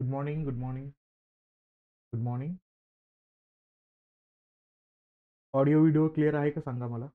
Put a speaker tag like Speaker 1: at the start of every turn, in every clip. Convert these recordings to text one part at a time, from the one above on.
Speaker 1: Good morning, good morning, good morning. Audio video clear आहे का सांगा मला?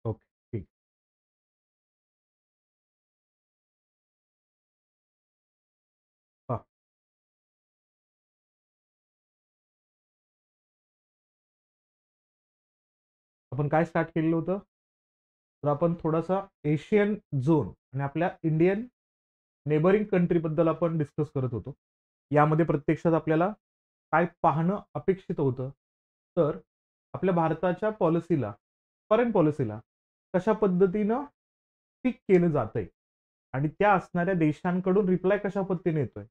Speaker 1: ओके, ठीक. हां, आपण काय स्टार्ट केलेलं होतं? तर आपण थोडासा एशियन झोन आणि आपल्या इंडियन नेबरिंग कंट्रीबद्दल आपण डिस्कस करत होतो. यामध्ये प्रत्यक्षात आपल्याला काय पाहणं अपेक्षित होतं? तर आपल्या भारताच्या पॉलिसीला, फॉरेन पॉलिसीला कशा पद्धतीनं पिक केलं जातंय आणि त्या असणाऱ्या देशांकडून रिप्लाय कशा पद्धतीने येतोय,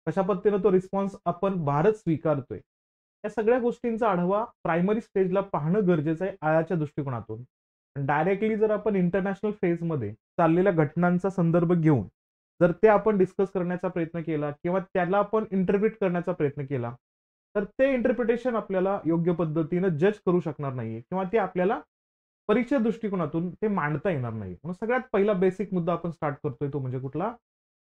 Speaker 1: कशा पद्धतीने तो रिस्पॉन्स आपण भारत स्वीकारतोय, या सगळ्या गोष्टींचा आढावा प्रायमरी स्टेजला पाहणं गरजेचं आहे आयाच्या दृष्टिकोनातून. डायरेक्टली जर आपण इंटरनॅशनल फेजमध्ये चाललेल्या घटनांचा संदर्भ घेऊन जर ते आपण डिस्कस करण्याचा प्रयत्न केला किंवा त्याला आपण इंटरप्रिट करण्याचा प्रयत्न केला, तर ते इंटरप्रिटेशन आपल्याला योग्य पद्धतीनं जज करू शकणार नाहीये किंवा ते आपल्याला परीक्षा दृष्टिकोनातून ते मांडता येणार नाही. म्हणून सगळ्यात पहिला बेसिक मुद्दा आपण स्टार्ट करतोय तो म्हणजे कुठला?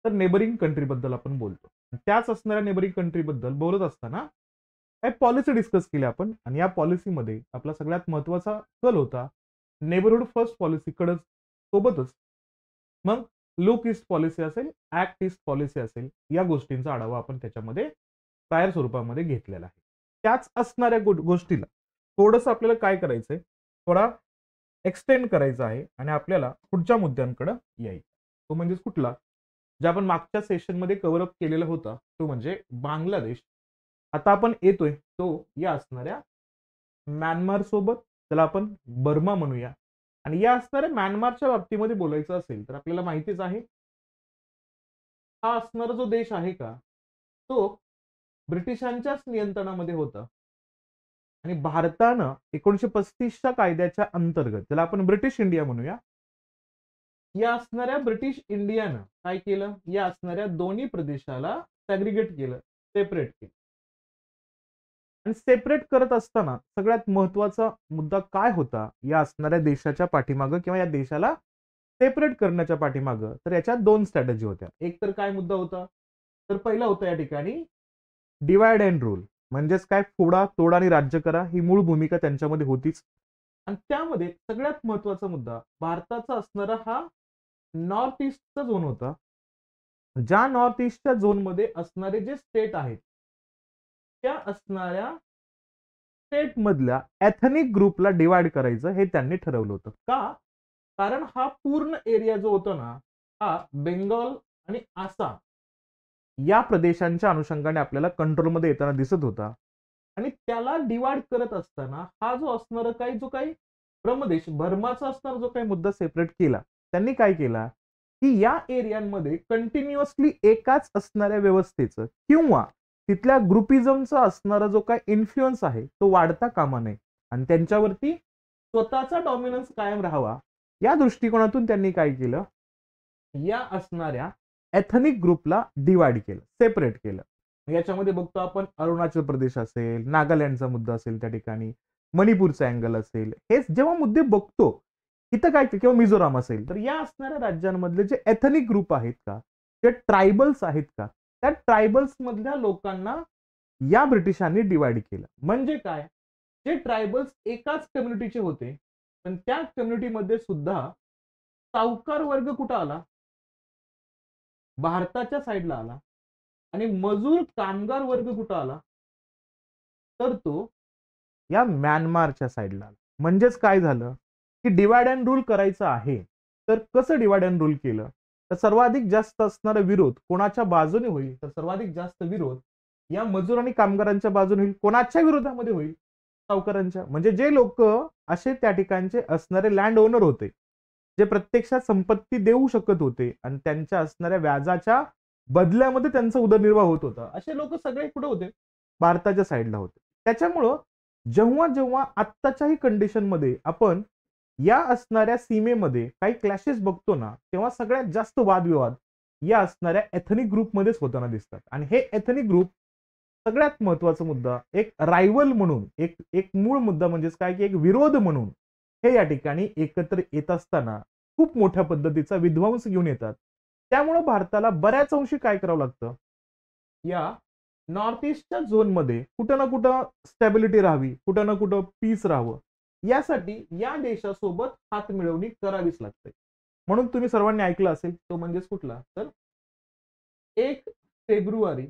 Speaker 1: तर नेबरिंग कंट्रीबद्दल आपण बोलतो. त्याच असणाऱ्या नेबरिंग कंट्रीबद्दल बोलत असताना काही पॉलिसी डिस्कस केल्या आपण आणि या पॉलिसीमध्ये आपला सगळ्यात महत्वाचा कल होता नेबरहूड फर्स्ट पॉलिसीकडे सोबतच मग लुक ईस्ट पॉलिसी असेल, ऍक्ट ईस्ट पॉलिसी असेल, या गोष्टींचा आढावा आपण त्याच्यामध्ये प्रायर स्वरूपामध्ये घेतलेला आहे. त्याच असणाऱ्या गोष्टीला थोडंसं आपल्याला काय करायचंय, थोडा एक्सटेंड करायचा आहे आणि आपल्याला पुढच्या मुद्द्यांकडे यायचं. तो म्हणजे कुठला? जे आपण मागच्या सेशनमध्ये कव्हर अप केलेला होता तो म्हणजे बांगलादेश. आता आपण येतोय तो या असणाऱ्या म्यानमार सोबत, त्याला आपण बर्मा म्हणूया. आणि या असणाऱ्या म्यानमारच्या बाबतीमध्ये बोलायचं असेल तर आपल्याला माहितीच आहे, हा असणारा जो देश आहे का, तो ब्रिटिशांच्याच नियंत्रणामध्ये होता. आणि भारतानं 1935च्या कायद्याच्या अंतर्गत, ज्याला आपण ब्रिटिश इंडिया म्हणूया, या असणाऱ्या ब्रिटिश इंडियानं काय केलं, या असणाऱ्या दोन्ही प्रदेशाला सॅग्रिगेट केलं, सेपरेट केलं. आणि सेपरेट करत असताना सगळ्यात महत्वाचा मुद्दा काय होता या असणाऱ्या देशाच्या पाठीमागं किंवा या देशाला सेपरेट करण्याच्या पाठीमागं? तर याच्या दोन स्ट्रॅटेजी होत्या. एक तर काय मुद्दा होता? तर पहिला होता या ठिकाणी डिवाइड अँड रूल, म्हणजेच काय, फोडा तोडा आणि राज्य करा, ही मूळ भूमिका त्यांच्यामध्ये होतीच. आणि त्यामध्ये सगळ्यात महत्वाचा मुद्दा भारताचा असणारा हा नॉर्थ ईस्टचा झोन होता. ज्या नॉर्थ ईस्टच्या झोनमध्ये असणारे जे स्टेट आहेत, त्या असणाऱ्या स्टेट मधल्या एथनिक ग्रुपला डिवाइड करायचं हे त्यांनी ठरवलं होतं. का? कारण हा पूर्ण एरिया जो होता ना, हा बेंगॉल आणि आसाम या प्रदेशांच्या अनुषंगाने आपल्याला कंट्रोलमध्ये येताना दिसत होता. आणि त्याला डिवाइड करत असताना हा जो असणारा जो काही प्रमदेश बर्माचा असणारा जो काही मुद्दा सेपरेट केला, त्यांनी काय केला की या एरियांमध्ये कंटिन्युअसली एकाच असणाऱ्या व्यवस्थेचं किंवा तिथल्या ग्रुपिझमचा असणारा जो काही इन्फ्लुअन्स आहे तो वाढता कामा नये आणि त्यांच्यावरती स्वतःचा डॉमिनन्स कायम राहावा, या दृष्टिकोनातून त्यांनी काय केलं, या असणाऱ्या एथनिक ग्रुपला डिवाइड केलं, सेपरेट केलं. याच्यामध्ये बघतो आपण अरुणाचल प्रदेश असेल, नागालँडचा मुद्दा असेल, त्या ठिकाणी मणिपूरचा अँगल असेल, हे जेव्हा मुद्दे बघतो इथं काय, किंवा मिझोराम असेल, तर या असणाऱ्या राज्यांमधले जे एथनिक ग्रुप आहेत का, जे ट्रायबल्स आहेत का, त्या ट्रायबल्स मधल्या लोकांना या ब्रिटिशांनी डिवाइड केलं. म्हणजे काय, जे ट्रायबल्स एकाच कम्युनिटीचे होते, पण त्या कम्युनिटीमध्ये सुद्धा सावकार वर्ग कुठं आला, भारताच्या साईडला आला. आणि मजूर कामगार वर्ग कुठं आला, तर तो या म्यानमारच्या साईडला आला. म्हणजेच काय झालं की डिवाइड अँड रूल करायचं आहे, तर कसं डिवाइड अँड रूल केलं, तर सर्वाधिक जास्त असणारा विरोध कोणाच्या बाजूने होईल, तर सर्वाधिक जास्त विरोध या मजूर आणि कामगारांच्या बाजूने होईल. कोणाच्या विरोधामध्ये होईल, सावकारांच्या, म्हणजे जे लोक असे त्या ठिकाणचे असणारे लँड ओनर होते, जे प्रत्यक्षात संपत्ती देऊ शकत होते आणि त्यांच्या असणाऱ्या व्याजाच्या बदल्यामध्ये त्यांचा उदरनिर्वाह होत होता, असे लोक सगळे कुठे होते? भारताच्या साईडला होते. त्याच्यामुळं जेव्हा जेव्हा आत्ताच्याही कंडिशनमध्ये आपण या असणाऱ्या सीमेमध्ये काही क्लॅशेस बघतो ना, तेव्हा सगळ्यात जास्त वादविवाद या असणाऱ्या एथनिक ग्रुपमध्येच होताना दिसतात. आणि हे एथनिक ग्रुप सगळ्यात महत्वाचा मुद्दा, एक रायव्हल म्हणून, एक एक मूळ मुद्दा म्हणजेच काय, की एक विरोध म्हणून हे या ठिकाणी एकत्र येत असताना खूप मोठ्या पद्धतीचा विध्वंस घेऊन येतात. त्यामुळे भारताला बऱ्याच अंशी काय करावं लागतं, या नॉर्थ ईस्टच्या झोनमध्ये कुठं ना कुठं स्टॅबिलिटी राहावी, कुठं ना कुठं पीस राहावं, यासाठी या देशासोबत हात मिळवणी करावीच लागते. म्हणून तुम्ही सर्वांनी ऐकलं असेल, तो म्हणजेच कुठला, तर 1 फेब्रुवारी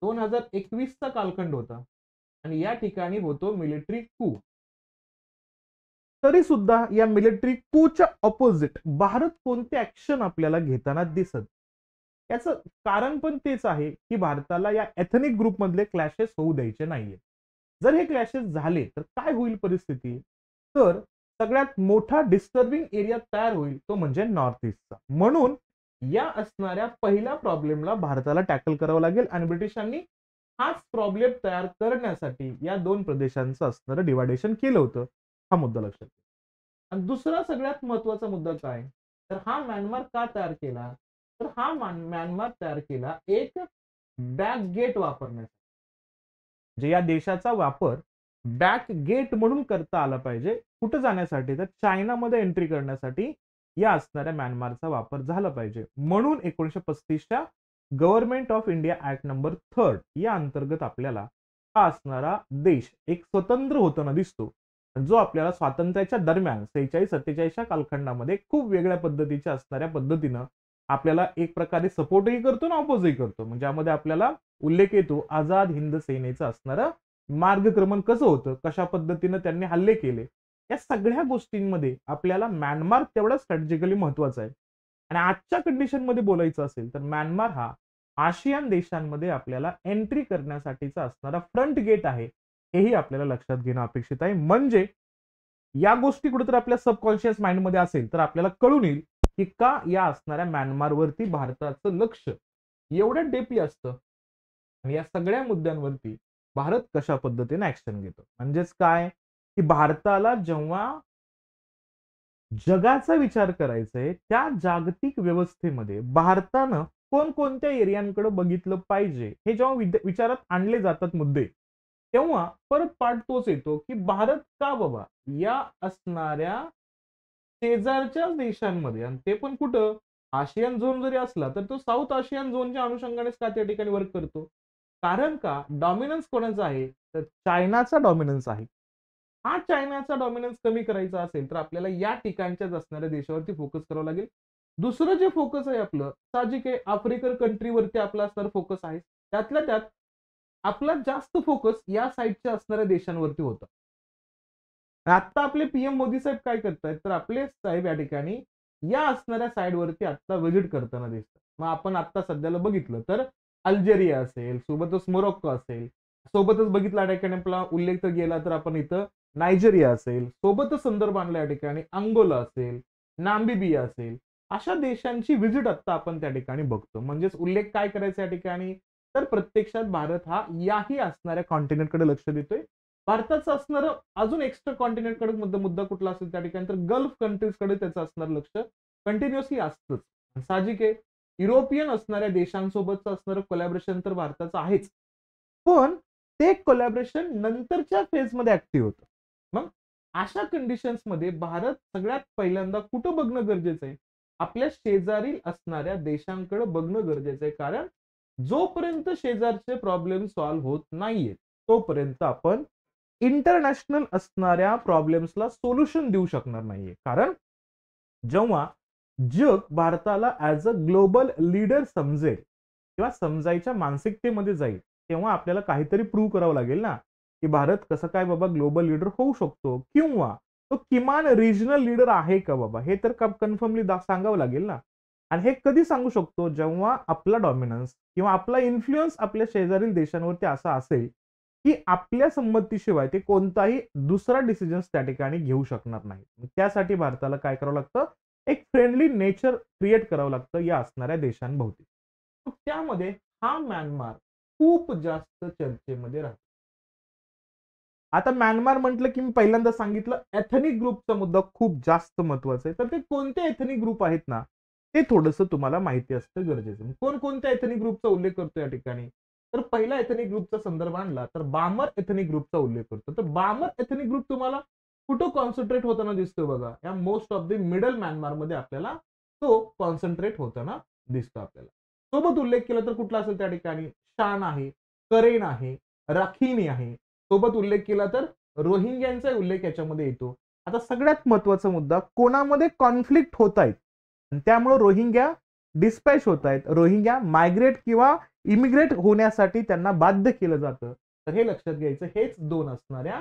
Speaker 1: 2021चा कालखंड होता आणि या ठिकाणी होतो मिलिटरी कू. तरी सुद्धा या मिलिटरी कूच्या ऑपोजिट भारत कोणते ऍक्शन आपल्याला घेताना दिसत. याचं कारण पण तेच आहे, की भारताला या एथनिक ग्रुप मधले क्लॅशेस होऊ द्यायचे नाहीये. जर हे क्लॅशेस झाले तर काय होईल परिस्थिती, तर सगळ्यात मोठा डिस्टर्बिंग एरिया तयार होईल, तो म्हणजे नॉर्थ ईस्टचा. म्हणून या असणाऱ्या पहिल्या प्रॉब्लेमला भारताला टॅकल करावं लागेल आणि ब्रिटिशांनी हाच प्रॉब्लेम तयार करण्यासाठी या दोन प्रदेशांचं असणारं डिवायडेशन केलं होतं. हा मुद्दा लक्षात घ्या. आणि दुसरा सगळ्यात महत्वाचा मुद्दा काय, तर हा म्यानमार का तयार केला, तर हा म्यानमार तयार केला एक बॅक गेट वापरण्यासाठी. म्हणजे या देशाचा वापर बॅक गेट म्हणून करता आला पाहिजे. कुठं जाण्यासाठी, तर चायनामध्ये एंट्री करण्यासाठी या असणाऱ्या म्यानमारचा वापर झाला पाहिजे. म्हणून 1935च्या government of India act number 3 या अंतर्गत आपल्याला हा असणारा देश एक स्वतंत्र होताना दिसतो, जो आपल्याला स्वातंत्र्याच्या दरम्यान 46-47च्या कालखंडामध्ये खूप वेगळ्या पद्धतीच्या असणाऱ्या पद्धतीनं आपल्याला एक प्रकारे सपोर्टही करतो ना ऑपोजही करतो. म्हणजे यामध्ये आपल्याला उल्लेख येतो आझाद हिंद सेनेचं असणारं मार्गक्रमण कसं होतं, कशा पद्धतीनं त्यांनी हल्ले केले, या सगळ्या गोष्टींमध्ये आपल्याला म्यानमार तेवढा स्ट्रॅटेजिकली महत्वाचा आहे. आणि आजच्या कंडिशनमध्ये बोलायचं असेल तर म्यानमार हा आशियान देशांमध्ये आपल्याला एंट्री करण्यासाठीचा असणारा फ्रंट गेट आहे, हेही आपल्याला लक्षात घेणं अपेक्षित आहे. म्हणजे या गोष्टी कुठेतरी आपल्या सबकॉन्शियस माइंडमध्ये असेल तर आपल्याला कळून येईल की का या असणाऱ्या म्यानमारवरती भारताचं लक्ष एवढ्या डेपली असतं आणि या सगळ्या मुद्द्यांवरती भारत कशा पद्धतीने ऍक्शन घेतो. म्हणजेच काय, की भारताला जेव्हा जगाचा विचार करायचा आहे, त्या जागतिक व्यवस्थेमध्ये भारतानं कोणकोणत्या एरियांकडे बघितलं पाहिजे, हे जेव्हा विचारात आणले जातात मुद्दे, तेव्हा परत पाठ तोच येतो, की भारत का बाबा या असणाऱ्या शेजारच्या देशांमध्ये, आणि ते पण कुठं, आशियान झोन जरी असला तर तो साऊथ आशियान झोनच्या अनुषंगानेच का त्या ठिकाणी वर्क करतो. कारण का डॉमिनन्स कोणाचा आहे, तर चायनाचा डॉमिनन्स आहे. हा चायनाचा डॉमिनन्स कमी करायचा असेल तर आपल्याला या ठिकाणच्याच असणाऱ्या देशावरती फोकस करावं लागेल. दुसरं जे फोकस आहे आपलं, साहजिक आहे आफ्रिकन कंट्रीवरती आपला असणारा फोकस आहे. त्यातल्या त्यात आपला जास्त फोकस या साईडच्या असणाऱ्या देशांवरती होता. आता आपले पीएम मोदी साहेब काय करतायत, तर आपले साहेब या ठिकाणी या असणाऱ्या साईडवरती आता व्हिजिट करताना दिसतात. मग आपण आता सध्याला बघितलं तर अल्जेरिया असेल, सोबतच मोरोक्को असेल, सोबतच बघितला या ठिकाणी आपला उल्लेख तर गेला तर आपण इथं नायजेरिया असेल, सोबतच संदर्भ आणला या ठिकाणी अंगोला असेल, नाम्बिबिया असेल, अशा देशांची व्हिजिट आता आपण त्या ठिकाणी बघतो. म्हणजेच उल्लेख काय करायचा या ठिकाणी, तर प्रत्यक्षात भारत हा याही असणाऱ्या कॉन्टिनेंटकडे लक्ष देतोय. भारताचं असणारं अजून एक्स्ट्रा कॉन्टिनेंटकडे मुद्दा कुठला असेल त्या ठिकाणी, तर गल्फ कंट्रीजकडे त्याचं असणारं लक्ष कंटिन्युअसली असतंच. साहजिक आहे युरोपियन असणाऱ्या देशांसोबतचं असणारं कोलॅबरेशन तर भारताचं आहेच, पण ते कोलॅबरेशन नंतरच्या फेजमध्ये ऍक्टिव्ह होतं. मग अशा कंडिशन्समध्ये भारत सगळ्यात पहिल्यांदा कुठं बघणं गरजेचं आहे, आपल्या शेजारील असणाऱ्या देशांकडे बघणं गरजेचं आहे. कारण जोपर्यंत शेजारचे प्रॉब्लेम सॉल्व्ह होत नाहीये, तोपर्यंत आपण इंटरनॅशनल असणाऱ्या प्रॉब्लेम्सला सोल्युशन देऊ शकणार नाहीये. कारण जेव्हा जग भारताला ऍज अ ग्लोबल लीडर समजेल किंवा समजायच्या मानसिकतेमध्ये जाईल, तेव्हा आपल्याला काहीतरी प्रूव्ह करावं लागेल ना, की भारत कसं काय बाबा ग्लोबल लीडर होऊ शकतो, किंवा तो किमान रिजनल लीडर आहे का बाबा, हे तर कन्फर्मली सांगावं लागेल ना. आणि हे कधी सांगू शकतो, जेव्हा आपला डॉमिनन्स किंवा आपला इन्फ्लुअन्स आपल्या शेजारील देशांवरती असा असेल की आपल्या संमतीशिवाय ते कोणताही दुसरा डिसिजन त्या ठिकाणी घेऊ शकणार नाही. त्यासाठी भारताला काय करावं लागतं, एक फ्रेंडली नेचर क्रिएट करावं लागतं या असणाऱ्या देशांभोवती. त्यामध्ये हा म्यानमार खूप जास्त चर्चेमध्ये राहतो. आता म्यानमार म्हटलं की मी पहिल्यांदा सांगितलं एथनिक ग्रुपचा मुद्दा खूप जास्त महत्वाचा आहे. तर ते कोणते एथनिक ग्रुप आहेत ना, ते थोडंसं तुम्हाला माहिती असणं गरजेचं आहे. कोणकोणत्या एथनिक ग्रुपचा उल्लेख करतो या ठिकाणी? तर पहिला एथनिक ग्रुपचा संदर्भ आणला तर बामर एथनिक ग्रुपचा उल्लेख करतो. तर बामर एथनिक ग्रुप तुम्हाला कुठं कॉन्सन्ट्रेट होताना दिसतो बघा. या मोस्ट ऑफ द मिडल म्यानमारमध्ये आपल्याला तो कॉन्सन्ट्रेट होताना दिसतो आपल्याला. सोबत उल्लेख केला तर कुठला असेल त्या ठिकाणी? शान आहे, करेन आहे, राखीनी आहे. सोबत उल्लेख केला तर रोहिंग्यांचा उल्लेख याच्यामध्ये येतो. आता सगळ्यात महत्वाचा मुद्दा कोणामध्ये कॉन्फ्लिक्ट होत आहेत त्यामुळे रोहिंग्या डिस्पॅच होत आहेत. रोहिंग्या मायग्रेट किंवा इमिग्रेट होण्यासाठी त्यांना बाध्य केलं जातं. तर हे लक्षात घ्यायचं. हेच दोन असणाऱ्या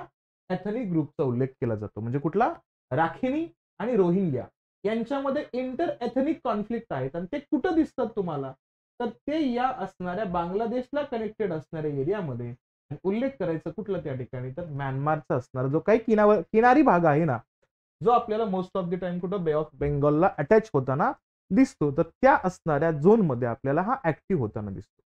Speaker 1: एथनिक ग्रुपचा उल्लेख केला जातो. म्हणजे कुठला? राखिनी आणि रोहिंग्या यांच्यामध्ये इंटर एथनिक कॉन्फ्लिक्ट आहेत आणि ते कुठं दिसतात तुम्हाला? तर ते या असणाऱ्या बांगलादेशला कनेक्टेड असणाऱ्या एरियामध्ये उल्लेख करायचा कुठला त्या ठिकाणी? तर म्यानमारचा असणार जो काही किनारी भाग आहे ना, जो आपल्याला मोस्ट ऑफ द टाइम कुठं बे ऑफ बेंगॉलला अटॅच होताना दिसतो. तर त्या असणाऱ्या झोनमध्ये आपल्याला हा ऍक्टिव्ह होताना दिसतो.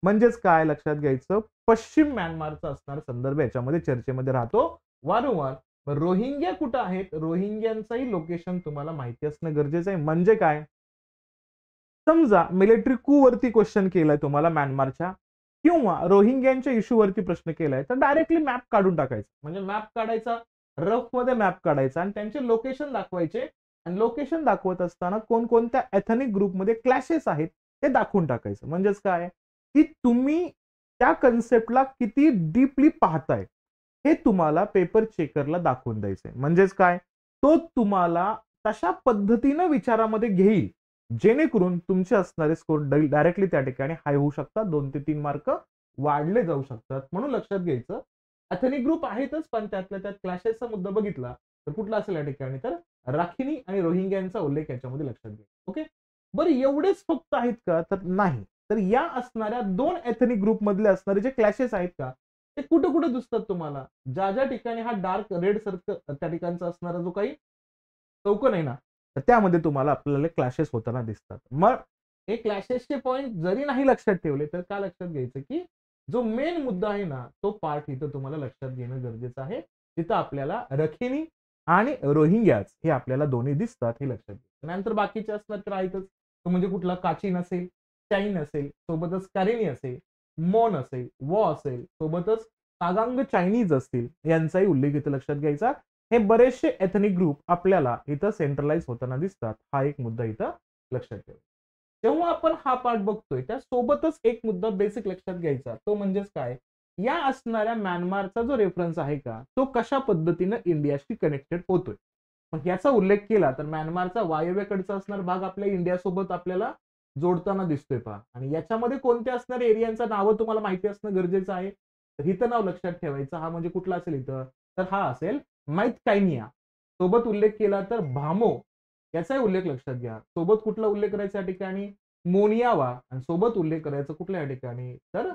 Speaker 1: म्हणजेच काय लक्षात घ्यायचं, पश्चिम म्यानमारचा असणारा संदर्भ याच्यामध्ये चर्चेमध्ये राहतो वारंवार. रोहिंग्या कुठं आहेत? रोहिंग्यांचंही लोकेशन तुम्हाला माहिती असणं गरजेचं आहे. म्हणजे काय? समजा मिलिटरी कू वरती क्वेश्चन केलाय तुम्हाला म्यानमारच्या किंवा रोहिंग्यांच्या इश्यूवरती प्रश्न केलाय तर डायरेक्टली मॅप काढून टाकायचा. म्हणजे मॅप काढायचा, रफ मध्ये मॅप काढायचा आणि त्यांचे लोकेशन दाखवायचे आणि लोकेशन दाखवत असताना कोणकोणत्या एथनिक ग्रुपमध्ये क्लॅशेस आहेत ते दाखवून टाकायचं. म्हणजेच काय की तुम्ही त्या कन्सेप्टला किती डीपली पाहताय हे तुम्हाला पेपर चेकरला दाखवून द्यायचंय. म्हणजेच काय, तो तुम्हाला तशा पद्धतीनं विचारामध्ये घेईल जेणेकरून तुमचे असणारे स्कोर डायरेक्टली त्या ठिकाणी हाय होऊ शकतात. 2 ते 3 मार्क वाढले जाऊ शकतात. म्हणून लक्षात घ्यायचं एथनिक ग्रुप आहेतच, पण त्यातल्या त्यात क्लॅशेसचा मुद्दा बघितला तर कुठला असेल या ठिकाणी? तर राखिनी आणि रोहिंग्यांचा उल्लेख याच्यामध्ये लक्षात घ्या. ओके, बरं एवढेच फक्त आहेत का? तर नाही. तर या असणाऱ्या 2 एथनिक ग्रुप मधले असणारे जे क्लॅशेस आहेत का ते कुठं कुठं दिसतात तुम्हाला? ज्या ज्या ठिकाणी हा डार्क रेड सर्कल त्या ठिकाणचा असणारा जो काही चौकोन आहे ना, तर त्यामध्ये तुम्हाला आपल्याला क्लॅशेस होताना दिसतात. मग हे क्लॅशेसचे पॉइंट जरी नाही लक्षात ठेवले तर काय लक्षात घ्यायचं की जो मेन मुद्दा आहे ना तो पार्ट इथं तुम्हाला लक्षात घेणं गरजेचं आहे. तिथं आपल्याला रखिनी आणि रोहिंग्याज हे आपल्याला दोन्ही दिसतात हे लक्षात घ्यायचं. नंतर बाकीचे असतात तर आहेतच. तो म्हणजे कुठला? काचीन असेल, चाईन असेल, सोबतच कारेनी असेल, मॉन असेल, वॉ असेल, सोबतच तागांग चायनीज असतील यांचाही उल्लेख इथे लक्षात घ्यायचा. हे बरेचसे एथनिक ग्रुप आपल्याला इथं सेंट्रलाइज होताना दिसतात. हा एक मुद्दा इथं लक्षात ठेवा. जेव्हा आपण हा पार्ट बघतोय त्या सोबतच एक मुद्दा बेसिक लक्षात घ्यायचा तो म्हणजेच काय, या असणाऱ्या म्यानमारचा जो रेफरन्स आहे का तो कशा पद्धतीनं इंडियाशी कनेक्टेड होतोय. मग याचा उल्लेख केला तर म्यानमारचा वायव्येकडचा असणारा भाग आपल्या इंडियासोबत आपल्याला जोडताना दिसतोय पहा. आणि याच्यामध्ये कोणत्या असणाऱ्या एरियांचं नावं तुम्हाला माहिती असणं गरजेचं आहे. तर इथं नाव लक्षात ठेवायचं. हा म्हणजे कुठला असेल इथं? तर हा असेल मैतकायनिया. सोबत उल्लेख केला तर भामो याचाही उल्लेख लक्षात घ्या. सोबत कुठला उल्लेख करायचा या ठिकाणी? मोनियावा. आणि सोबत उल्लेख करायचा कुठल्या या ठिकाणी? तर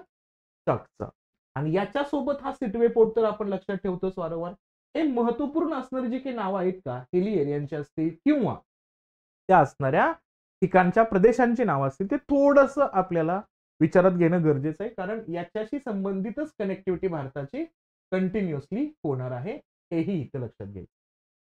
Speaker 1: चकचा. आणि याच्या सोबत हा सिटवे पोर्ट तर आपण लक्षात ठेवतोच वारंवार. हे महत्वपूर्ण असणारी जी काही नावं आहेत का हिली एरियांची असतील किंवा त्या असणाऱ्या ठिकाणच्या प्रदेशांची नावं असतील ते थोडंसं आपल्याला विचारात घेणं गरजेचं आहे. कारण याच्याशी संबंधितच कनेक्टिव्हिटी भारताची कंटिन्युअसली होणार आहे हेही इथं लक्षात घ्यायचं.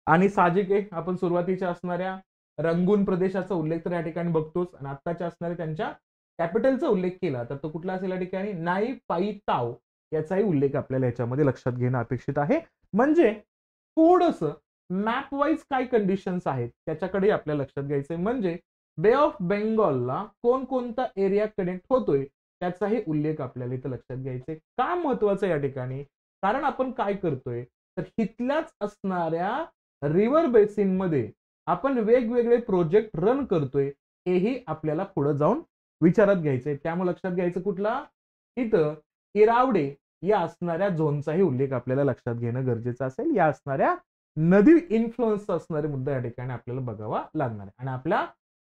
Speaker 1: आणि साहजिक आहे आपण सुरुवातीच्या असणाऱ्या रंगून प्रदेशाचा उल्लेख तर या ठिकाणी बघतोच आणि आत्ताच्या असणाऱ्या त्यांच्या कॅपिटलचा उल्लेख केला तर तो कुठला असेल या ठिकाणी? नाई पाई ताव याचाही उल्लेख आपल्याला याच्यामध्ये लक्षात घेणं अपेक्षित आहे. म्हणजे थोडंसं मॅप वाईज काय कंडिशन्स आहेत त्याच्याकडे आपल्याला लक्षात घ्यायचंय. म्हणजे बे ऑफ बेंगॉलला कोणकोणता एरिया कनेक्ट होतोय त्याचाही उल्लेख आपल्याला इथं लक्षात घ्यायचंय. का महत्वाचं या ठिकाणी? कारण आपण काय करतोय तर इथल्याच असणाऱ्या रिव्हर बेसिन मध्ये आपण वेगवेगळे प्रोजेक्ट रन करतोय हेही आपल्याला पुढे जाऊन विचारात घ्यायचंय. त्यामुळे लक्षात घ्यायचं कुठला? इथं इरावडे या असणाऱ्या झोनचाही उल्लेख आपल्याला लक्षात घेणं गरजेचं असेल. या असणाऱ्या नदी इन्फ्लुएन्स असणारे मुद्दा या ठिकाणी आपल्याला बघावा लागणार आहे. आणि आपल्या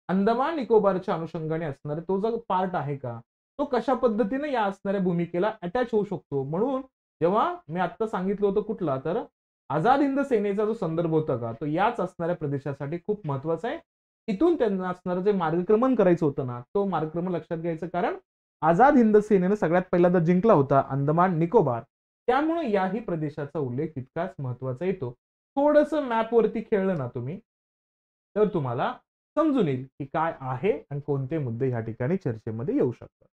Speaker 1: अंदमान निकोबारच्या अनुषंगाने असणारे तो जो पार्ट आहे का तो कशा पद्धतीने या असणाऱ्या भूमिकेला अटॅच होऊ शकतो. म्हणून जेव्हा मी आता सांगितलं होतं कुठला, तर आझाद हिंद सेनेचा जो संदर्भ होता का, तो याच असणाऱ्या प्रदेशासाठी खूप महत्वाचा आहे. इथून त्यांना असणारं जे मार्गक्रमण करायचं होतं ना, तो मार्गक्रमण लक्षात घ्यायचं, कारण आझाद हिंद सेनेनं सगळ्यात पहिल्यांदा जिंकला होता अंदमान निकोबार. त्यामुळे याही प्रदेशाचा उल्लेख तितकाच महत्वाचा येतो. थोडंसं मॅपवरती खेळलं ना तुम्ही, तर तुम्हाला समजून येईल की काय आहे आणि कोणते मुद्दे ह्या ठिकाणी चर्चेमध्ये येऊ शकतात.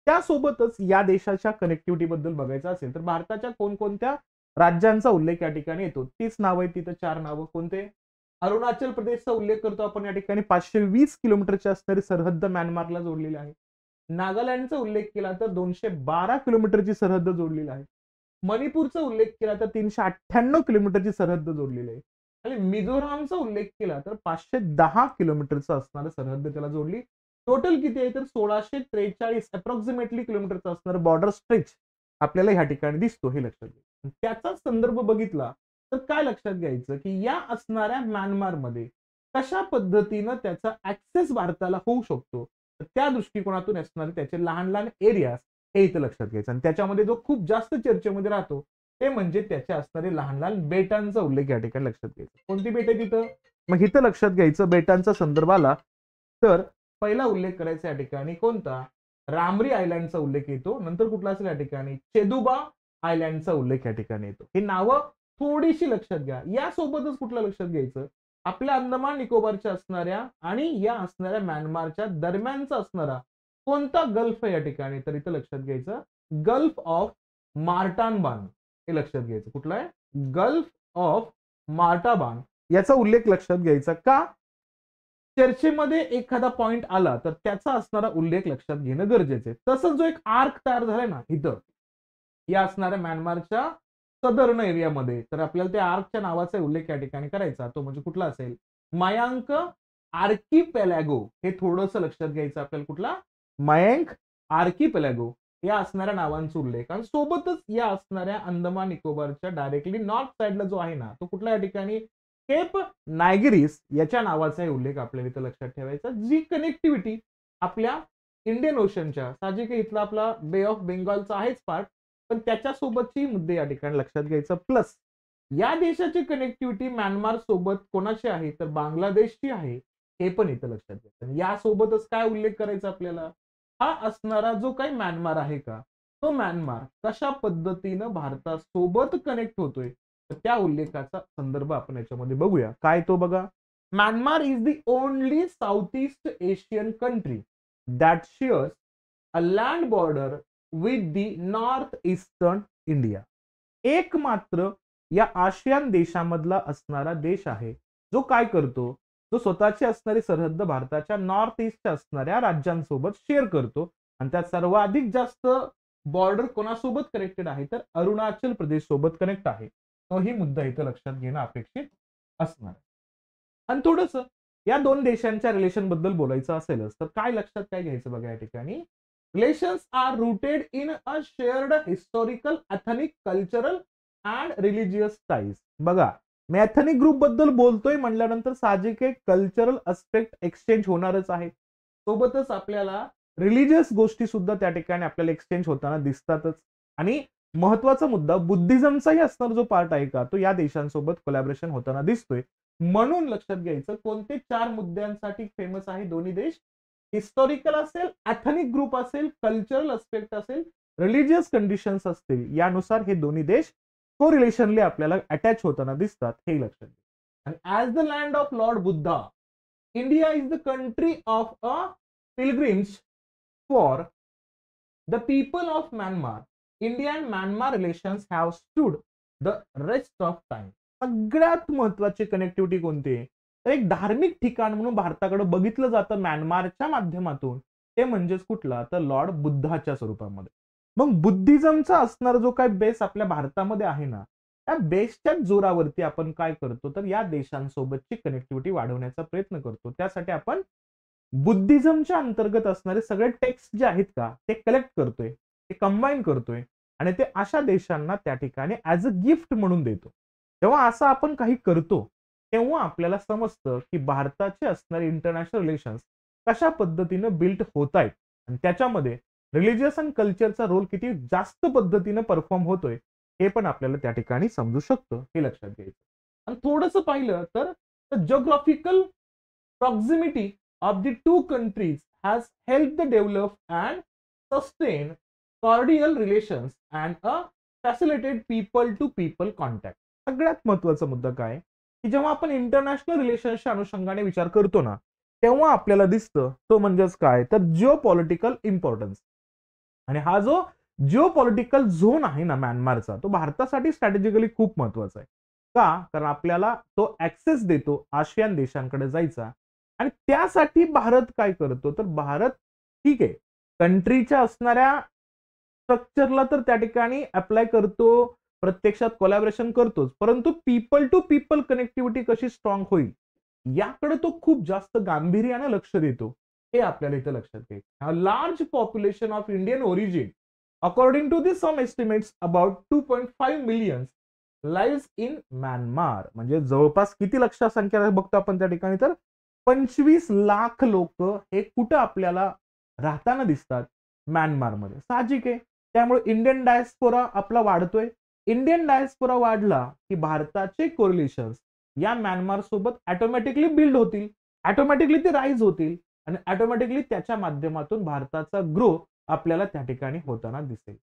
Speaker 1: त्यासोबतच या देशाच्या कनेक्टिव्हिटी बद्दल बघायचं असेल तर भारताच्या कोणकोणत्या राज्यांचा उल्लेख या ठिकाणी येतो. तीच नाव आहे तिथं, 4 नावं. कोणते? अरुणाचल प्रदेशचा उल्लेख करतो आपण या ठिकाणी. 520 किलोमीटरची असणारी सरहद्द म्यानमारला जोडलेली आहे. नागालँडचा उल्लेख केला तर 212 किलोमीटरची सरहद्द जोडलेली आहे. मणिपूरचा उल्लेख केला तर 398 किलोमीटरची सरहद्द जोडलेली आहे. आणि मिझोरामचा उल्लेख केला तर 510 किलोमीटरचं असणारं सरहद्द त्याला जोडली. टोटल किती आहे तर 1643 अप्रॉक्सिमेटली किलोमीटरचा असणारं बॉर्डर स्ट्रेच आपल्याला ह्या ठिकाणी दिसतो, हे लक्षात घ्या. त्याचा संदर्भ बघितला तर काय लक्षात घ्यायचं की या असणाऱ्या म्यानमारमध्ये कशा पद्धतीनं त्याचा ऍक्सेस भारताला होऊ शकतो, तर त्या दृष्टिकोनातून असणारे त्याचे लहान लहान एरियाज हे इथं लक्षात घ्यायचं. आणि त्याच्यामध्ये जो खूप जास्त चर्चेमध्ये राहतो ते म्हणजे त्याचे असणारे लहान लहान बेटांचा उल्लेख या ठिकाणी लक्षात घ्यायचा. कोणती बेट आहे तिथं? मग इथं लक्षात घ्यायचं बेटांचा संदर्भ आला तर पहिला उल्लेख करायचा या ठिकाणी कोणता? रामरी आयलँडचा उल्लेख येतो. नंतर कुठला असेल या ठिकाणी? चेदुबा आयलँडचा उल्लेख या ठिकाणी येतो. ही नावं थोडीशी लक्षात घ्या. यासोबतच कुठलं लक्षात घ्यायचं? आपल्या अंदमान निकोबारच्या असणाऱ्या आणि या असणाऱ्या म्यानमारच्या दरम्यानचा असणारा कोणता गल्फ या ठिकाणी? तर इथं लक्षात घ्यायचं गल्फ ऑफ मार्टानबान हे लक्षात घ्यायचं. कुठलं आहे? गल्फ ऑफ मार्टाबान याचा उल्लेख लक्षात घ्यायचा. का? चर्चेमध्ये एखादा पॉइंट आला तर त्याचा असणारा उल्लेख लक्षात घेणं गरजेचं आहे. तसंच जो एक आर्क तयार झालाय ना इथं या असणाऱ्या म्यानमारच्या सदर्न एरियामध्ये, तर आपल्याला त्या आर्कच्या नावाचा उल्लेख या ठिकाणी करायचा. तो म्हणजे कुठला असेल? मयांक आर्कीपेलॅगो हे थोडंसं लक्षात घ्यायचं आपल्याला. कुठला? मयांक आर्कीपेलॅगो या असणाऱ्या नावांचा उल्लेख. आणि सोबतच या असणाऱ्या अंदमान निकोबारच्या डायरेक्टली नॉर्थ साइडला जो आहे ना, तो कुठला या ठिकाणी? केप नायगिरीस याच्या नावाचा उल्लेख आपल्याला इथं लक्षात ठेवायचा. जी कनेक्टिव्हिटी आपल्या इंडियन ओशनच्या, साहजिक इथला आपला बे ऑफ बेंगॉलचा आहेच पार्ट, पण त्याच्यासोबतची मुद्दे या ठिकाणी लक्षात घ्यायचं. प्लस या देशाची कनेक्टिव्हिटी म्यानमार सोबत कोणाची आहे? तर बांगलादेशची आहे, हे पण इथं लक्षात घ्यायचं. यासोबतच काय उल्लेख करायचा आपल्याला? हा असणारा जो काही म्यानमार आहे का, तो म्यानमार कशा पद्धतीनं भारतासोबत कनेक्ट होतोय, तर त्या उल्लेखाचा संदर्भ आपण याच्यामध्ये बघूया. काय तो बघा. Myanmar is the only south east Asian country that shares a land border with the north eastern India. एकमात्र या आशियान देशामधला असणारा देश आहे जो काय करतो, जो स्वतःची असणारी सरहद्द भारताच्या नॉर्थ ईस्टच्या असणाऱ्या राज्यांसोबत शेअर करतो. आणि त्यात सर्वाधिक जास्त बॉर्डर कोणासोबत कनेक्टेड आहे? तर अरुणाचल प्रदेश सोबत कनेक्ट आहे. ही मुद्दा इथं लक्षात घेणं अपेक्षित असणार. आणि थोडंसं या दोन देशांच्या रिलेशन बद्दल बोलायचं असेलच तर काय लक्षात काय घ्यायचं बघा या ठिकाणी. Relations are rooted in a shared historical, ethnic, cultural and religious ties. बघा, मी एथनिक ग्रुप बद्दल बोलतोय म्हणल्यानंतर साहजिक एक कल्चरल अस्पेक्ट एक्सचेंज होणारच आहे. सोबतच आपल्याला रिलिजियस गोष्टी सुद्धा त्या ठिकाणी आपल्याला एक्सचेंज होताना दिसतातच. आणि महत्वाचा मुद्दा बुद्धिझमचाही असणार जो पार्ट आहे का, तो या देशांसोबत कोलॅबरेशन होताना दिसतोय. म्हणून लक्षात घ्यायचं कोणते 4 मुद्द्यांसाठी फेमस आहे दोन्ही देश? हिस्टॉरिकल असेल, एथनिक ग्रुप असेल, कल्चरल अस्पेक्ट असेल, रिलिजियस कंडिशन्स असतील, यानुसार हे दोन्ही देश को रिलेशनली आपल्याला अटॅच होताना दिसतात, हे लक्षात घ्या. आणि as the land of Lord Buddha, India is the country of a pilgrims for the people of Myanmar. India and Myanmar relations have stood the rest of time. सगळ्यात महत्वाची कनेक्टिव्हिटी कोणती आहे? तर एक धार्मिक ठिकाण म्हणून भारताकडे बघितलं जातं म्यानमारच्या माध्यमातून. ते म्हणजेच कुठला? तर लॉर्ड बुद्धाच्या स्वरूपामध्ये. मग बुद्धिझमचा असणारा जो काही बेस आपल्या भारतामध्ये आहे ना, त्या बेसच्या जोरावरती आपण काय करतो तर या देशांसोबतची कनेक्टिव्हिटी वाढवण्याचा प्रयत्न करतो. त्यासाठी आपण बुद्धिझमच्या अंतर्गत असणारे सगळे टेक्स्ट जे आहेत का, ते कलेक्ट करतोय, ते कंबाईन करतोय आणि ते अशा देशांना त्या ठिकाणी ऍज अ गिफ्ट म्हणून देतो. जेव्हा असं आपण काही करतो तेव्हा आपल्याला समजतं की भारताचे असणारे इंटरनॅशनल रिलेशन्स कशा पद्धतीनं बिल्ट होत आहेत आणि त्याच्यामध्ये रिलिजियस आणि कल्चरचा रोल किती जास्त पद्धतीनं परफॉर्म होतोय, हे पण आपल्याला त्या ठिकाणी समजू शकतं, हे लक्षात घ्यायचं. आणि थोडंसं पाहिलं तर geographical proximity of the two countries has help the develop and sustain cordial relations and a facilitated people to people contact. सगळ्यात महत्वाचा मुद्दा काय, की जेव्हा आपण इंटरनॅशनल रिलेशन्सच्या अनुषंगाने विचार करतो ना, तेव्हा आपल्याला दिसतं तो म्हणजेच काय तर जिओ पॉलिटिकल इम्पॉर्टन्स. आणि हा जो जिओ पॉलिटिकल झोन आहे ना म्यानमारचा, तो भारतासाठी स्ट्रॅटेजिकली खूप महत्वाचा आहे. का? कारण आपल्याला तो ऍक्सेस देतो आशियान देशांकडे जायचा. आणि त्यासाठी भारत काय करतो, तर भारत ठीक आहे कंट्रीच्या असणाऱ्या स्ट्रक्चरला तर त्या ठिकाणी अप्लाय करतो, प्रत्यक्षात कोलॅबोरेशन करतोच, परंतु पीपल टू पीपल कनेक्टिव्हिटी कशी स्ट्रॉंग होईल याकडे तो खूप जास्त गांभीर्याने लक्ष देतो. हे आपल्याला इथं लक्षात घ्यायचं. Large population of Indian origin according to this some estimates about 2.5 million lives in Myanmar. म्हणजे जवळपास किती संख्या बघतो आपण त्या ठिकाणी, तर 25 लाख लोक हे कुठं आपल्याला राहताना दिसतात म्यानमारमध्ये. साहजिक आहे, त्यामुळे इंडियन डायस्पोरा आपला वाढतोय. इंडियन डायस्पोरा वाढला की भारताचे कोरिलेशन्स या म्यानमार सोबत ऑटोमॅटिकली बिल्ड होतील, ऑटोमॅटिकली ते राईज होतील आणि ऑटोमॅटिकली त्याच्या माध्यमातून भारताचा ग्रो आपल्याला त्या ठिकाणी होताना दिसेल.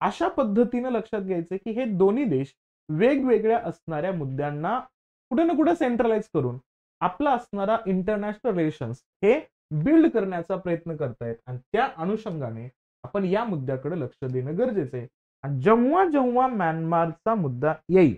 Speaker 1: अशा पद्धतीनं लक्षात घ्यायचं की हे दोन्ही देश वेगवेगळ्या असणाऱ्या मुद्द्यांना कुठे ना कुठे सेंट्रलाइज करून आपला असणारा इंटरनॅशनल रिलेशन्स हे बिल्ड करण्याचा प्रयत्न करतायत. आणि त्या अनुषंगाने आपण या मुद्द्याकडे लक्ष देणं गरजेचं आहे. आणि जेव्हा जेव्हा म्यानमारचा मुद्दा येईल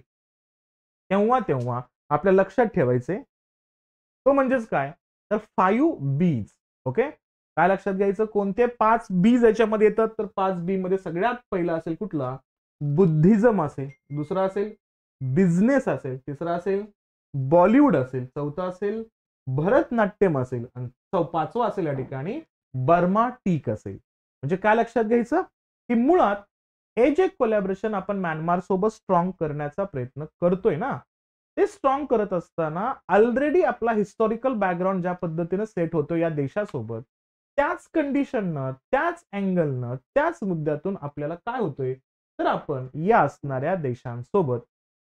Speaker 1: तेव्हा तेव्हा आपल्या लक्षात ठेवायचे तो म्हणजेच काय तर 5 बीज. ओके, काय लक्षात घ्यायचं, कोणते 5 बीज याच्यामध्ये येतात, तर 5 बी मध्ये सगळ्यात पहिला असेल कुठला, बुद्धिझम असेल, दुसरा असेल बिझनेस असेल, तिसरा असेल बॉलिवूड असेल, चौथा असेल भरतनाट्यम असेल आणि पाचवा असेल या ठिकाणी बर्मा टीक असेल. म्हणजे काय लक्षात घ्यायचं की मुळात हे जे कोलॅबोरेशन आपण म्यानमार सोबत स्ट्रॉंग करण्याचा प्रयत्न करतोय ना, ते स्ट्रॉंग करत असताना ऑलरेडी आपला हिस्टॉरिकल बॅकग्राऊंड ज्या पद्धतीने सेट होतो या देशासोबत, त्याच कंडिशननं, त्याच अँगलनं, त्याच मुद्द्यातून आपल्याला काय होतोय तर आपण या असणाऱ्या देशांसोबत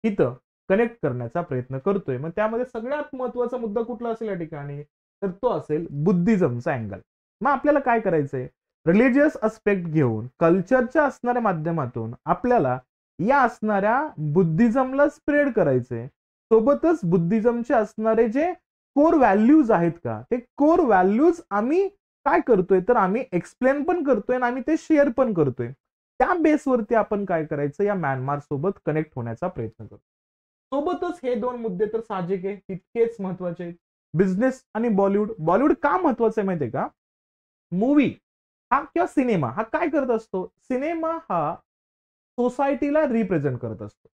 Speaker 1: इथं कनेक्ट करण्याचा प्रयत्न करतोय. मग त्यामध्ये सगळ्यात महत्वाचा मुद्दा कुठला असेल या ठिकाणी, तर तो असेल बुद्धिझमचा अँगल. मग आपल्याला काय करायचंय, रिलिजियस अस्पेक्ट घेऊन कल्चरच्या असणाऱ्या माध्यमातून आपल्याला या असणाऱ्या बुद्धिझमला स्प्रेड करायचंय. सोबतच बुद्धिझमचे असणारे जे कोर व्हॅल्यूज आहेत का, ते कोर व्हॅल्यूज आम्ही काय करतोय तर आम्ही एक्सप्लेन पण करतोय आणि आम्ही ते शेअर पण करतोय. त्या बेसवरती आपण काय करायचं, या म्यानमार सोबत कनेक्ट होण्याचा प्रयत्न करतो. सोबतच हे दोन मुद्दे तर साहजिक आहे तितकेच महत्वाचे आहेत, बिझनेस आणि बॉलिवूड. बॉलिवूड का महत्वाचं आहे माहितीये का, मूवी हा किंवा सिनेमा हा काय करत असतो, सिनेमा हा सोसायटीला रिप्रेझेंट करत असतो.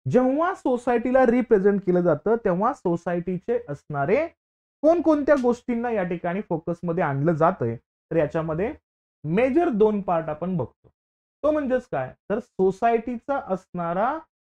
Speaker 1: जेव्हा सोसायटीला रिप्रेझेंट केलं जातं तेव्हा सोसायटीचे असणारे कोणकोणत्या गोष्टींना या ठिकाणी फोकसमध्ये आणलं जातंय, तर याच्यामध्ये मेजर 2 पार्ट आपण बघतो. तो म्हणजेच काय तर सोसायटीचा असणारा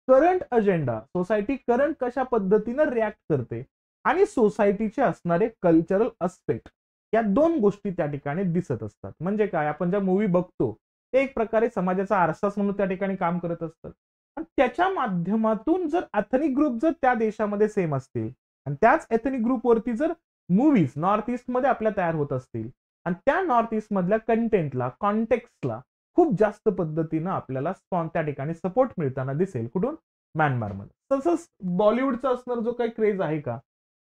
Speaker 1: करंट अजेंडा, सोसायटी करंट कशा पद्धतीनं रिॲक्ट करते आणि सोसायटीचे असणारे कल्चरल अस्पेक्ट, या 2 गोष्टी त्या ठिकाणी दिसत असतात. म्हणजे काय, आपण ज्या मूवी बघतो ते एक प्रकारे समाजाचा आरसाच म्हणून त्या ठिकाणी काम करत असतात. आणि त्याच्या माध्यमातून जर एथनिक ग्रुप जर त्या देशामध्ये सेम असतील आणि त्याच एथनिक ग्रुपवरती जर मूवीज नॉर्थ ईस्ट मध्ये आपल्या तयार होत असतील आणि त्या नॉर्थ ईस्ट मधल्या कंटेंटला, कॉन्टेक्स्टला खूप जास्त पद्धतीनं आपल्याला त्या ठिकाणी सपोर्ट मिळताना दिसेल. कुठून, म्यानमारमध्ये. तसंच बॉलिवूडचा असणारा जो काही क्रेज आहे का,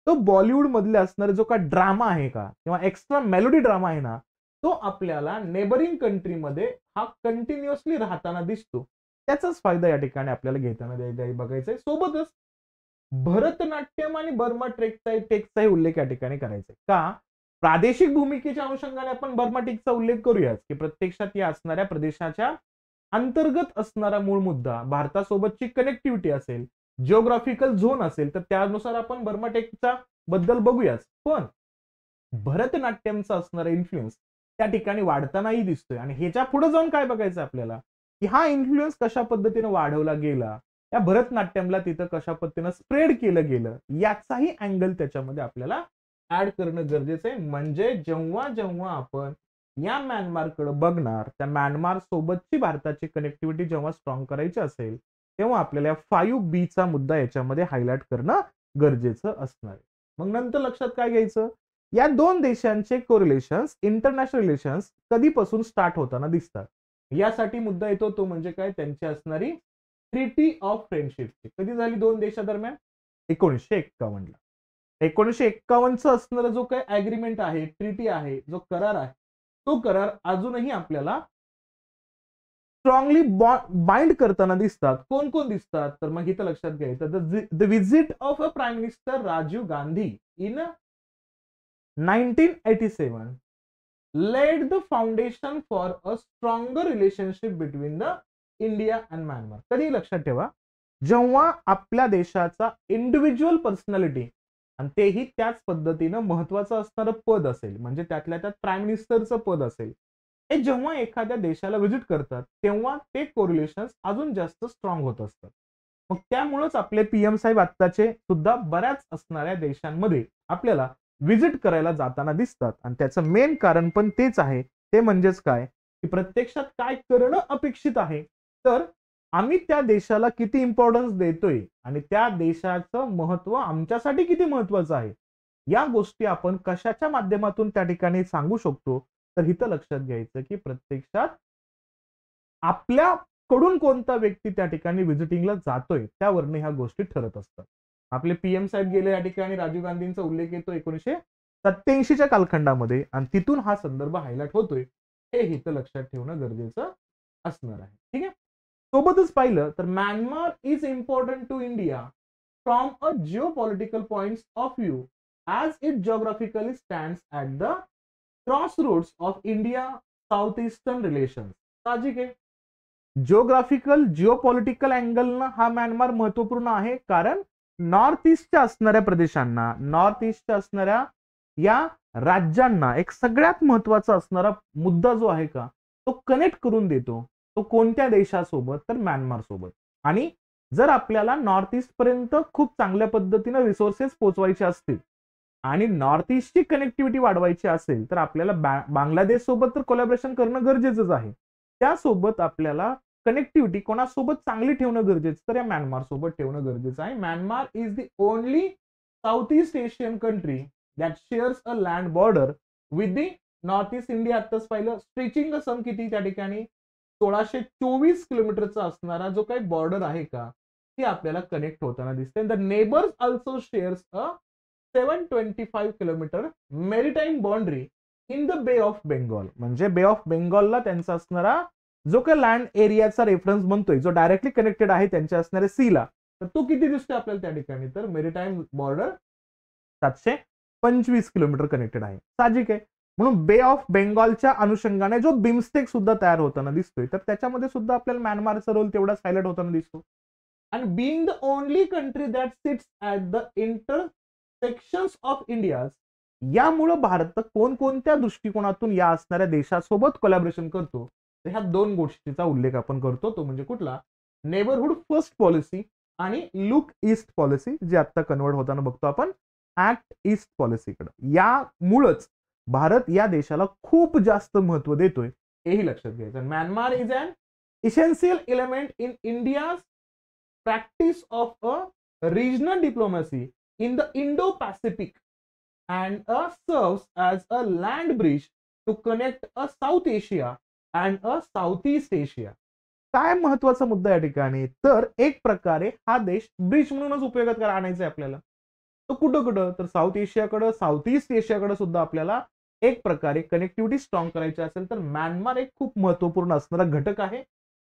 Speaker 1: तो बॉलिवूड मधले असणारा जो काही ड्रामा आहे का किंवा एक्स्ट्रा मेलोडी ड्रामा आहे ना, तो आपल्याला नेबरिंग कंट्रीमध्ये हा कंटिन्युअसली राहताना दिसतो. त्याचाच फायदा या ठिकाणी आपल्याला घेताना बघायचा आहे. सोबतच भरतनाट्यम आणि बर्मा टेकचाही उल्लेख या ठिकाणी करायचा आहे. का, प्रादेशिक भूमिकेच्या अनुषंगाने आपण बर्मा टेकचा उल्लेख करूयाच की प्रत्यक्षात या असणाऱ्या प्रदेशाच्या अंतर्गत असणारा मूळ मुद्दा भारतासोबतची कनेक्टिव्हिटी असेल, जिओग्राफिकल झोन असेल, तर त्यानुसार आपण बर्मा टेकचा बद्दल बघूयाच. पण भरतनाट्यमचा असणारा इन्फ्लुएन्स त्या ठिकाणी वाढतानाही दिसतोय. आणि ह्याच्या पुढे जाऊन काय बघायचं आपल्याला, की हा इन्फ्लुएन्स कशा पद्धतीने वाढवला गेला, या भरतनाट्यमला तिथं कशा पद्धतीनं स्प्रेड केलं गेलं, याचाही अँगल त्याच्यामध्ये आपल्याला ऍड करणं गरजेचं आहे. म्हणजे जेव्हा जेव्हा आपण या म्यानमारकडे बघणार, त्या म्यानमार सोबतची भारताची कनेक्टिव्हिटी जेव्हा स्ट्रॉंग करायची असेल, तेव्हा आपल्याला 5B चा मुद्दा याच्यामध्ये हायलाइट करणं गरजेचं असणार आहे. मग नंतर लक्षात काय घ्यायचं, या दोन देशांचे कोरिलेशन्स, इंटरनॅशनल रिलेशन्स कधीपासून स्टार्ट होताना दिसतात. यासाठी मुद्दा येतो तो म्हणजे काय, त्यांची असणारी ट्रिटी ऑफ फ्रेंडशिप कधी झाली दोन देशादरम्यान, 1951 ला. 1951चं असणारा जो काही अग्रीमेंट आहे, ट्रिटी आहे, जो करार आहे, तो करार अजूनही आपल्याला स्ट्रॉंगली बाइंड करताना दिसतात. कोण कोण दिसतात, तर मग इथं लक्षात घ्यायचं, the visit of a prime minister Rajiv Gandhi in 1987 laid the foundation for a stronger relationship between the India and Myanmar. कधी लक्षात ठेवा, जेव्हा आपल्या देशाचा इंडिव्हिज्युअल पर्सनॅलिटी आणि तेही त्याच पद्धतीनं महत्वाचं असणारं पद असेल, म्हणजे त्यातल्या त्यात प्राईम मिनिस्टरचं पद असेल, हे जेव्हा एखाद्या देशाला व्हिजिट करतात तेव्हा ते कोरिलेशन्स अजून जास्त स्ट्रॉंग होत असतात. मग त्यामुळेच आपले पीएम साहेब आत्ताचे सुद्धा बऱ्याच असणाऱ्या देशांमध्ये आपल्याला व्हिजिट करायला जाताना दिसतात. आणि त्याचं मेन कारण पण तेच आहे, ते म्हणजेच काय, की प्रत्यक्षात काय करणं अपेक्षित आहे, तर आम्ही त्या देशाला किती इम्पॉर्टन्स देतोय आणि त्या देशाचं महत्व आमच्यासाठी किती महत्वाचं आहे, या गोष्टी आपण कशाच्या माध्यमातून त्या ठिकाणी सांगू शकतो. तर इथं लक्षात घ्यायचं की प्रत्यक्षात आपल्याकडून कोणता व्यक्ती त्या ठिकाणी व्हिजिटिंगला जातोय त्यावरनं ह्या गोष्टी ठरत असतात. आपले पीएम साहेब गेले या ठिकाणी, राजीव गांधींचा उल्लेख येतो 1987च्या कालखंडामध्ये आणि तिथून हा संदर्भ हायलाइट होतोय, हे इथं लक्षात ठेवणं गरजेचं असणार आहे. ठीक आहे. सोबतच पाहिलं तर Myanmar is important to India from a geopolitical point of view as it geographically stands at the crossroads of India south eastern relation. साहजिक आहे, जिओग्राफिकल जिओपॉलिटिकल अँगलनं हा म्यानमार महत्वपूर्ण आहे, कारण नॉर्थ ईस्टच्या असणाऱ्या प्रदेशांना, नॉर्थ ईस्टच्या असणाऱ्या या राज्यांना एक सगळ्यात महत्वाचा असणारा मुद्दा जो आहे का, तो कनेक्ट करून देतो. तो कोणत्या देशासोबत, तर म्यानमार सोबत. आणि जर आपल्याला नॉर्थ ईस्ट पर्यंत खूप चांगल्या पद्धतीने रिसोर्सेस पोहोचवायचे असतील आणि नॉर्थ ईस्टची कनेक्टिव्हिटी वाढवायची असेल, तर आपल्याला बांगलादेश सोबत तर कोलॅबोरेशन करणं गरजेचंच आहे. त्यासोबत आपल्याला कनेक्टिव्हिटी कोणासोबत चांगली ठेवणं गरजेचं, तर या म्यानमार सोबत ठेवणं गरजेचं आहे. Myanmar is the only south east Asian country that shares a land border with the north east India. आत्ताच पाहिलं, स्ट्रेचिंग द सम किती त्या ठिकाणी 1624 किलोमीटरचा असणारा जो काही बॉर्डर आहे का, ती आपल्याला कनेक्ट होताना दिसते. The neighbours also shares a 725 kilometre maritime boundary in the बे ऑफ बेंगॉल. म्हणजे बे ऑफ बेंगॉलला त्यांचा असणारा जो काही लँड एरियाचा रेफरन्स बनतोय, जो डायरेक्टली कनेक्टेड आहे त्यांच्या असणाऱ्या सीला, तर तो किती दिसतोय आपल्याला त्या ठिकाणी, तर मेरीटाईम बॉर्डर 725 किलोमीटर कनेक्टेड आहे. साहजिक आहे. म्हणून बे ऑफ बेंगॉलच्या अनुषंगाने जो बिमस्टेक सुद्धा तयार होताना दिसतोय, तर त्याच्यामध्ये सुद्धा आपल्याला म्यानमारचा रोल तेवढाच हायलाइट होताना दिसतो. आणि being the only country that sits at the intersections of India, यामुळं भारत कोणकोणत्या दृष्टिकोनातून या असणाऱ्या देशासोबत कोलॅबोरेशन करतो, तर ह्या दोन गोष्टीचा उल्लेख आपण करतो. तो म्हणजे कुठला, नेबरहुड फर्स्ट पॉलिसी आणि लुक ईस्ट पॉलिसी, जी आता कन्वर्ट होताना बघतो आपण ऍक्ट ईस्ट पॉलिसीकडे. यामुळंच भारत या देशाला खूप जास्त महत्व देतोय, हेही लक्षात घ्यायचं. Myanmar is an essential element in India's practice of a regional diplomacy in the Indo Pacific and serves as a land bridge to connect a South Asia and a Southeast Asia. काय महत्वाचा मुद्दा या ठिकाणी, तर एक प्रकारे हा देश ब्रिज म्हणूनच उपयोगात आणायचा आहे आपल्याला. तो कुठं कुठं, तर साऊथ एशियाकडं, साऊथ ईस्ट एशियाकडे सुद्धा आपल्याला एक प्रकारे कनेक्टिव्हिटी स्ट्रॉंग करायची असेल, तर म्यानमार एक खूप महत्वपूर्ण असणारा घटक आहे.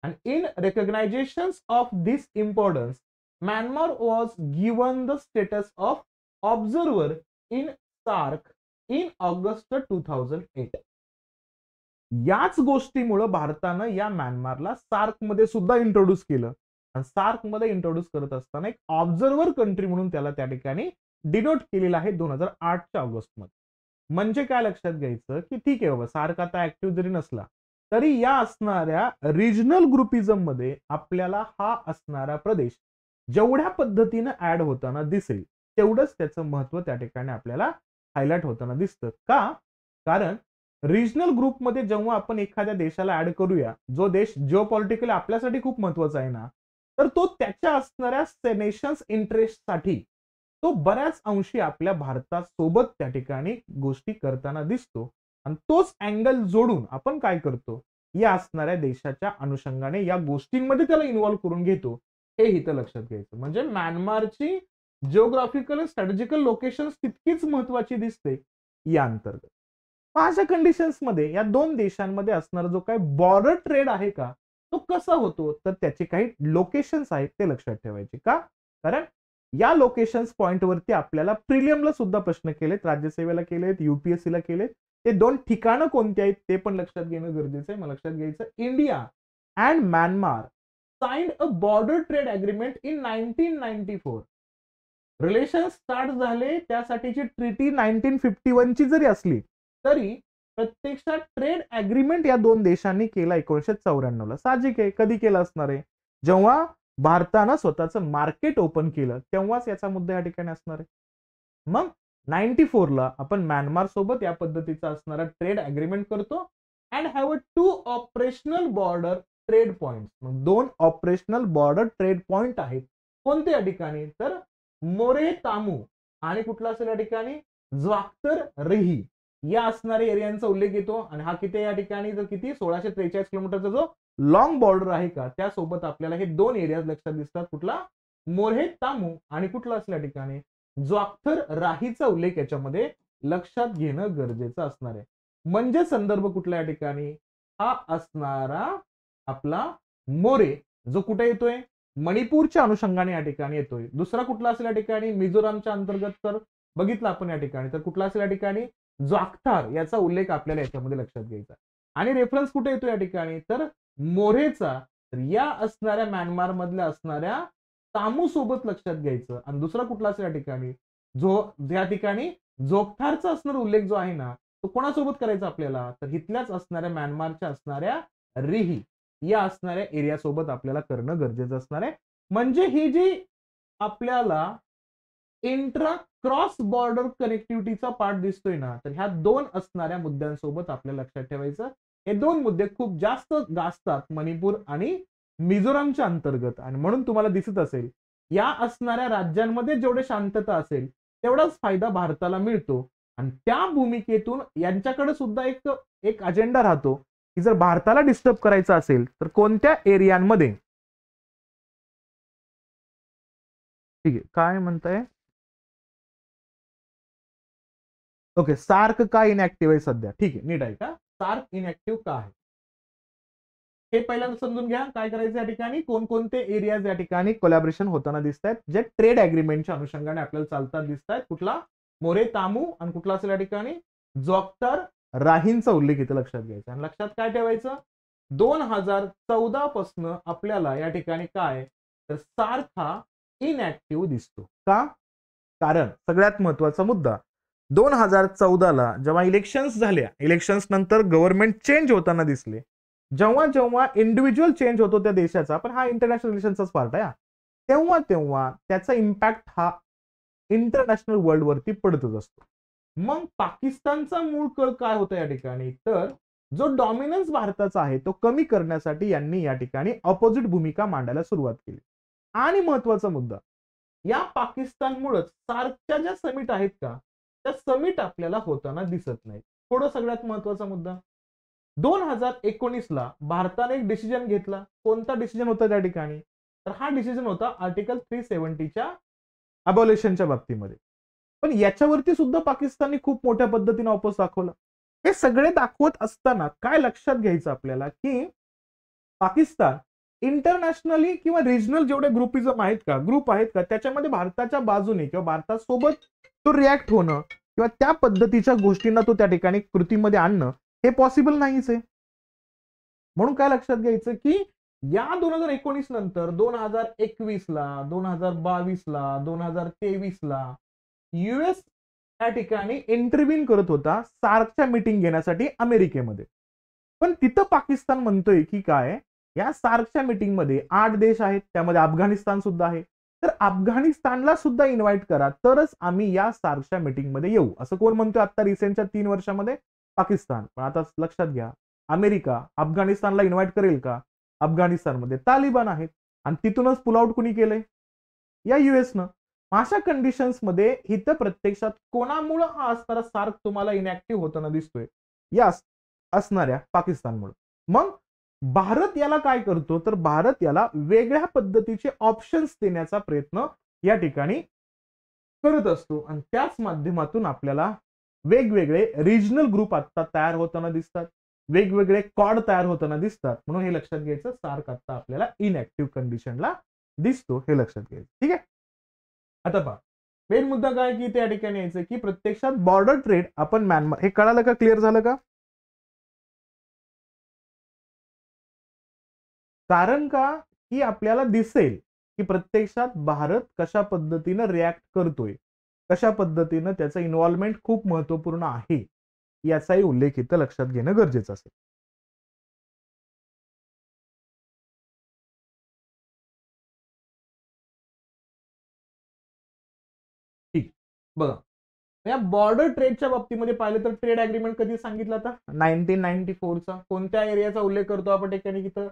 Speaker 1: आणि in recognition of this importance, Myanmar was given the status of observer in SAARC in August 2008. याच गोष्टीमुळे भारतानं या म्यानमारला सार्क मध्ये सुद्धा इंट्रोड्यूस केलं. आणि सार्क मध्ये इंट्रोड्यूस करत असताना एक ऑब्झर्वर कंट्री म्हणून त्याला त्या ठिकाणी डिनोट केलेलं आहे 2008च्या ऑगस्ट मध्ये. म्हणजे काय लक्षात घ्यायचं, की ठीक आहे बाबा, सार्क आता ऍक्टिव्ह जरी नसला तरी या असणाऱ्या रिजनल ग्रुपिझम मध्ये आपल्याला हा असणारा प्रदेश जेवढ्या पद्धतीनं ऍड होताना दिसेल, तेवढंच त्याचं महत्व त्या ठिकाणी आपल्याला हायलाइट होताना दिसतं. का, कारण रिजनल ग्रुपमध्ये जेव्हा आपण एखाद्या देशाला ऍड करूया, जो देश जिओपॉलिटिकली आपल्यासाठी खूप महत्वाचा आहे ना, तर तो त्याच्या असणाऱ्या नेशन्स इंटरेस्टसाठी तो बऱ्याच अंशी आपल्या भारतासोबत त्या ठिकाणी गोष्टी करताना दिसतो. आणि तोच अँगल जोडून आपण काय करतो, या असणाऱ्या देशाच्या अनुषंगाने या गोष्टींमध्ये त्याला इन्व्हॉल्व्ह करून घेतो, हे इथं लक्षात घ्यायचं. म्हणजे म्यानमारची जिओग्राफिकल स्ट्रॅटेजिकल लोकेशन तितकीच महत्वाची दिसते या अंतर्गत. अशा कंडिशन्स मध्ये या दोन देशांमध्ये असणारा जो काही बॉर्डर ट्रेड आहे का, तो कसा होतो, तर त्याचे काही लोकेशन्स आहेत ते लक्षात ठेवायचे. का? कारण या लोकेशन्स पॉइंटवरती आपल्याला प्रिलियमला सुद्धा प्रश्न केलेत, राज्यसेवेला केलेत, युपीएससीला केलेत. ते दोन ठिकाणं कोणती आहेत ते पण लक्षात घेणं गरजेचं आहे. मग लक्षात घ्यायचं, India and Myanmar signed a border trade agreement in 1994. Relation start झाले त्यासाठीची ट्रिटी 1951 ची जरी असली तरी प्रत्यक्षात ट्रेड अग्रीमेंट या दोन देशांनी केला 1994 ला. साहजिक आहे, कधी केलं असणार आहे, जेव्हा भारतानं स्वतःचं मार्केट ओपन केलं तेव्हाच याचा मुद्दा या ठिकाणी असणार आहे. मग 94 ला आपण म्यानमार सोबत या पद्धतीचा असणारा ट्रेड अग्रीमेंट करतो and have a 2 operational border trade point. मग 2 ऑपरेशनल बॉर्डर ट्रेड पॉइंट आहेत. कोणते या ठिकाणी, तर मोरे तामू आणि कुठला असेल या ठिकाणी ज्वाक्तर रेही या असणाऱ्या एरियांचा उल्लेख येतो. आणि हा किती या ठिकाणी, तर किती 1643 किलोमीटरचा जो लॉंग बॉर्डर आहे का, त्यासोबत आपल्याला हे दोन एरियाज लक्षात दिसतात. कुठला, मोरे तामू आणि कुठला असेल या ठिकाणी ज्वाक्तर राहीचा उल्लेख याच्यामध्ये लक्षात घेणं गरजेचं असणार आहे. म्हणजे संदर्भ कुठला या ठिकाणी, हा असणारा आपला मोरे जो कुठे येतोय, मणिपूरच्या अनुषंगाने या ठिकाणी येतोय. दुसरा कुठला असेल या ठिकाणी, मिझोरामच्या अंतर्गत तर बघितलं आपण या ठिकाणी, तर कुठला असेल या ठिकाणी ज्वाक्तार याचा उल्लेख आपल्याला याच्यामध्ये लक्षात घ्यायचा. आणि रेफरन्स कुठे येतो या ठिकाणी, तर मोरेचा. तर या असणाऱ्या म्यानमार मधल्या असणाऱ्या तामू सोबत लक्षात घ्यायचं. आणि दुसरा कुठला असेल या ठिकाणी, जो या ठिकाणी जोगथारचा असणारा उल्लेख जो आहे ना, तो कोणासोबत करायचा आपल्याला, तर इथल्याच असणाऱ्या म्यानमारच्या असणाऱ्या रिही या असणाऱ्या एरिया सोबत आपल्याला करणं गरजेचं असणार आहे. म्हणजे ही जी आपल्याला इंट्रा क्रॉस बॉर्डर कनेक्टिव्हिटीचा पार्ट दिसतोय ना, तर ह्या दोन असणाऱ्या मुद्द्यांसोबत आपल्याला लक्षात ठेवायचं. हे दोन मुद्दे खूप जास्त गाजतात मणिपूर आणि मिझोरामच्या अंतर्गत. आणि म्हणून तुम्हाला दिसत असेल, या असणाऱ्या राज्यांमध्ये जेवढे शांतता असेल तेवढाच फायदा भारताला मिळतो. आणि त्या भूमिकेतून यांच्याकडे सुद्धा एक अजेंडा राहतो की जर भारताला डिस्टर्ब करायचं असेल तर कोणत्या एरियांमध्ये, ठीक आहे काय म्हणताय, ओके, सार्क का इनॅक्टिव्ह आहे सध्या, ठीक आहे नीट आहे का, सार्क इनॅक्टिव्ह का आहे हे पहिल्यांदा समजून घ्या. काय करायचं या ठिकाणी, कोणकोणते एरियाज या ठिकाणी कोलॅबरेशन होताना दिसत आहेत, जे ट्रेड अग्रीमेंटच्या अनुषंगाने आपल्याला चालतात दिसत आहेत. कुठला, मोरे तामू आणि कुठला असेल या ठिकाणी जोगतर राहींचा उल्लेख इथे लक्षात घ्यायचा. आणि लक्षात काय ठेवायचं, 2014 पासून आपल्याला या ठिकाणी काय, तर सार्क हा इनॅक्टिव्ह दिसतो. का? कारण सगळ्यात महत्वाचा मुद्दा, 2014 ला जेव्हा इलेक्शन्स झाल्या, इलेक्शन्स नंतर गव्हर्नमेंट चेंज होताना दिसले, जेव्हा जेव्हा इंडिव्हिज्युअल चेंज होतो त्या देशाचा, पण हा इंटरनॅशनल रिलेशनचाच पार्ट आहे, तेव्हा तेव्हा त्याचा इम्पॅक्ट हा इंटरनॅशनल वर्ल्ड वरती पडतच असतो. मग पाकिस्तानचा मूळ कळ काय होता या ठिकाणी, तर जो डॉमिनन्स भारताचा आहे तो कमी करण्यासाठी यांनी या ठिकाणी ऑपोजिट भूमिका मांडायला सुरुवात केली. आणि महत्वाचा मुद्दा, या पाकिस्तानमुळेच सार्कच्या ज्या समिट आहेत का, त्या समिट आपल्याला होताना दिसत नाही. थोडं सगळ्यात महत्वाचा मुद्दा, 2019 ला भारताने एक डिसिजन घेतला. कोणता डिसिजन होता त्या ठिकाणी, तर हा डिसिजन होता आर्टिकल 370च्या अबॉलिशनच्या बाबतीमध्ये. पण याच्यावरती सुद्धा पाकिस्तानने खूप मोठ्या पद्धतीने ऑपोज दाखवला. हे सगळे दाखवत असताना काय लक्षात घ्यायचं आपल्याला, की पाकिस्तान इंटरनॅशनली किंवा रिजनल जेवढे ग्रुप आहेत का त्याच्यामध्ये भारताच्या बाजूने किंवा भारतासोबत तो रिॲक्ट होणं किंवा त्या पद्धतीच्या गोष्टींना तो त्या ठिकाणी कृतीमध्ये आणणं हे पॉसिबल नाहीच आहे. म्हणून काय लक्षात घ्यायचं, की या 2019 नंतर 2021 ला, 2022 ला, 2023 ला युएस त्या ठिकाणी इंटरव्हीन करत होता सार्कच्या मीटिंग घेण्यासाठी अमेरिकेमध्ये. पण तिथं पाकिस्तान म्हणतोय की काय, या सार्कच्या मीटिंग मध्ये 8 देश आहेत, त्यामध्ये अफगाणिस्तान सुद्धा आहे, तर अफगाणिस्तानला सुद्धा इन्व्हाइट करा तरच आम्ही या सार्कच्या मीटिंग मध्ये येऊ, असं कोण म्हणतोय आता रिसेंटच्या 3 वर्षामध्ये, पाकिस्तान. पण आता लक्षात घ्या, अमेरिका अफगाणिस्तानला इन्व्हाइट करेल का, अफगाणिस्तानमध्ये तालिबान आहेत. आणि तिथूनच पुल आउट कुणी केलंय? या युएसनं. अशा कंडिशन्स मध्ये इथं प्रत्यक्षात कोणामुळं हा असणारा सार्क तुम्हाला इनॅक्टिव्ह होताना दिसतोय? या असणाऱ्या पाकिस्तानमुळे. मग भारत याला काय करतो? तर भारत याला वेगळ्या पद्धतीचे ऑप्शन्स देण्याचा प्रयत्न या ठिकाणी करत असतो आणि त्याच माध्यमातून आपल्याला वेगवेगळे रिजनल ग्रुप आता तयार होताना दिसतात, वेगवेगळे कॉड तयार होताना दिसतात. म्हणून हे लक्षात घ्यायचं, सार्क आता आपल्याला इनॅक्टिव्ह कंडिशनला दिसतो, हे लक्षात घ्यायचं. ठीक आहे. आता पहा, मेन मुद्दा काय की त्या ठिकाणी यायचं की प्रत्यक्षात बॉर्डर ट्रेड आपण म्यानमार, हे कळालं का? क्लिअर झालं का? कारण का की आपल्याला दिसेल की प्रत्यक्षात भारत कशा पद्धतीनं रिॲक्ट करतोय, कशा पद्धतीनं त्याचं इन्व्हॉल्वमेंट खूप महत्वपूर्ण आहे, याचाही उल्लेख इथं लक्षात घेणं गरजेचं असेल. ठीक, बघा, या बॉर्डर ट्रेडच्या बाबतीमध्ये पाहिलं तर ट्रेड अग्रीमेंट कधी सांगितलं आता? 1994चा. कोणत्या एरियाचा उल्लेख करतो आपण ठिकाणी? तिथं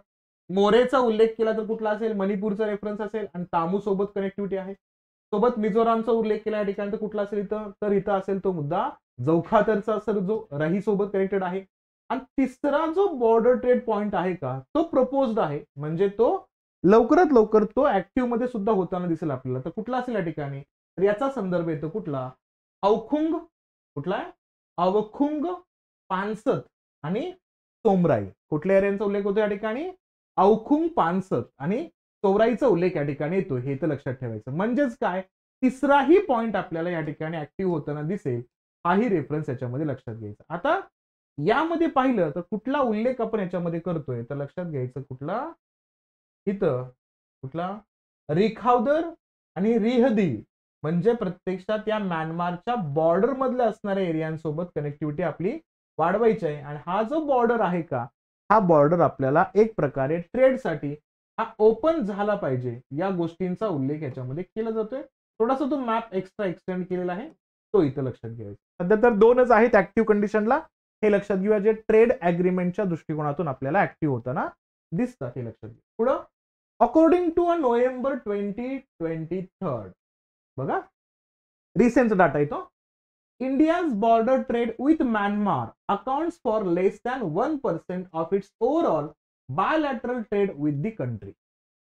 Speaker 1: मोरेचा उल्लेख केला तर कुठला असेल? मणिपूरचा रेफरन्स असेल आणि तामू सोबत कनेक्टिव्हिटी आहे. सोबत मिझोरामचा उल्लेख केला या ठिकाणी तर कुठला असेल इथं? तर इथं असेल तो मुद्दा जौखातरचा असेल, जो रही सोबत कनेक्टेड आहे. आणि तिसरा जो बॉर्डर ट्रेड पॉइंट आहे का, तो प्रपोज्ड आहे, म्हणजे तो लवकरात लवकर तो ऍक्टिव्ह मध्ये सुद्धा होताना दिसेल आपल्याला. तर कुठला असेल या ठिकाणी? तर याचा संदर्भ येतो कुठला? अवखुंग, कुठला आहे? अवखुंग, पानसत आणि सोमराई. कुठल्या एरियांचा उल्लेख होतो या ठिकाणी? अवखुंग, पानसत आणि सोमराईचा उल्लेख या ठिकाणी येतो. हे तर लक्षात ठेवायचं. म्हणजेच काय, तिसराही पॉइंट आपल्याला या ठिकाणी ऍक्टिव्ह होताना दिसेल, हाही रेफरन्स याच्यामध्ये लक्षात घ्यायचा. आता यामध्ये पाहिलं तर कुठला उल्लेख आपण याच्यामध्ये करतोय तर लक्षात घ्यायचं, कुठला? इथं कुठला? रिखावदर आणि रिहदी, म्हणजे प्रत्यक्षात या म्यानमारच्या बॉर्डर मधल्या असणाऱ्या एरियांसोबत कनेक्टिव्हिटी आपली वाढवायची आहे. आणि हा जो बॉर्डर आहे का, हा बॉर्डर आपल्याला एक प्रकारे ट्रेडसाठी हा ओपन झाला पाहिजे, या गोष्टींचा उल्लेख याच्यामध्ये केला जातोय. थोडासा तो मॅप एक्स्ट्रा एक्सटेंड केलेला आहे, तो इथं लक्षात घ्यायचा. सध्या तर दोनच आहेत ऍक्टिव्ह कंडिशनला, हे लक्षात घेऊया, जे ट्रेड अग्रीमेंटच्या दृष्टिकोनातून आपल्याला ऍक्टिव्ह होताना दिसतात, हे लक्षात घ्या. पुढं, अकॉर्डिंग टू अ नोव्हेंबर 2023, बघा रिसेंट डाटा येतो. India's border trade with Myanmar accounts for less than 1% of its overall bilateral trade with the country.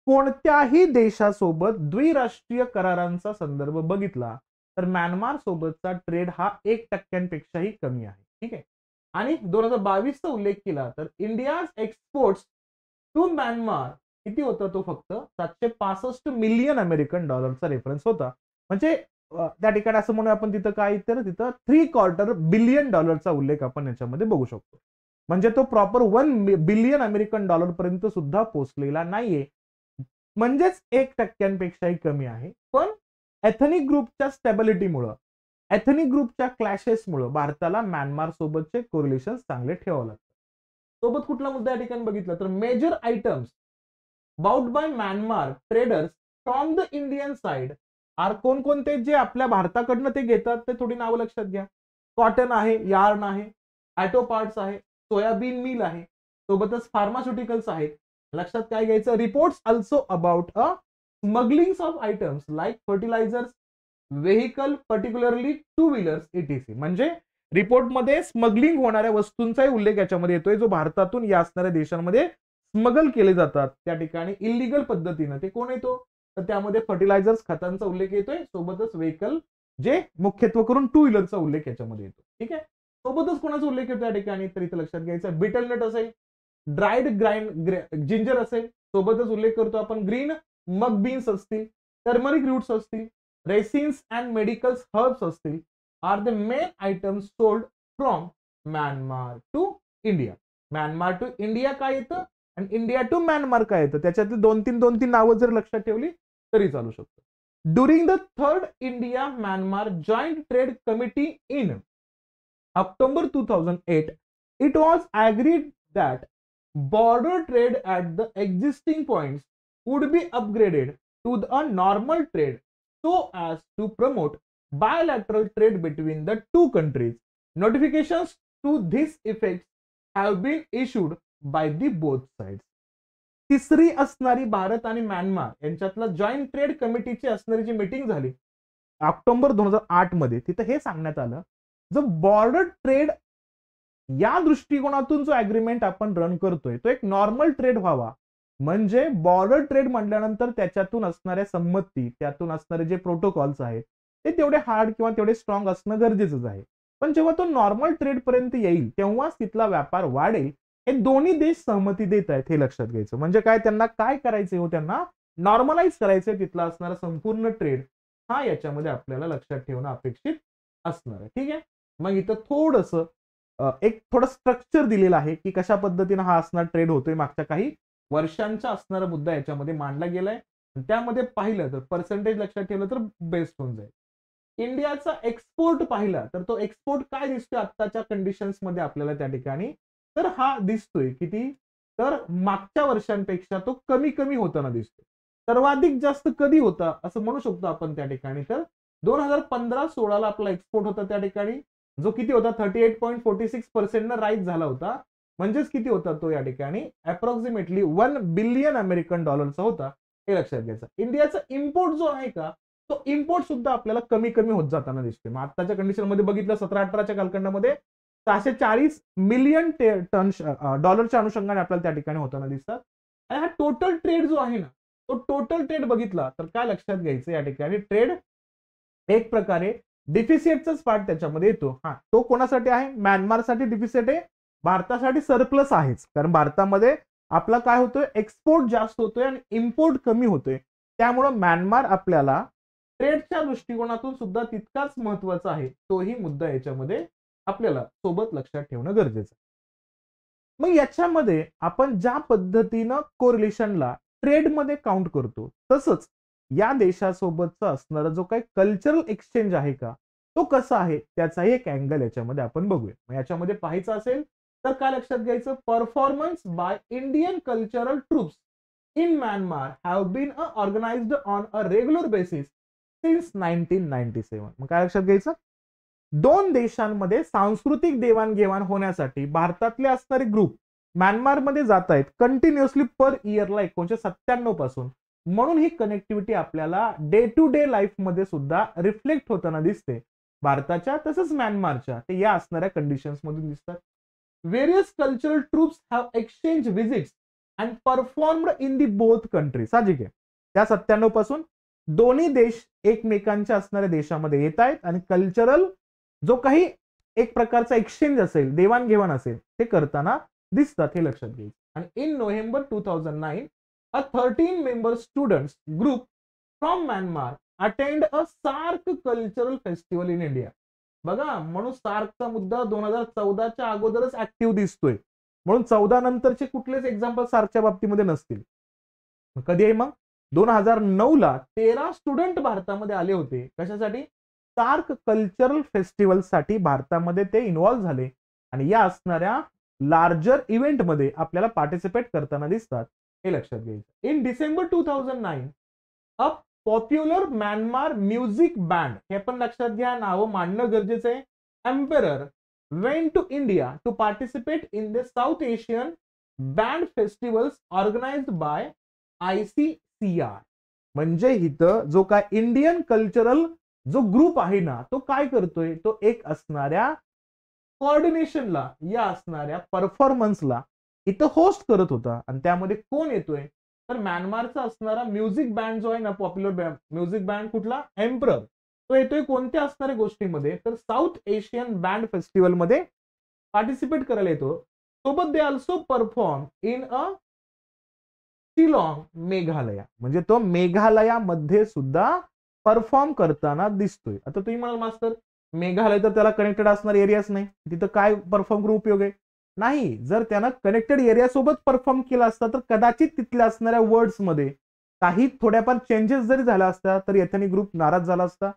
Speaker 1: कोणत्याही देशासोबत द्विराष्ट्रीय करारांचा संदर्भ बघितला तर म्यानमार सोबतचा ट्रेड हा 1% कमी आहे. ठीक आहे. आणि 2022चा उल्लेख केला तर इंडियाज एक्सपोर्ट्स टू म्यानमार किती होता? तो फक्त 765 मिलियन अमेरिकन डॉलरचा रेफरन्स होता. म्हणजे त्या ठिकाणी असं म्हणून आपण तिथं काय, तर तिथं $3/4 बिलियन डॉलरचा उल्लेख आपण याच्यामध्ये बघू शकतो. म्हणजे तो प्रॉपर 1 बिलियन अमेरिकन डॉलर पर्यंत सुद्धा पोहोचलेला नाहीये, म्हणजेच 1%पेक्षाही कमी आहे. पण एथनिक ग्रुपच्या स्टॅबिलिटीमुळं, एथनिक ग्रुपच्या क्लॅशेसमुळे भारताला म्यानमार सोबतचे कोरिलेशन चांगले ठेवावं लागतं. सोबत कुठला मुद्दा या ठिकाणी बघितला तर major items bought by Myanmar traders from the Indian side are, कोणकोणते जे आपल्या भारताकडनं ते घेतात ते थोडी नावं लक्षात घ्या. कॉटन आहे, यार्न आहे, ऑटो पार्ट्स आहे, सोयाबीन मिल आहे, सोबतच फार्मास्युटिकल्स आहेत. लक्षात काय घ्यायचं? Reports also about a smuggling of items like fertilisers, vehicle particularly two wheelers etc. म्हणजे रिपोर्टमध्ये स्मगलिंग होणाऱ्या वस्तूंचाही उल्लेख याच्यामध्ये येतोय, जो भारतातून या असणाऱ्या देशांमध्ये स्मगल केले जातात त्या ठिकाणी इलिगल पद्धतीनं. ते कोण येतो? तर त्यामध्ये फर्टिलायझर्स, खतांचा उल्लेख येतोय, सोबतच व्हेकल जे मुख्यत्व करून टू व्हीलरचा उल्लेख याच्यामध्ये येतो. ठीक आहे. सोबतच कोणाचा उल्लेख येतो या ठिकाणी तर इथं लक्षात घ्यायचं, बिटलनट असेल, ड्राईड जिंजर असेल, सोबतच उल्लेख करतो आपण ग्रीन मग बीन्स असतील, टर्मरिक रूट्स असतील, रेसिन्स अँड मेडिकल्स हर्ब्स असतील, are the main items sold from Myanmar to India. Myanmar to India काय येतं आणि इंडिया टू म्यानमार काय येतं, त्याच्यातली दोन तीन नावं जर लक्षात ठेवली तरी चालू शकतं. During the third India Myanmar joint trade committee in October 2008, it was agreed that border trade at the existing points would be upgraded to a normal trade so as to promote bilateral trade between the two countries. Notifications to this effect have been issued by the both sides. तिसरी असणारी भारत आणि Myanmar यांच्यातला joint trade कमिटीची असणारी जी meeting झाली October 2008 मध्ये, तिथं हे सांगण्यात आलं, जो बॉर्डर ट्रेड या दृष्टिकोनातून जो अग्रीमेंट आपण रन करतोय तो एक नॉर्मल ट्रेड व्हावा. म्हणजे बॉर्डर ट्रेड म्हटल्यानंतर त्याच्यातून असणाऱ्या संमती, त्यातून असणारे जे प्रोटोकॉल्स आहेत ते तेवढे हार्ड किंवा तेवढे स्ट्रॉंग असणं गरजेचंच आहे. पण जेव्हा तो नॉर्मल ट्रेड पर्यंत येईल तेव्हाच तिथला व्यापार वाढेल. हे दोन्ही देश सहमती देत आहेत, हे लक्षात घ्यायचं. म्हणजे काय, त्यांना काय करायचंय हो, त्यांना नॉर्मलाइज करायचंय तिथला असणारा संपूर्ण ट्रेड. हा याच्यामध्ये आपल्याला लक्षात ठेवणं अपेक्षित असणार आहे. ठीक आहे. मग इथं थोडंसं एक थोडं स्ट्रक्चर दिलेलं आहे की कशा पद्धतीने हा असणार ट्रेड होतोय, मागच्या काही वर्षांचा असणारा मुद्दा याच्यामध्ये मांडला गेलाय. त्यामध्ये पाहिलं तर पर्सेंटेज लक्षात ठेवलं तर बेस्ट होऊन जाईल. इंडियाचा एक्सपोर्ट पाहिला तर तो एक्सपोर्ट काय दिसतोय आत्ताच्या कंडिशन्स मध्ये आपल्याला त्या ठिकाणी, तर हा दिसतोय किती, तर मागच्या वर्षांपेक्षा तो कमी कमी होताना दिसतोय. सर्वाधिक जास्त कधी होता असं म्हणू शकतो आपण त्या ठिकाणी, तर 2015-16 आपला एक्सपोर्ट होता त्या ठिकाणी, जो किती होता 38.46% राईज झाला होता. म्हणजेच किती होता तो या ठिकाणी, अप्रॉक्सिमेटली 1 बिलियन अमेरिकन डॉलरचा होता. हे लक्षात घ्यायचं. इंडियाचा इम्पोर्ट जो आहे का, तो इम्पोर्ट सुद्धा आपल्याला कमी कमी होत जाताना दिसतोय. मग आताच्या कंडिशन मध्ये बघितलं 17-18च्या कालखंडामध्ये 640 मिलियन टन डॉलरच्या अनुषंगाने आपल्याला त्या ठिकाणी होताना दिसतात. आणि हा टोटल ट्रेड जो आहे ना, तो टोटल ट्रेड बघितला तर काय लक्षात घ्यायचं, या ठिकाणी ट्रेड एक प्रकारे डिफिसिटचाच पार्ट त्याच्यामध्ये येतो. हा, तो कोणासाठी आहे, म्यानमारसाठी डिफिसिट आहे, भारतासाठी सरप्लस आहेच. कारण भारतामध्ये आपला काय होतोय, एक्सपोर्ट जास्त होतोय आणि इम्पोर्ट कमी होतोय. त्यामुळं म्यानमार आपल्याला ट्रेडच्या दृष्टिकोनातून सुद्धा तितकाच महत्वाचा आहे. तोही मुद्दा याच्यामध्ये आपल्याला सोबत लक्षात ठेवणं गरजेचं आहे. मग याच्यामध्ये आपण ज्या पद्धतीनं कोरिलेशनला ट्रेडमध्ये काउंट करतो, तसंच या देशासोबतचा असणारा जो काही कल्चरल एक्सचेंज आहे का, तो कसा आहे त्याचाही एक अँगल याच्यामध्ये आपण बघूया. मग याच्यामध्ये पाहायचं असेल तर काय लक्षात घ्यायचं, performance by Indian cultural troupes in Myanmar have been organised on a regular basis since 1997. मग काय लक्षात घ्यायचं, दोन देशांमध्ये सांस्कृतिक देवाणघेवाण होण्यासाठी भारतातले असणारे ग्रुप म्यानमारमध्ये जात आहेत कंटिन्युअसली पर इयरला 1997 पासून. म्हणून ही कनेक्टिव्हिटी आपल्याला डे टू डे लाईफ मध्ये सुद्धा रिफ्लेक्ट होताना दिसते, भारताच्या तसंच म्यानमारच्या, ते या असणाऱ्या कंडिशन्स मधून दिसतात. Various cultural troops have exchange visits and performed in the both country. साहजिक आहे, त्या 97 पासून दोन्ही देश एकमेकांच्या असणाऱ्या देशामध्ये येत आहेत आणि कल्चरल जो काही एक प्रकारचा एक्सचेंज असेल, देवाणघेवाण असेल, ते करताना दिसतात, हे लक्षात घ्यायचं. आणि in November 2009 a 13-member students group from Myanmar attend a SAARC cultural festival in India. बघा, म्हणून सार्कचा मुद्दा 2014च्या अगोदरच ऍक्टिव्ह दिसतोय. म्हणून 14 नंतरचे कुठलेच एक्झाम्पल सार्कच्या बाबतीमध्ये नसतील. कधी आहे मग, 2009ला 13 स्टुडंट भारतामध्ये आले होते. कशासाठी, सार्क कल्चरल फेस्टिवल साठी भारतामध्ये ते इन्व्हॉल्व्ह झाले आणि या असणाऱ्या लार्जर इव्हेंटमध्ये आपल्याला पार्टिसिपेट करताना दिसतात, हे लक्षात घ्यायचं. In December 2009 a popular Myanmar music band, हे पण लक्षात घ्या, नावं मांडणं गरजेचं आहे, emperor went to India to participate in the South Asian band festivals organized by ICCR. म्हणजे इथं जो काय इंडियन कल्चरल जो ग्रुप आहे ना, तो काय करतोय, तो एक असणाऱ्या कोऑर्डिनेशनला, या असणाऱ्या परफॉर्मन्सला इथं होस्ट करत होता. आणि त्यामध्ये कोण येतोय, तर म्यानमारचा असणारा म्युझिक बँड जो आहे ना, पॉप्युलर म्युझिक बँड कुठला, एम्परर, तो येतोय कोणत्या असणाऱ्या गोष्टीमध्ये, तर साऊथ एशियन बँड फेस्टिवल मध्ये पार्टिसिपेट करायला येतो. सोबत दे ऑल्सो परफॉर्म इन अ शिलॉंग, मेघालया. म्हणजे तो मेघालयामध्ये सुद्धा परफॉर्म करताना दिसतोय. आता तुम्ही म्हणाल मास्तर, मेघालय तर त्याला कनेक्टेड असणारे एरियाच नाही, तिथं काय परफॉर्म करून उपयोग आहे. नाही, जर त्यानं कनेक्टेड एरिया सोबत परफॉर्म केला असता तर कदाचित तिथल्या असणाऱ्या वर्ड्स मध्ये काही थोड्याफार चेंजेस जरी झाला असता तरी एथनिक ग्रुप नाराज झाला असता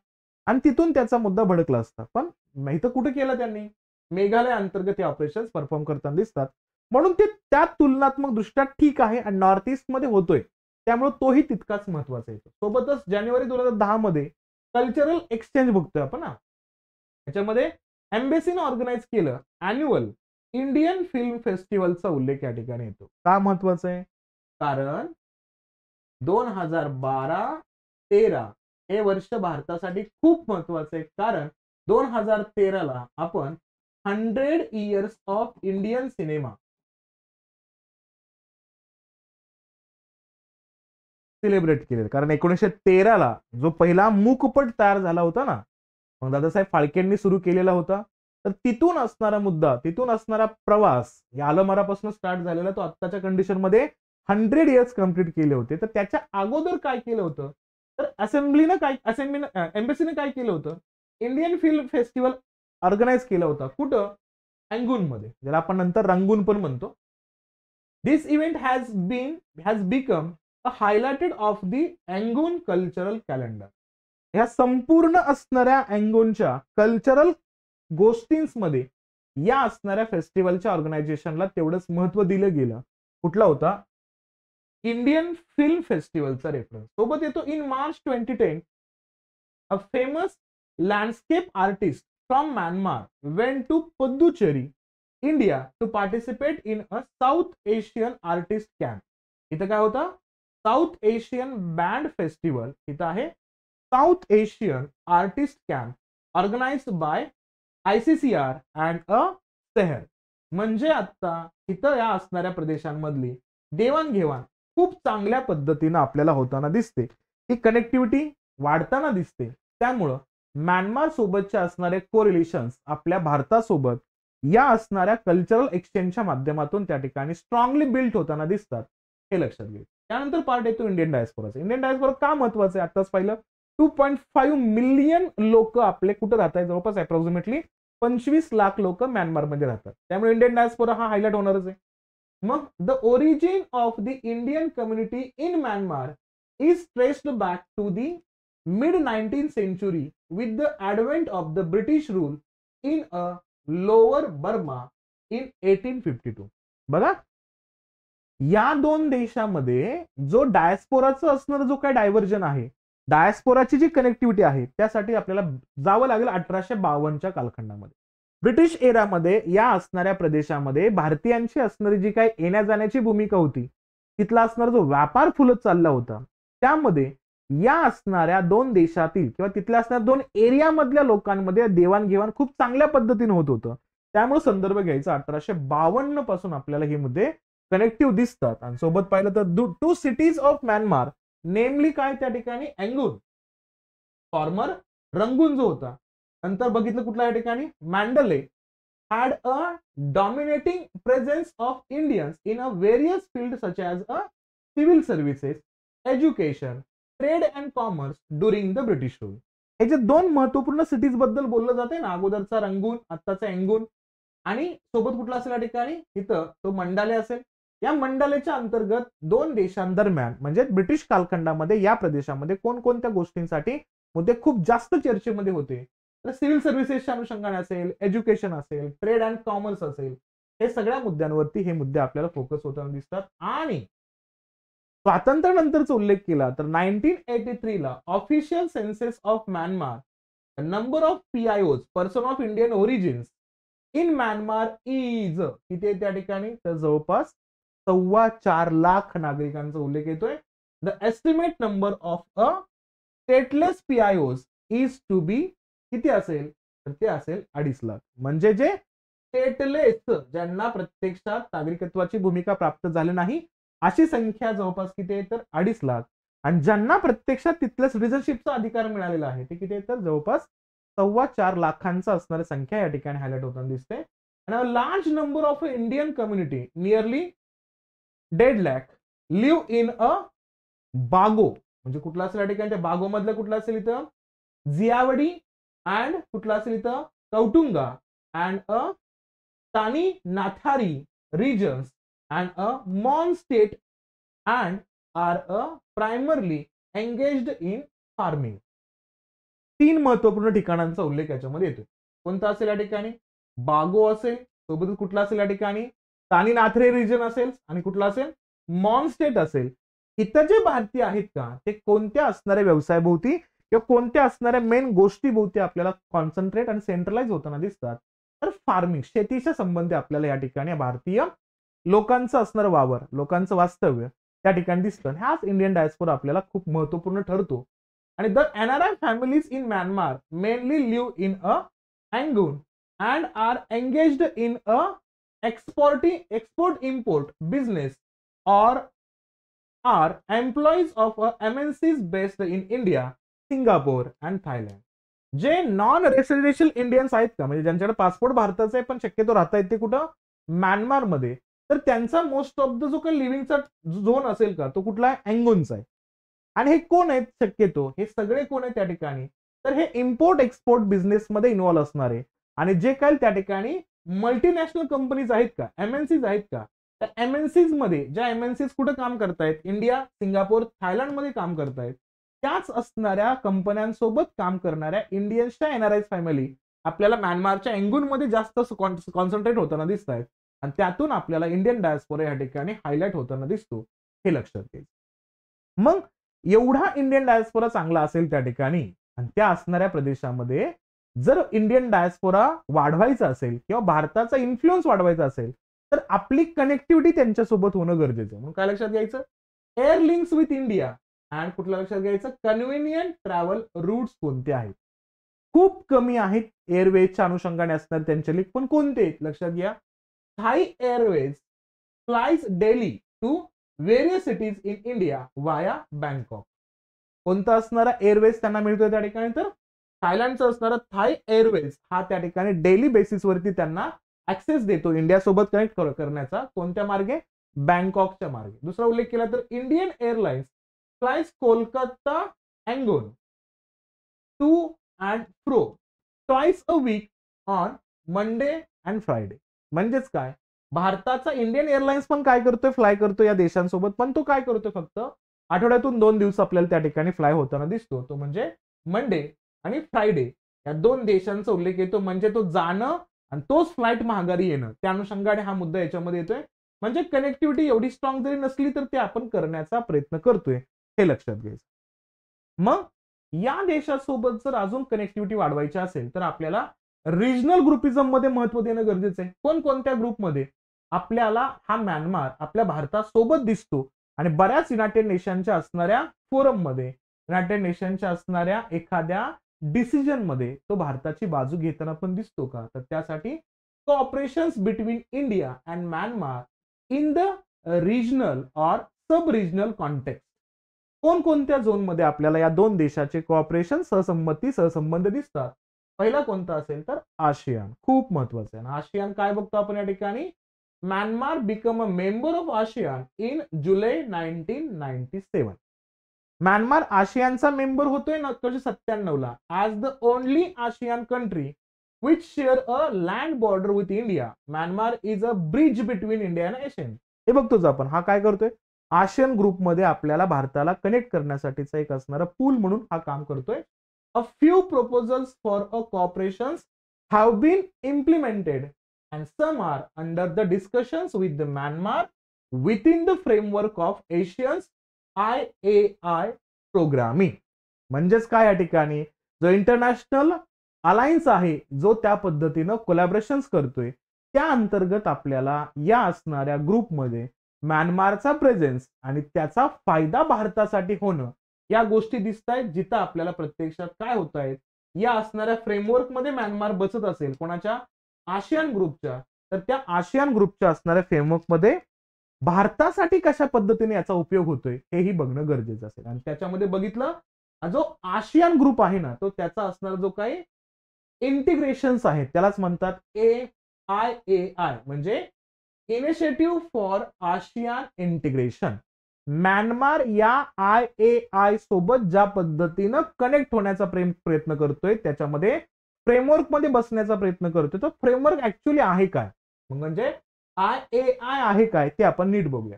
Speaker 1: आणि तिथून त्याचा मुद्दा भडकला असता. पण इथं कुठे केलं त्यांनी, मेघालय अंतर्गत हे ऑपरेशन्स परफॉर्म करताना दिसतात. म्हणून ते त्या तुलनात्मक दृष्ट्या ठीक आहे आणि नॉर्थ ईस्ट मध्ये होतोय, त्यामुळे तोही तितकाच महत्वाचा येतो. सोबतच जानेवारी 2010 मध्ये कल्चरल एक्सचेंज बघतोय आपण. याच्यामध्ये एम्बेसीने ऑर्गनाईज केलं अॅन्युअल इंडियन फिल्म फेस्टिवलचा उल्लेख या ठिकाणी येतो. का महत्वाचं आहे, कारण 2012-13 हे वर्ष भारतासाठी खूप महत्वाचं आहे, कारण 2013ला आपण 100 years of Indian cinema celebrate केले. कारण 1913ला जो पहिला मूकपट तयार झाला होता ना, मग दादासाहेब फाळकेंनी सुरू केलेला होता. तर तिथून असणारा मुद्दा, तिथून असणारा प्रवास या आलमारापासून स्टार्ट झालेला, तो आत्ताच्या कंडिशन मध्ये 100 इयर्स कंप्लीट केले होते. तर त्याच्या अगोदर काय केलं होतं, तर एम्बेसीने काय केलं होतं, इंडियन फिल्म फेस्टिवल ऑर्गनाईज केला होता. कुठं? रंगून मध्ये, ज्याला आपण नंतर रंगून पण म्हणतो. This event has become a highlighted of the Rangoon cultural calendar. ह्या संपूर्ण असणाऱ्या रंगूनच्या कल्चरल गोष्टींमध्ये या असणाऱ्या फेस्टिवलच्या ऑर्गनायझेशनला तेवढंच महत्व दिलं गेलं. कुठला होता? इंडियन फिल्म फेस्टिवलचा रेफरन्स सोबत येतो. In March 2010 a famous landscape artist from Myanmar went to Puducherry India to participate in a South Asian artist camp. इथं काय होता? South Asian band festival. इथं आहे South Asian artist camp organised by ICCR and a शहर. म्हणजे आता इथं या असणाऱ्या प्रदेशांमधली देवाणघेवाण खूप चांगल्या पद्धतीनं आपल्याला होताना दिसते. ही कनेक्टिव्हिटी वाढताना दिसते. त्यामुळं म्यानमार सोबतच्या असणारे कोरिलेशन्स आपल्या भारतासोबत या असणाऱ्या कल्चरल एक्सचेंजच्या माध्यमातून त्या ठिकाणी स्ट्रॉंगली बिल्ट होताना दिसतात, हे लक्षात घ्या. त्यानंतर पार्ट येतो इंडियन डायस्पोराचा. इंडियन डायस्पोरा का महत्वाचं आहे? आताच पाहिलं 2.5 मिलियन लोक आपले कुठे राहतात? जवळपास अप्रॉक्सिमेटली 25 लाख लोक म्यानमारमध्ये राहतात. त्यामुळे इंडियन डायस्पोरा हा हायलाइट होणारच आहे. मग the origin of the Indian community in Myanmar is traced back to the mid 19th century with the advent of the British rule in a lower Burma in 1852. बघा, या दोन देशामध्ये जो डायस्पोराचं असणारा जो काय डायव्हर्जन आहे, डायस्पोराची जी कनेक्टिव्हिटी आहे, त्यासाठी आपल्याला जावं लागेल 1852च्या कालखंडामध्ये. ब्रिटिश एरामध्ये या असणाऱ्या प्रदेशामध्ये भारतीयांची असणारी जी काय येण्या जाण्याची भूमिका होती, तिथला असणारा जो व्यापार फुलत चालला होता, त्यामध्ये या असणाऱ्या दोन देशातील किंवा तिथल्या असणाऱ्या दोन एरियामधल्या लोकांमध्ये देवाणघेवाण खूप चांगल्या पद्धतीने होत होतं. त्यामुळे संदर्भ घ्यायचा 1852 पासून आपल्याला हे मुद्दे कनेक्टिव्ह दिसतात. आणि सोबत पाहिलं तर 2 cities ऑफ म्यानमार, नेमली काय त्या ठिकाणी? रंगून, फॉर्मर रंगून जो होता. नंतर बघितलं कुठल्या ठिकाणी? मॅन्डले had a dominating presence of Indians in a various fields such as a civil services, education, trade and commerce during the British rule. हे जे दोन महत्वपूर्ण सिटीज बद्दल बोललं जाते ना, अगोदरचा रंगून, आत्ताचा एंगून, आणि सोबत कुठला असेल या ठिकाणी? इथं तो मंडाले असेल. या मंडालेच्या अंतर्गत दोन देशांदरम्यान म्हणजे ब्रिटिश कालखंडामध्ये या प्रदेशामध्ये कोणकोणत्या गोष्टींसाठी मुद्दे खूप जास्त चर्चेमध्ये होते? तर सिव्हिल सर्व्हिसेसच्या अनुषंगाने असेल, एज्युकेशन असेल, ट्रेड अँड कॉमर्स असेल, हे सगळ्या मुद्द्यांवरती हे मुद्दे आपल्याला फोकस होताना दिसतात. आणि स्वातंत्र्यानंतरचा उल्लेख केला तर 1983 ला official census of Myanmar number of PIOs person of Indian origins in Myanmar is किती आहे त्या ठिकाणी? तर जवळपास 4.25 लाख नागरिकांचा उल्लेख येतोय. The estimate number of a stateless PIOs is to be किती असेल? तर ते असेल 2.5 लाख. म्हणजे जे स्टेटलेस, ज्यांना प्रत्यक्षात नागरिकत्वाची भूमिका प्राप्त झाली नाही, अशी संख्या जवळपास किती आहे? तर 2.5 लाख. आणि ज्यांना प्रत्यक्षात तिथल्या सिटिझनशिपचा अधिकार मिळालेला आहे ते किती आहे? तर जवळपास 4.25 लाखांचा असणारी संख्या या ठिकाणी हायलाइट होताना दिसते. आणि large number of Indian community nearly 1.5 lakh live in a Bago. म्हणजे कुठला असेल या ठिकाणी? बागो मधलं कुठलं असेल इथं? जियावडी अँड कुठला असेल इथं? कौटुंगा अँड अ तानी नाथारी reasons and a Mon state and are primarily engaged in farming. 3 महत्वपूर्ण ठिकाणांचा उल्लेख याच्यामध्ये येतो. कोणता असेल या ठिकाणी? बागो असेल, सोबतच कुठला असेल या ठिकाणी? तानी नाथरे रिजन असेल, आणि कुठला असेल? मॉन स्टेट असेल. इथं जे भारतीय आहेत का, ते कोणत्या असणाऱ्या व्यवसायाभोवती किंवा कोणत्या असणाऱ्या मेन गोष्टीभोवती आपल्याला कॉन्सन्ट्रेट आणि सेंट्रलाइज होताना दिसतात? तर फार्मिंग, शेतीच्या संबंधी आपल्याला या ठिकाणी भारतीय लोकांचं असणारं वावर, लोकांचं वास्तव्य, त्या ठिकाणी दिसतं. हाच इंडियन डायस्पोरा आपल्याला खूप महत्वपूर्ण ठरतो. आणि the NRI families in Myanmar mainly leave in a Yangon and are engaged in a export-import business or are employees of MNCs based in India, Singapore and Thailand. जे नॉन रेसिडेन्शियल इंडियन्स आहेत का, म्हणजे ज्यांच्याकडे passport भारताचा आहे पण शक्यतो राहता येते कुठं, म्यानमारमध्ये, तर त्यांचा मोस्ट ऑफ द जो काही लिव्हिंगचा झोन असेल का तो कुठला आहे, अँगोनचा आहे. आणि हे कोण आहेत शक्यतो, हे सगळे कोण आहेत त्या ठिकाणी, तर हे इम्पोर्ट एक्सपोर्ट बिझनेस मध्ये इन्व्हॉल्व असणारे आणि जे काही त्या ठिकाणी मल्टीनॅशनल कंपनीज आहेत का, MNCs आहेत का, त्या MNCs मध्ये ज्या MNCs कुठे काम करतायत, इंडिया, सिंगापूर, थायलंड मध्ये काम करतायत, त्याच असणाऱ्या कंपन्यांसोबत काम करणाऱ्या इंडियन्सच्या NRI फॅमिली आपल्याला म्यानमारच्या अँगून मध्ये जास्त कॉन्सन्ट्रेट होताना दिसत आहेत आणि त्यातून आपल्याला इंडियन डायस्पोरा या ठिकाणी हायलाइट होताना दिसतो, हे लक्षात घ्यायचं. मग एवढा इंडियन डायस्पोरा चांगला असेल त्या ठिकाणी आणि त्या असणाऱ्या प्रदेशामध्ये जर इंडियन डायस्पोरा वाढवायचा असेल किंवा भारताचा इन्फ्लुएन्स वाढवायचा असेल तर आपली कनेक्टिव्हिटी त्यांच्यासोबत होणं गरजेचं आहे. म्हणून काय लक्षात घ्यायचं, एअर लिंक्स विथ इंडिया आणि कुठलं लक्षात घ्यायचं, कन्व्हिनियंट ट्रॅव्हल रूट्स कोणते आहेत. खूप कमी आहेत एअरवेजच्या अनुषंगाने असणार त्यांचे लिंक, पण कोणते लक्षात घ्या. Thai Airways flies daily to various cities in India via Bangkok. कोणता असणारा एअरवेज त्यांना मिळतोय त्या ठिकाणी, तर थायलंडचा असणारा थाई एअरवेज हा त्या ठिकाणी डेली बेसिसवरती त्यांना ऍक्सेस देतो इंडिया सोबत कनेक्ट करण्याचा. कोणत्या मार्गे, बँकॉकच्या मार्गे. दुसरा उल्लेख केला तर Indian airlines flies Kolkata Yangon to and fro twice a week on Monday and Friday. म्हणजेच काय, भारताचा इंडियन एअरलाइन्स पण काय करतोय, फ्लाय करतो या देशांसोबत, पण तो काय करतोय, फक्त आठवड्यातून 2 दिवस आपल्याला त्या ठिकाणी फ्लाय होताना दिसतो. तो म्हणजे मंडे आणि फ्रायडे या 2 देशांचा उल्लेख येतो. म्हणजे तो जाणं आणि तोच फ्लाईट महागारी येणं, त्या अनुषंगाने हा मुद्दा याच्यामध्ये येतोय. म्हणजे कनेक्टिव्हिटी एवढी स्ट्रॉंग जरी नसली तर ते आपण करण्याचा प्रयत्न करतोय, हे लक्षात घ्यायचं. मग या देशासोबत जर अजून कनेक्टिव्हिटी वाढवायची असेल तर आपल्याला रिजनल ग्रुपिझम मध्ये महत्व देणं गरजेचं आहे. कोणकोणत्या ग्रुपमध्ये आपल्याला हा म्यानमार आपल्या भारतासोबत दिसतो आणि बऱ्याच युनायटेड नेशनच्या असणाऱ्या फोरम मध्ये, युनायटेड नेशनच्या असणाऱ्या एखाद्या डिसिजन मध्ये तो भारताची बाजू घेताना पण दिसतो का, तर त्यासाठी cooperations between India and Myanmar in the regional or sub regional context. कोणकोणत्या झोनमध्ये आपल्याला या 2 देशाचे कोऑपरेशन, सहसंबंध दिसतात. पहिला कोणता असेल तर आशियान, खूप महत्वाचं आहे. आशियान काय बघतो आपण या ठिकाणी, Myanmar become a member of ASEAN in July 1997. Myanmar आशियानचा मेंबर होतोय 1997 ला as the only ASEAN country which share a land border with India. Myanmar is a bridge between India and ASEAN. हे बघतोच आपण, हा काय करतोय, आशियन ग्रुपमध्ये आपल्याला भारताला कनेक्ट करण्यासाठीचा एक असणारा पूल म्हणून हा काम करतोय. A few proposals for a cooperations have been implemented and some are under the discussions with the Myanmar within the framework of ASEAN's IAI programming. म्हणजेच काय, या ठिकाणी जो इंटरनॅशनल अलायन्स आहे जो त्या पद्धतीनं कोलॅबरेशन्स करतोय, त्या अंतर्गत आपल्याला या असणाऱ्या ग्रुपमध्ये म्यानमारचा प्रेझेन्स आणि त्याचा फायदा भारतासाठी होणं या गोष्टी दिसत आहेत. जिथं आपल्याला प्रत्यक्षात काय होत आहेत, या असणाऱ्या फ्रेमवर्क मध्ये म्यानमार बसत असेल कोणाच्या, आशियान ग्रुपच्या, तर त्या आशियान ग्रुपच्या असणाऱ्या फ्रेमवर्क मध्ये भारतासाठी कशा पद्धतीने याचा उपयोग होतोय हेही बघणं गरजेचं असेल. आणि त्याच्यामध्ये बघितलं, जो आशियान ग्रुप आहे ना, तो त्याचा असणारा जो काही इंटिग्रेशन्स आहेत त्यालाच म्हणतात AIAI, म्हणजे initiative for ASEAN integration. Myanmar या IAI सोबत ज्या पद्धतीनं कनेक्ट होण्याचा प्रयत्न करतोय, त्याच्यामध्ये फ्रेमवर्क मध्ये बसण्याचा प्रयत्न करतोय, तो फ्रेमवर्क ऍक्च्युअली आहे काय, म्हणजे IAI आहे काय ते आपण नीट बघूया.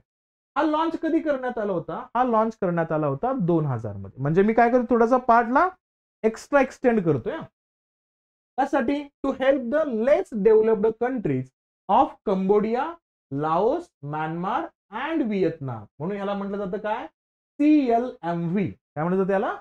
Speaker 1: हा लॉन्च कधी करण्यात आला होता, हा लॉन्च करण्यात आला होता 2000 मध्ये. म्हणजे मी काय करतो, थोडासा पार्टला एक्स्ट्रा एक्सटेंड करतोय. त्यासाठी to help the less developed countries of Cambodia, Laos, Myanmar and Vietnam. म्हणून ह्याला म्हटलं जातं काय, CLMV. काय म्हणलं जातं त्याला,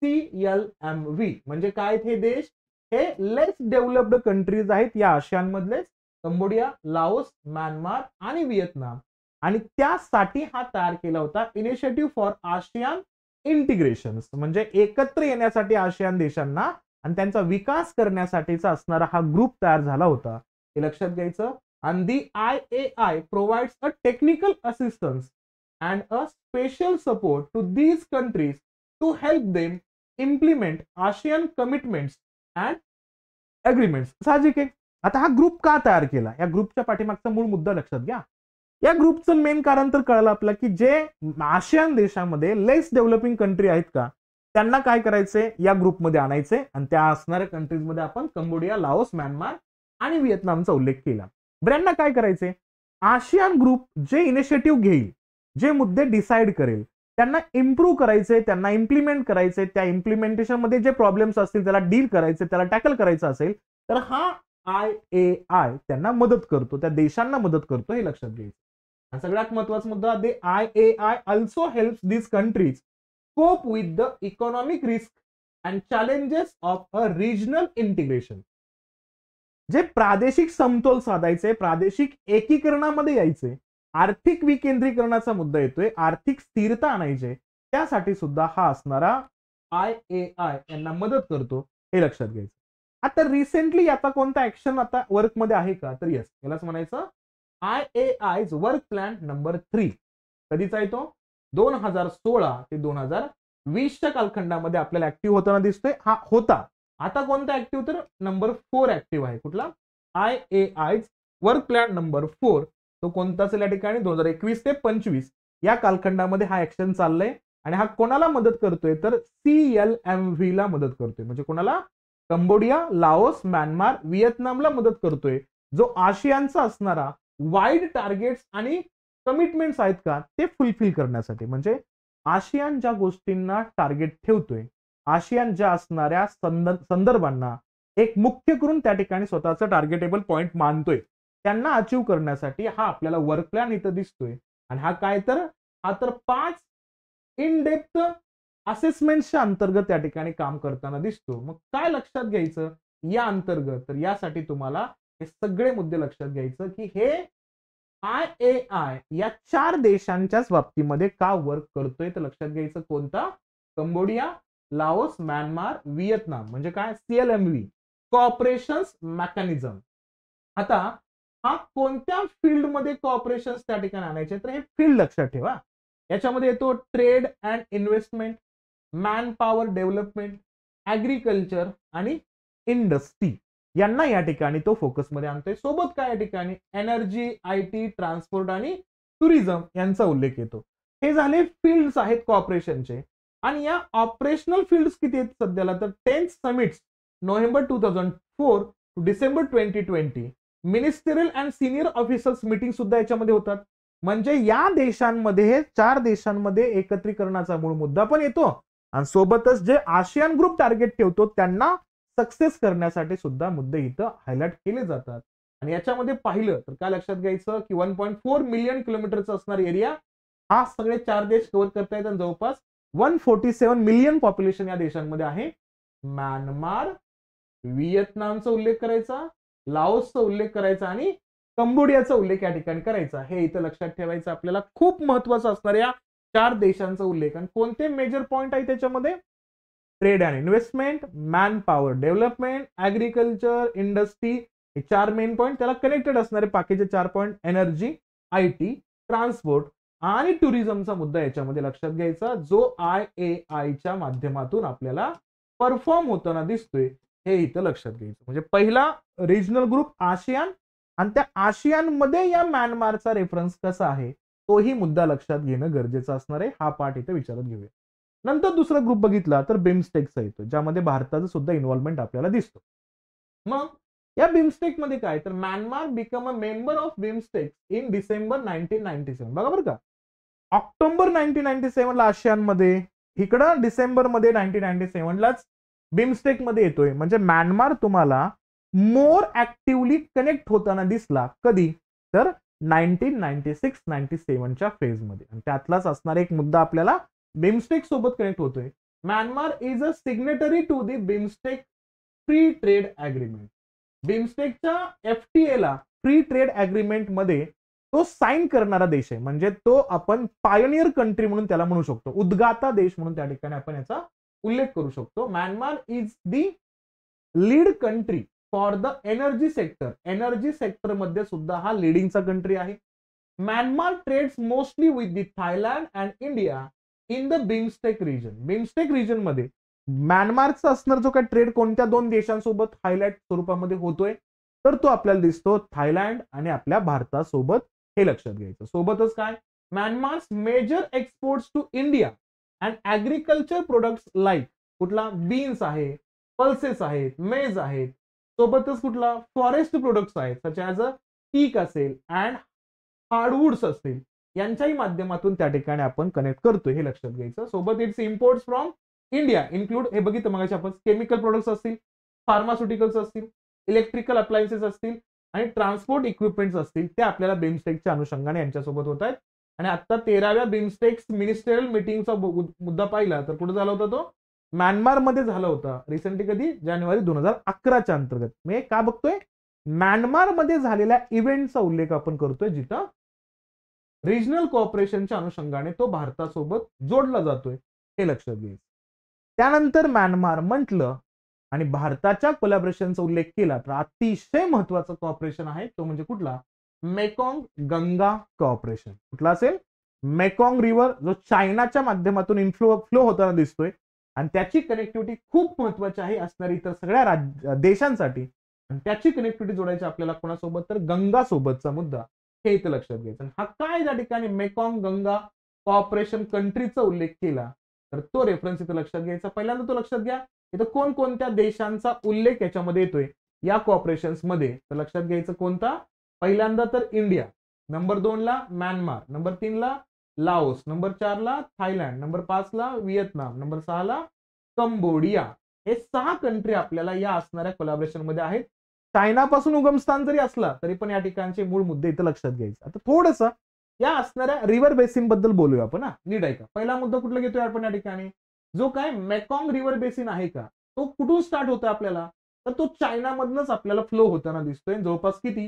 Speaker 1: CLMV. म्हणजे काय, हे देश हे लेस डेव्हलप्ड कंट्रीज आहेत या आशियान मधले, कंबोडिया, लाओस, म्यानमार आणि व्हिएतनाम. आणि त्यासाठी हा तयार केला होता इनिशिएटिव्ह फॉर आशियान इंटिग्रेशन, म्हणजे एकत्र येण्यासाठी आशियान देशांना आणि त्यांचा विकास करण्यासाठीचा असणारा हा ग्रुप तयार झाला होता, हे लक्षात घ्यायचं. आणि the IAI provides a technical assistance and a special support to these countries to help them implement ASEAN commitments and agreements. साहजिक आहे. आता हा ग्रुप का तयार केला, या ग्रुपच्या पाठीमागचा मूळ मुद्दा लक्षात घ्या. या ग्रुपचं मेन कारण तर कळलं आपलं की जे आशियान देशामध्ये लेस डेव्हलपिंग कंट्री आहेत का, त्यांना काय करायचंय, या ग्रुपमध्ये आणायचे. आणि त्या असणाऱ्या कंट्रीजमध्ये आपण कंबोडिया, लाओस, म्यानमार आणि व्हिएतनामचा उल्लेख केला. ब्रँडना काय करायचे, आशियान ग्रुप जे इनिशिएटिव्ह घेईल, जे मुद्दे डिसाईड करेल, त्यांना इम्प्रूव्ह करायचे, त्यांना इम्प्लिमेंट करायचे. त्या इम्प्लिमेंटेशन मध्ये जे प्रॉब्लेम्स असतील त्याला डील करायचे, त्याला टॅकल करायचं असेल तर हा IAI त्यांना मदत करतो, त्या देशांना मदत करतो, हे लक्षात घ्यायचं. आणि सगळ्यात महत्त्वाचा मुद्दा, दे IAI also helps these countries cope with the economic risk and challenges of a regional integration. जे प्रादेशिक समतोल साधायचे, प्रादेशिक एकीकरणामध्ये यायचे, आर्थिक विकेंद्रीकरणाचा मुद्दा येतोय, आर्थिक स्थिरता आणायचे, त्यासाठी सुद्धा हा असणारा IAI यांना मदत करतो, हे लक्षात घ्यायचं. आता रिसेंटली आता कोणता ऍक्शन आता वर्कमध्ये आहे का, तर येस, यालाच म्हणायचं IAI's वर्क प्लॅन नंबर 3. कधीचा आहे तो, 2016 ते 2020च्या कालखंडामध्ये आपल्याला ऍक्टिव्ह होताना दिसतोय. हा होता, आता कोणता ऍक्टिव्ह, तर नंबर 4 ऍक्टिव्ह आहे. कुठला, IAI's वर्क प्लॅन नंबर 4. तो कोणता असेल या ठिकाणी, 2021 ते 25 या कालखंडामध्ये हा ऍक्शन चाललंय. आणि हा कोणाला मदत करतोय, तर CLMV ला मदत करतोय. म्हणजे कोणाला, कंबोडिया, लाओस, म्यानमार, व्हिएतनामला मदत करतोय, जो आशियानचा असणारा वाईड टार्गेट्स आणि कमिटमेंट्स आहेत का ते फुलफिल करण्यासाठी. म्हणजे आशियान ज्या गोष्टींना टार्गेट ठेवतोय, आशियान ज्या असणाऱ्या संदर्भांना एक मुख्य करून त्या ठिकाणी स्वतःचं टार्गेटेबल पॉइंट मानतोय, त्यांना अचीव करण्यासाठी हा आपल्याला वर्क प्लॅन इथं दिसतोय. आणि हा काय तर, हा तर 5 इन डेप्थ असेसमेंटच्या अंतर्गत त्या ठिकाणी काम करताना दिसतो. मग काय लक्षात घ्यायचं या अंतर्गत, तर यासाठी तुम्हाला हे सगळे मुद्दे लक्षात घ्यायचं की हे IAI या 4 देशांच्याच बाबतीमध्ये का वर्क करतोय, तर लक्षात घ्यायचं कोणता, कंबोडिया, लाओस, म्यानमार, व्हिएतनाम. म्हणजे काय, CLMV कोऑपरेशन्स मेकॅनिझम. आता हा कोणत्या फील्डमध्ये कोऑपरेशन्स त्या ठिकाणी आणायचे, तर हे फील्ड लक्षात ठेवा. याच्यामध्ये येतो trade and investment, man power development, agriculture आणि इंडस्ट्री, यांना या ठिकाणी तो फोकसमध्ये आणतोय. सोबत काय या ठिकाणी एनर्जी, IT, ट्रान्सपोर्ट आणि टुरिझम यांचा उल्लेख येतो. हे झाले फील्ड्स आहेत कॉर्पोरेशनचे. आणि या ऑपरेशनल फील्ड्स किती आहेत सध्याला, तर 10 summits November 2004 to December 2020, ministerial and senior officers meeting सुद्धा याच्यामध्ये होतात. म्हणजे या देशांमध्ये, हे 4 देशांमध्ये एकत्रीकरणाचा मूळ मुद्दा पण येतो आणि सोबतच जे आशियान ग्रुप टार्गेट ठेवतो त्यांना सक्सेस करण्यासाठी सुद्धा मुद्दे इथं हायलाइट केले जातात. आणि याच्यामध्ये पाहिलं तर काय लक्षात घ्यायचं की 1.4 मिलियन किलोमीटरचा असणारा एरिया हा सगळे 4 देश कव्हर करता येतात. जवळपास 147 मिलियन पॉप्युलेशन या देशांमध्ये आहे. म्यानमार, व्हिएतनामचा उल्लेख करायचा, लाओसचा उल्लेख करायचा आणि कंबोडियाचा उल्लेख या ठिकाणी करायचा. हे इथं लक्षात ठेवायचं आपल्याला, खूप महत्वाचं असणार या 4 देशांचा उल्लेख. आणि कोणते मेजर पॉइंट आहे त्याच्यामध्ये, trade and investment, man power development, agriculture, industry, हे 4 मेन पॉइंट. त्याला कनेक्टेड असणारे बाकीचे 4 पॉइंट एनर्जी, IT, ट्रान्सपोर्ट आणि टुरिझमचा मुद्दा याच्यामध्ये लक्षात घ्यायचा, जो IAIच्या माध्यमातून आपल्याला परफॉर्म होताना दिसतोय, हे इथं लक्षात घ्यायचं. म्हणजे पहिला रिजनल ग्रुप आशियान, आणि त्या आशियान मध्ये या म्यानमारचा रेफरन्स कसा आहे तोही मुद्दा लक्षात घेणं गरजेचं असणार आहे. हा पार्ट इथे विचारात घेऊया. नंतर दुसरा ग्रुप बघितला तर बिमस्टेकचा येतो, ज्यामध्ये भारताचं सुद्धा इन्व्हॉल्वमेंट आपल्याला दिसतो. मग या बिमस्टेक मध्ये काय, तर Myanmar become a member of BIMSTEC in December 1997. बघा बरं का, ऑक्टोबर 1997 ला आशियानमध्ये, इकडं डिसेंबर मध्ये 1997 लाच बिमस्टेक मध्ये येतोय. म्हणजे म्यानमार तुम्हाला मोर ऍक्टिव्हली कनेक्ट होताना दिसला कधी, तर 1996-97च्या फेज मध्ये. आणि त्यातलाच असणारा एक मुद्दा आपल्याला बिमस्टेक सोबत कनेक्ट होतोय. Myanmar is a signatory to the BIMSTEC free trade agreement. बिमस्टेकच्या FTA ला, फ्री ट्रेड अग्रीमेंट मध्ये तो साईन करणारा देश आहे, म्हणजे तो आपण पायोनियर कंट्री म्हणून त्याला म्हणू शकतो, उद्गाता देश म्हणून त्या ठिकाणी आपण याचा उल्लेख करू शकतो. Myanmar is the lead country for the energy sector. Energy sector मध्ये सुद्धा हा लिडिंगचा कंट्री आहे. Myanmar trades mostly with the Thailand and India in the BIMSTEC region. BIMSTEC region मध्ये म्यानमारचा असणार जो काही ट्रेड कोणत्या दोन देशांसोबत हायलाइट स्वरूपामध्ये होतोय, तर तो आपल्याला दिसतो थायलंड आणि आपल्या भारतासोबत. हे लक्षात घ्यायचं. सोबतच काय, Myanmar's major exports to India and agriculture products like कुठला बीन्स आहे, पल्सेस आहेत, मेज आहेत, सोबतच कुठला फॉरेस्ट प्रोडक्ट्स आहेत सच ॲज अ टीक असेल अँड हार्डवुड्स असतील, यांच्याही माध्यमातून त्या ठिकाणी आपण कनेक्ट करतोय. हे लक्षात घ्यायचं. सोबत it's imports from India include, हे बघितलं मग आपण, केमिकल प्रोडक्ट्स असतील, फार्मास्युटिकल्स असतील, इलेक्ट्रिकल अप्लायन्सेस असतील आणि ट्रान्सपोर्ट इक्विपमेंट्स असतील, ते आपल्याला बिमस्टेकच्या अनुषंगाने यांच्यासोबत होत आहेत. आणि आता 13व्या बिमस्टेक्स मिनिस्टरियल मीटिंगचा मुद्दा पाहिला तर कुठे झाला होता, तो म्यानमारमध्ये झाला होता रिसेंटली. कधी, जानेवारी 2011च्या अंतर्गत. मी का बघतोय, म्यानमारमध्ये झालेल्या इव्हेंटचा उल्लेख आपण करतोय, जिथं रिजनल कोऑपरेशनच्या अनुषंगाने तो भारतासोबत जोडला जातोय. हे लक्षात घ्यायचं. त्यानंतर म्यानमार म्हटलं आणि भारताच्या कोलॅबरेशनचा उल्लेख केला तर अतिशय महत्वाचं कॉपरेशन आहे, तो म्हणजे कुठला, मेकॉंग गंगा कॉपरेशन. कुठला असेल, मेकॉंग रिव्हर, जो चायनाच्या माध्यमातून फ्लो होताना दिसतोय आणि त्याची कनेक्टिव्हिटी खूप महत्वाची आहे असणारी इतर सगळ्या देशांसाठी. आणि त्याची कनेक्टिव्हिटी जोडायची आपल्याला कोणासोबत, तर गंगा सोबतचा मुद्दा. हे इथं लक्षात घ्यायचं. हा काय त्या ठिकाणी मेकॉंग गंगा कॉपरेशन कंट्रीचा उल्लेख केला तर तो रेफरन्स इथं लक्षात घ्यायचा. पहिल्यांदा तो लक्षात घ्या, इथं कोणकोणत्या देशांचा उल्लेख याच्यामध्ये येतोय या कॉपरेशन्स मध्ये, तर लक्षात घ्यायचं कोणता, पहिल्यांदा तर इंडिया, नंबर 2 ला म्यानमार, नंबर 3 ला लाओस, नंबर 4 ला थायलंड, नंबर 5 ला व्हिएतनाम, नंबर 6 ला कंबोडिया. हे 6 कंट्री आपल्याला या असणाऱ्या कोलॅबरेशन मध्ये आहेत. चायनापासून उगमस्थान जरी असला तरी पण या ठिकाणचे मूळ मुद्दे इथं लक्षात घ्यायचे. आता थोडंसं या असणाऱ्या रिव्हर बेसिन बद्दल बोलूया आपण. नीट ऐका. पहिला मुद्दा कुठला घेतोय आपण या ठिकाणी, जो काय मेकॉंग रिव्हर बेसिन आहे का, तो कुठून स्टार्ट होतोय आपल्याला, तर तो चायनामधनच आपल्याला फ्लो होताना दिसतोय. जवळपास किती,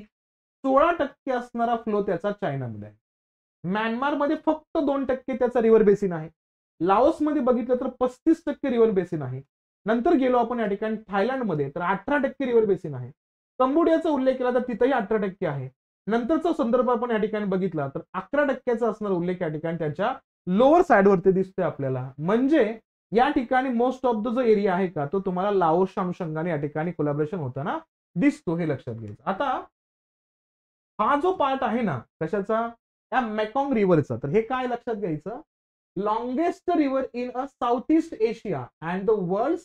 Speaker 1: 16% असणारा फ्लो त्याचा चायनामध्ये आहे. म्यानमारमध्ये फक्त 2% त्याचा रिव्हर बेसिन आहे. लाओसमध्ये बघितलं तर 35% रिव्हर बेसिन आहे. नंतर गेलो आपण या ठिकाणी थायलंडमध्ये तर 18% रिव्हर बेसिन आहे. कंबोडियाचा उल्लेख केला तर तिथंही 18% आहे. नंतरचा संदर्भ आपण या ठिकाणी बघितला तर 11%चा असणारा उल्लेख या ठिकाणी त्याच्या लोअर साइडवरती दिसतोय आपल्याला. म्हणजे या ठिकाणी मोस्ट ऑफ द जो एरिया आहे का, तो तुम्हाला लाओसच्या अनुषंगाने या ठिकाणी कोलॅबरेशन होताना दिसतो. हे लक्षात घ्यायचं. आता हा जो पार्ट आहे ना कशाचा, या मेकॉंग रिव्हरचा, तर हे काय लक्षात घ्यायचं, longest river in a south east Asia and the world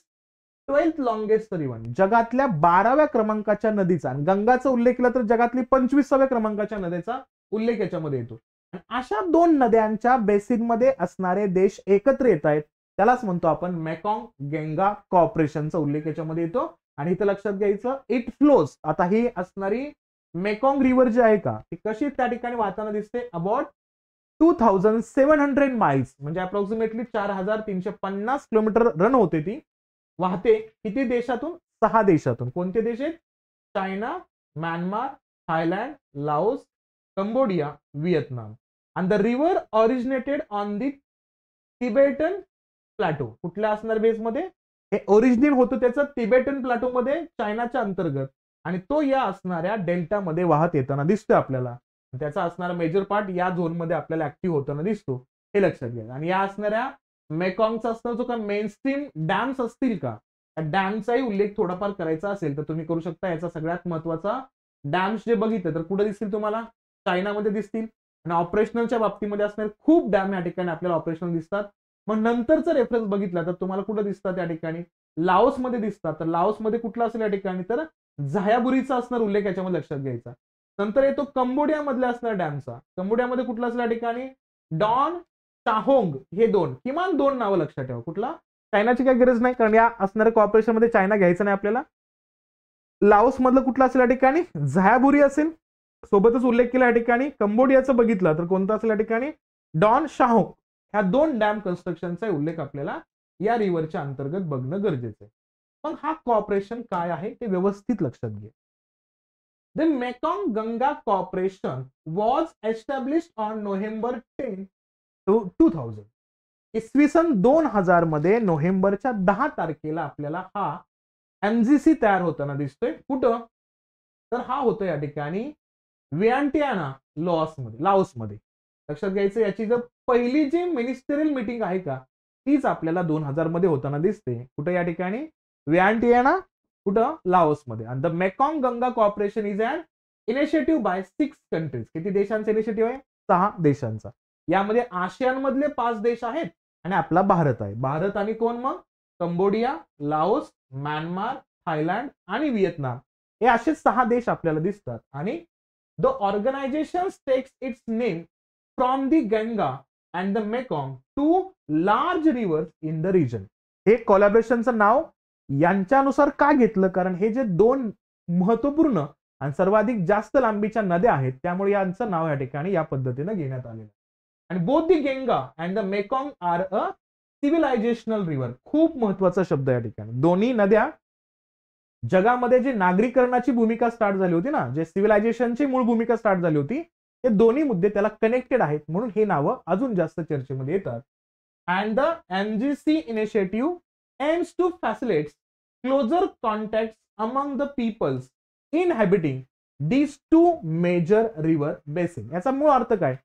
Speaker 1: 12th longest river. जगातल्या 12व्या क्रमांकाच्या नदीचा, आणि गंगाचा उल्लेख केला तर जगातली 25व्या क्रमांकाच्या नदीचा उल्लेख याच्यामध्ये येतो. आणि अशा 2 नद्यांच्या बेसिन मध्ये असणारे देश एकत्र येत आहेत, त्यालाच म्हणतो आपण मेकॉंग गंगा कॉपरेशनचा उल्लेख याच्यामध्ये येतो. आणि इथं लक्षात घ्यायचं, इट फ्लोज, आता ही असणारी मेकॉंग रिव्हर जी आहे का, ती कशी त्या ठिकाणी वाहताना दिसते, अबाउट 2700 माइल्स, म्हणजे अप्रॉक्सिमेटली 4350 किलोमीटर रन होते, ती वाहते. किती देशातून, 6 देशातून. कोणते देश आहेत, China, Myanmar, Thailand, Laos, Cambodia, Vietnam. And the river originated on the Tibetan plateau. कुठल्या असणार बेसमध्ये, हे ओरिजिनेट होतं त्याचं तिबेटन प्लॅटो मध्ये चायनाच्या अंतर्गत, आणि तो या असणाऱ्या डेल्टामध्ये वाहत येताना दिसतोय आपल्याला. त्याचा असणारा मेजर पार्ट या झोन मध्ये आपल्याला ऍक्टिव्ह होताना दिसतो. हे लक्षात घ्या. आणि या असणाऱ्या मेकॉंगचा असणारा जो काय मेनस्ट्रीम डॅम्स असतील का, त्या डॅमचाही उल्लेख थोडाफार करायचा असेल तर तुम्ही करू शकता. याचा सगळ्यात महत्वाचा डॅम्स जे बघितलं तर कुठे दिसतील तुम्हाला, चायनामध्ये दिसतील. आणि ऑपरेशनलच्या बाबतीमध्ये असणारे खूप डॅम या ठिकाणी आपल्याला ऑपरेशनल दिसतात. मग नंतरचा रेफरन्स बघितला तर तुम्हाला कुठे दिसतात, या ठिकाणी लाओसमध्ये दिसतात. तर लाओसमध्ये कुठला असेल या ठिकाणी, तर झायाबुरीचा असणार उल्लेख याच्यामध्ये लक्षात घ्यायचा. नंतर येतो कंबोडिया मधल्या असणार डॅमचा. कंबोडियामध्ये कुठला असेल या ठिकाणी, डॉन, चाहोंग, हे 2 किमान 2 नावं लक्षात ठेवा. कुठला, चायनाची काही गरज नाही, कारण या असणाऱ्या कॉर्पोरेशन मध्ये चायना घ्यायचं नाही आपल्याला. लाओस मधलं कुठलं असेल या ठिकाणी, झायाबुरी असेल. सोबतच उल्लेख केला या ठिकाणी कंबोडियाचं बघितलं तर कोणता असेल या ठिकाणी, डॉन शाहोंग. ह्या 2 डॅम कन्स्ट्रक्शनचा उल्लेख आपल्याला या रिव्हरच्या अंतर्गत बघणं गरजेचं आहे. मग हा कॉर्पोरेशन काय आहे ते व्यवस्थित लक्षात घ्या. The Mekong Ganga corporation was established on November 10, 2000. इसवी सन 2000 मध्ये नोव्हेंबरच्या 10 तारखेला आपल्याला हा एमजीसी तयार होताना दिसतोय. कुठं? तर हा होतो या ठिकाणी विएंटियाना लाओसमध्ये. लक्षात घ्यायचं, याची जर पहिली जी मिनिस्टरियल मीटिंग आहे का तीच आपल्याला 2000 मध्ये होताना दिसते. कुठं? या ठिकाणी विएंटियाना, कुठं? लाओसमध्ये. आणि the Mekong Ganga corporation is an initiative by 6 countries. किती देशांचा इनिशिएटिव्ह आहे? 6 देशांचा. यामध्ये आशियान मधले 5 देश आहेत आणि आपला भारत आहे. भारत आणि कोण मग? कंबोडिया, लाओस, म्यानमार, थायलंड आणि व्हिएतनाम, हे असे 6 देश आपल्याला दिसतात. आणि the organisation takes its name from the Ganga and the Mekong, two large rivers in the region. हे कोलॅबोरेशनचं नाव यांच्यानुसार का घेतलं? कारण हे जे 2 महत्वपूर्ण आणि सर्वाधिक जास्त लांबीच्या नद्या आहेत त्यामुळे यांचं नाव या ठिकाणी या पद्धतीने घेण्यात आलेलं. आणि both the Ganga and the Mekong are a civilisational river. खूप महत्वाचा शब्द या ठिकाणी. दोन्ही नद्या जगामध्ये जी नागरीकरणाची भूमिका स्टार्ट झाली होती ना, जे सिव्हिलायझेशनची मूळ भूमिका स्टार्ट झाली होती, हे दोन्ही मुद्दे त्याला कनेक्टेड आहेत म्हणून हे नावं अजून जास्त चर्चेमध्ये येतात. And the MGC initiative aims to facilitate closer contact among the peoples inhabiting these 2 major river basin. याचा मूळ अर्थ काय?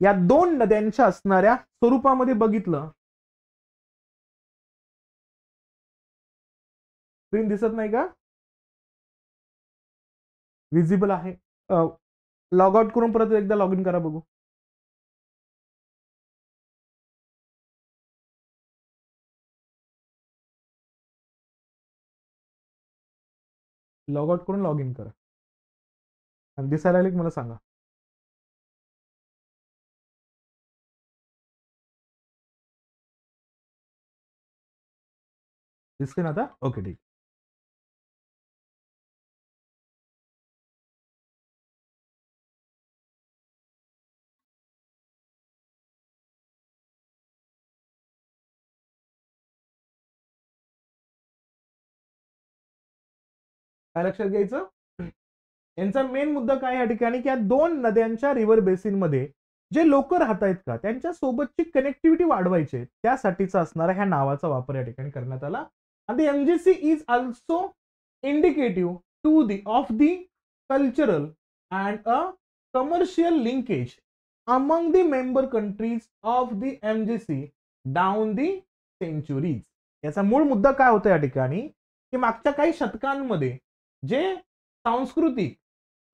Speaker 1: या 2 नद्यांच्या असणाऱ्या स्वरूपामध्ये बघितलं, स्क्रीन दिसत नाही का? विजिबल आहे? लॉग आउट करून परत एकदा लॉग इन करा बघू. लॉग आउट करून लॉग इन करा आणि दिसायला लागले की मला सांगा. दिसते ना आता? ओके, ठीक. काय लक्षात घ्यायचं? यांचा मेन मुद्दा काय या ठिकाणी की या 2 नद्यांच्या रिव्हर बेसिन मध्ये जे लोक राहत आहेत का त्यांच्या सोबतची कनेक्टिव्हिटी वाढवायची, त्यासाठीचा असणारा ह्या नावाचा वापर या ठिकाणी करण्यात आला. आणि MGC is also indicative to the of the cultural and a commercial linkage among the member countries of the MGC down the centuries. याचा मूळ मुद्दा काय होता या ठिकाणी की मागच्या काही शतकांमध्ये जे सांस्कृतिक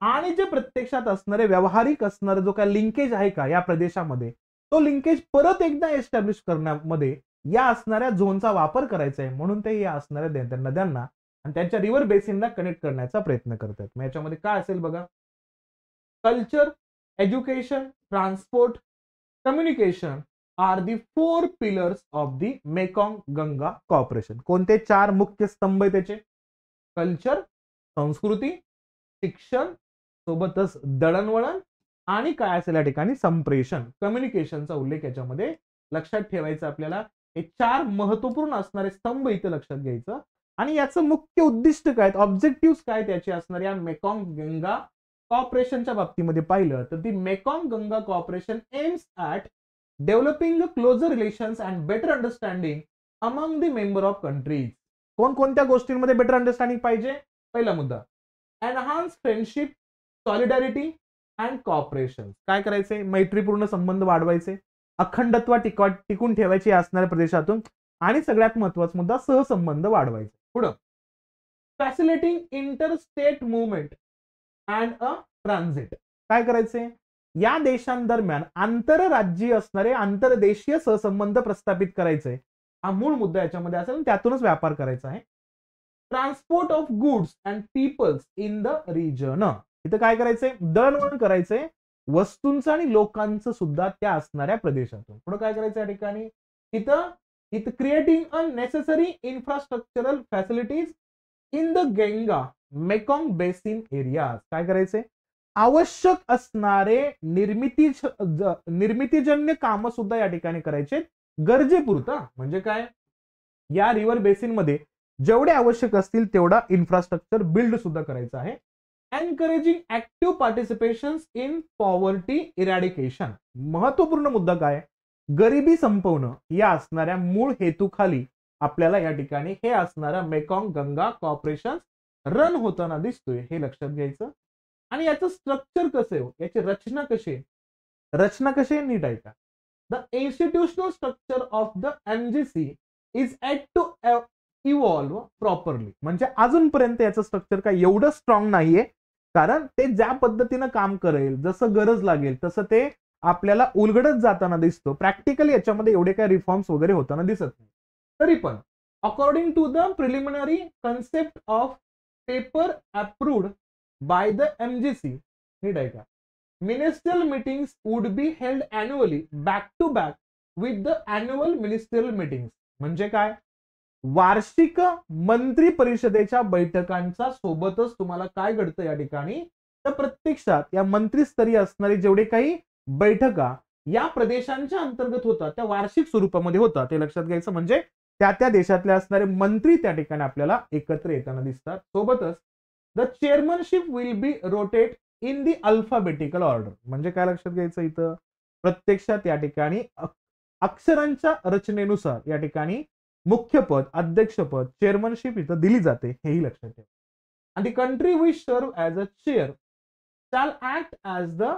Speaker 1: आणि जे प्रत्यक्षात असणारे व्यावहारिक असणारे जो काय लिंकेज आहे का या प्रदेशामध्ये, तो लिंकेज परत एकदा एस्टॅब्लिश करण्यामध्ये या असणाऱ्या झोनचा वापर करायचा आहे. म्हणून ते या असणाऱ्या नद्यांना आणि त्यांच्या रिव्हर बेसिनला कनेक्ट करण्याचा प्रयत्न करतात. मग याच्यामध्ये काय असेल बघा? Culture, education, transport, communication are the 4 pillars of the Mekong Ganga corporation. कोणते 4 मुख्य स्तंभ आहे त्याचे? कल्चर, संस्कृती, शिक्षण, सोबतच दळणवळण आणि काय असेल या ठिकाणी संप्रेषण, कम्युनिकेशनचा उल्लेख याच्यामध्ये लक्षात ठेवायचा आपल्याला. हे 4 महत्वपूर्ण असणारे स्तंभ इथे लक्षात घ्यायचं. आणि याचं मुख्य उद्दिष्ट काय, ऑब्जेक्टिव्ह काय त्याचे असणार या मेकॉंग गंगा कॉर्पोरेशनच्या बाबतीमध्ये पाहिलं तर ती Mekong Ganga corporation aims at developing closer relations and better understanding among the member of countries. कोणकोणत्या गोष्टींमध्ये बेटर अंडरस्टँडिंग पाहिजे? पहिला मुद्दा, enhance friendship, solidarity and cooperation. काय करायचे? मैत्रीपूर्ण संबंध वाढवायचे, अखंडत्व टिकून ठेवायचे असणाऱ्या प्रदेशातून, आणि सगळ्यात महत्वाचा मुद्दा सहसंबंध वाढवायचे. पुढं, facilitating interstate movement and a transit. काय करायचे? या देशांदरम्यान आंतरराज्यीय असणारे आंतरदेशीय सहसंबंध प्रस्थापित करायचे. हा मूळ मुद्दा याच्यामध्ये असेल, त्यातूनच व्यापार करायचा आहे. Transport of goods and peoples in the region. इथं काय करायचंय? दळणवळण करायचंय वस्तूंचं आणि लोकांचं सुद्धा त्या असणाऱ्या प्रदेशातून. पुढे काय करायचं या ठिकाणी? इथं creating a necessary infrastructural facilities in the Ganga Mekong basin areas. काय करायचंय? आवश्यक असणारे निर्मितीजन्य काम सुद्धा या ठिकाणी करायचे गरजेपुरतं. म्हणजे काय? या रिव्हर बेसिन मध्ये जेवढे आवश्यक असतील तेवढा इन्फ्रास्ट्रक्चर बिल्ड सुद्धा करायचं आहे. Encouraging active participation in poverty eradication. महत्वपूर्ण मुद्दा काय, गरिबी संपवणं या असणाऱ्या मूळ हेतूखाली आपल्याला या ठिकाणी हे असणारा मेकॉंग गंगा कॉर्पोरेशन रन होताना दिसतोय, हे लक्षात घ्यायचं. आणि याचं स्ट्रक्चर कसं आहे, याची रचना कशी आहे, रचना कशी आहे नीट ऐका. The institutional structure of the MGC is yet to evolve properly. म्हणजे अजूनपर्यंत याचं स्ट्रक्चर काय एवढं स्ट्रॉंग नाहीये, कारण ते ज्या पद्धतीनं काम करेल, जसं गरज लागेल तसं ते आपल्याला उलगडत जाताना दिसतो. प्रॅक्टिकली याच्यामध्ये एवढे काही रिफॉर्म्स वगैरे होताना दिसत नाही. तरी पण according to the preliminary concept of paper approved by the MGC, नीट ऐका, ministerial meetings would be held annually back to back with the annual ministerial meetings. म्हणजे काय, वार्षिक मंत्री परिषदेच्या बैठकांचा सोबतच तुम्हाला काय घडतं या ठिकाणी, तर प्रत्यक्षात या मंत्रीस्तरीय असणारे जेवढे काही बैठका या प्रदेशांच्या अंतर्गत होतात त्या वार्षिक स्वरूपामध्ये होतात, ते लक्षात घ्यायचं. म्हणजे त्या त्या देशातले असणारे मंत्री त्या ठिकाणी आपल्याला एकत्र येताना दिसतात. सोबतच the chairmanship will be rotate in the alphabetical order. म्हणजे काय लक्षात घ्यायचं, इथं प्रत्यक्षात या ठिकाणी अक्षरांच्या रचनेनुसार या ठिकाणी मुख्यपद, अध्यक्षपद, चेअरमनशिप इथं दिली जाते, हेही लक्षात ठेवा. आणि the country which serve as a chair shall act as the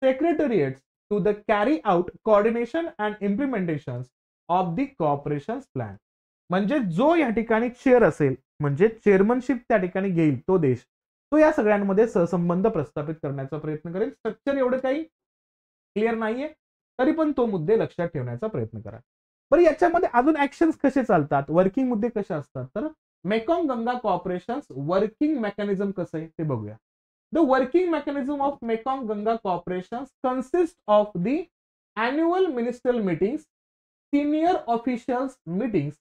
Speaker 1: secretariats to the carry out coordination and implementation of the corporation plan. म्हणजे जो या ठिकाणी चेअर असेल, म्हणजे चेअरमनशिप त्या ठिकाणी घेईल तो देश, तो या सगळ्यांमध्ये सहसंबंध प्रस्थापित करण्याचा प्रयत्न करेल. स्ट्रक्चर एवढं काही क्लिअर नाहीये, तरी पण तो मुद्दे लक्षात ठेवण्याचा प्रयत्न करा. बरं, याच्यामध्ये अजून ऍक्शन्स कसे चालतात, वर्किंग मुद्दे कसे असतात, तर Mekong Ganga corporation working mechanism कसं आहे ते बघूया. The working mechanism of Mekong Ganga corporation consist of the annual ministerial meetings, senior officials meetings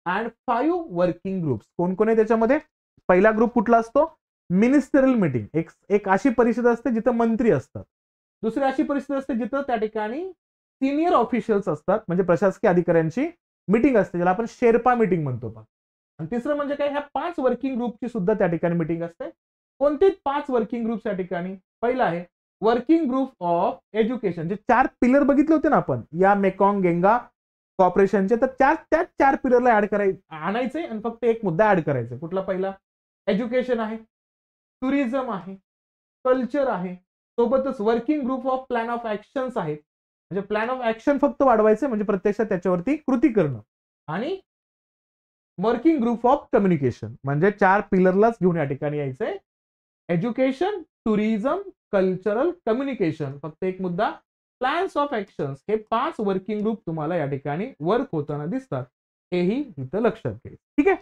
Speaker 1: and 5 working groups. कोण कोण आहे त्याच्यामध्ये, पहिला ग्रुप कुठला असतो, मिनिस्टरियल मीटिंग. एक अशी परिषद असते जिथं मंत्री असतात. दुसरी अशी परिषद असते जिथं त्या ठिकाणी सिनियर ऑफिशियल्स असतात, म्हणजे प्रशासकीय अधिकाऱ्यांची मीटिंग असते, ज्याला आपण शेर्पा मीटिंग म्हणतो. आणि तिसरं म्हणजे काय, ह्या 5 वर्किंग ग्रुपची सुद्धा त्या ठिकाणी मीटिंग असते. कोणते 5 वर्किंग ग्रुप्स या ठिकाणी, पहिला आहे वर्किंग ग्रुप ऑफ एज्युकेशन. जे 4 पिलर बघितले होते ना आपण या मेकॉंग गंगा कॉर्पोरेशनचे, तर त्याच 4 पिलरला ऍड आणायचे आणि फक्त एक मुद्दा ऍड करायचा. कुठला, पहिला एज्युकेशन आहे, टुरिझम आहे, कल्चर आहे, सोबतच working group of plan of actions आहेत. म्हणजे प्लॅन ऑफ ऍक्शन फक्त वाढवायचे, म्हणजे प्रत्यक्षात त्याच्यावरती कृती करणं. आणि वर्किंग ग्रुप ऑफ कम्युनिकेशन, म्हणजे 4 पिलरलाच घेऊन या ठिकाणी यायचंय. एज्युकेशन, टुरिझम, कल्चरल, कम्युनिकेशन, फक्त एक मुद्दा प्लॅन्स ऑफ ऍक्शन्स. हे 5 वर्किंग ग्रुप तुम्हाला या ठिकाणी वर्क होताना दिसतात, हेही इथं लक्षात घ्यायचं. ठीक आहे.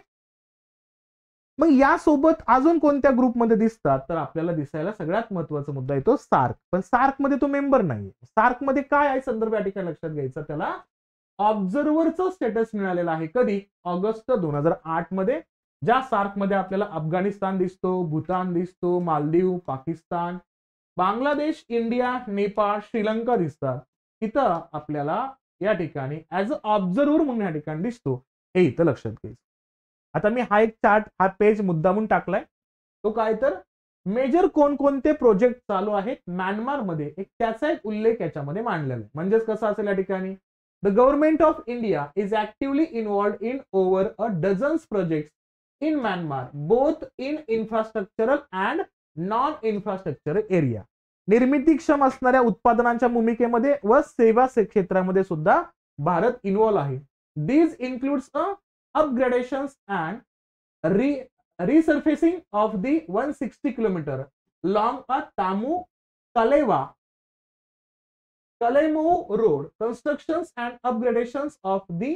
Speaker 1: मग यासोबत अजून कोणत्या ग्रुपमध्ये दिसतात, तर आपल्याला दिसायला सगळ्यात महत्वाचा मुद्दा येतो सार्क. पण सार्क मध्ये तो मेंबर नाही. सार्क मध्ये काय आहे संदर्भ या ठिकाणी लक्षात घ्यायचा, त्याला ऑब्झर्व्हरचं स्टेटस मिळालेलं आहे. कधी, ऑगस्ट 2008 मध्ये. ज्या सार्क मध्ये आपल्याला अफगाणिस्तान दिसतो, भूतान दिसतो, मालदीव, पाकिस्तान, बांगलादेश, इंडिया, नेपाळ, श्रीलंका दिसतात. तिथं आपल्याला या ठिकाणी ऍज अ ऑब्झर्व्हर म्हणून या ठिकाणी दिसतो, हे इथं लक्षात घ्यायचं. आता मी हा एक चार्ट, हा पेज मुद्दामून टाकलाय. तो काय, तर मेजर कोणकोणते प्रोजेक्ट चालू आहेत म्यानमारमध्ये, एक त्याचा एक उल्लेख याच्यामध्ये मांडलेला आहे. म्हणजेच कसं असेल या ठिकाणी, the government of India is actively involved in over a dozens projects in Myanmar, both in infrastructural and non infrastructural area. निर्मितीक्षम असणाऱ्या उत्पादनांच्या भूमिकेमध्ये व सेवा क्षेत्रामध्ये सुद्धा भारत इन्व्हॉल्व आहे. These includes a upgradations and resurfacing of the 160 kilometer long a Tamu Kalemu road, constructions and upgradations of the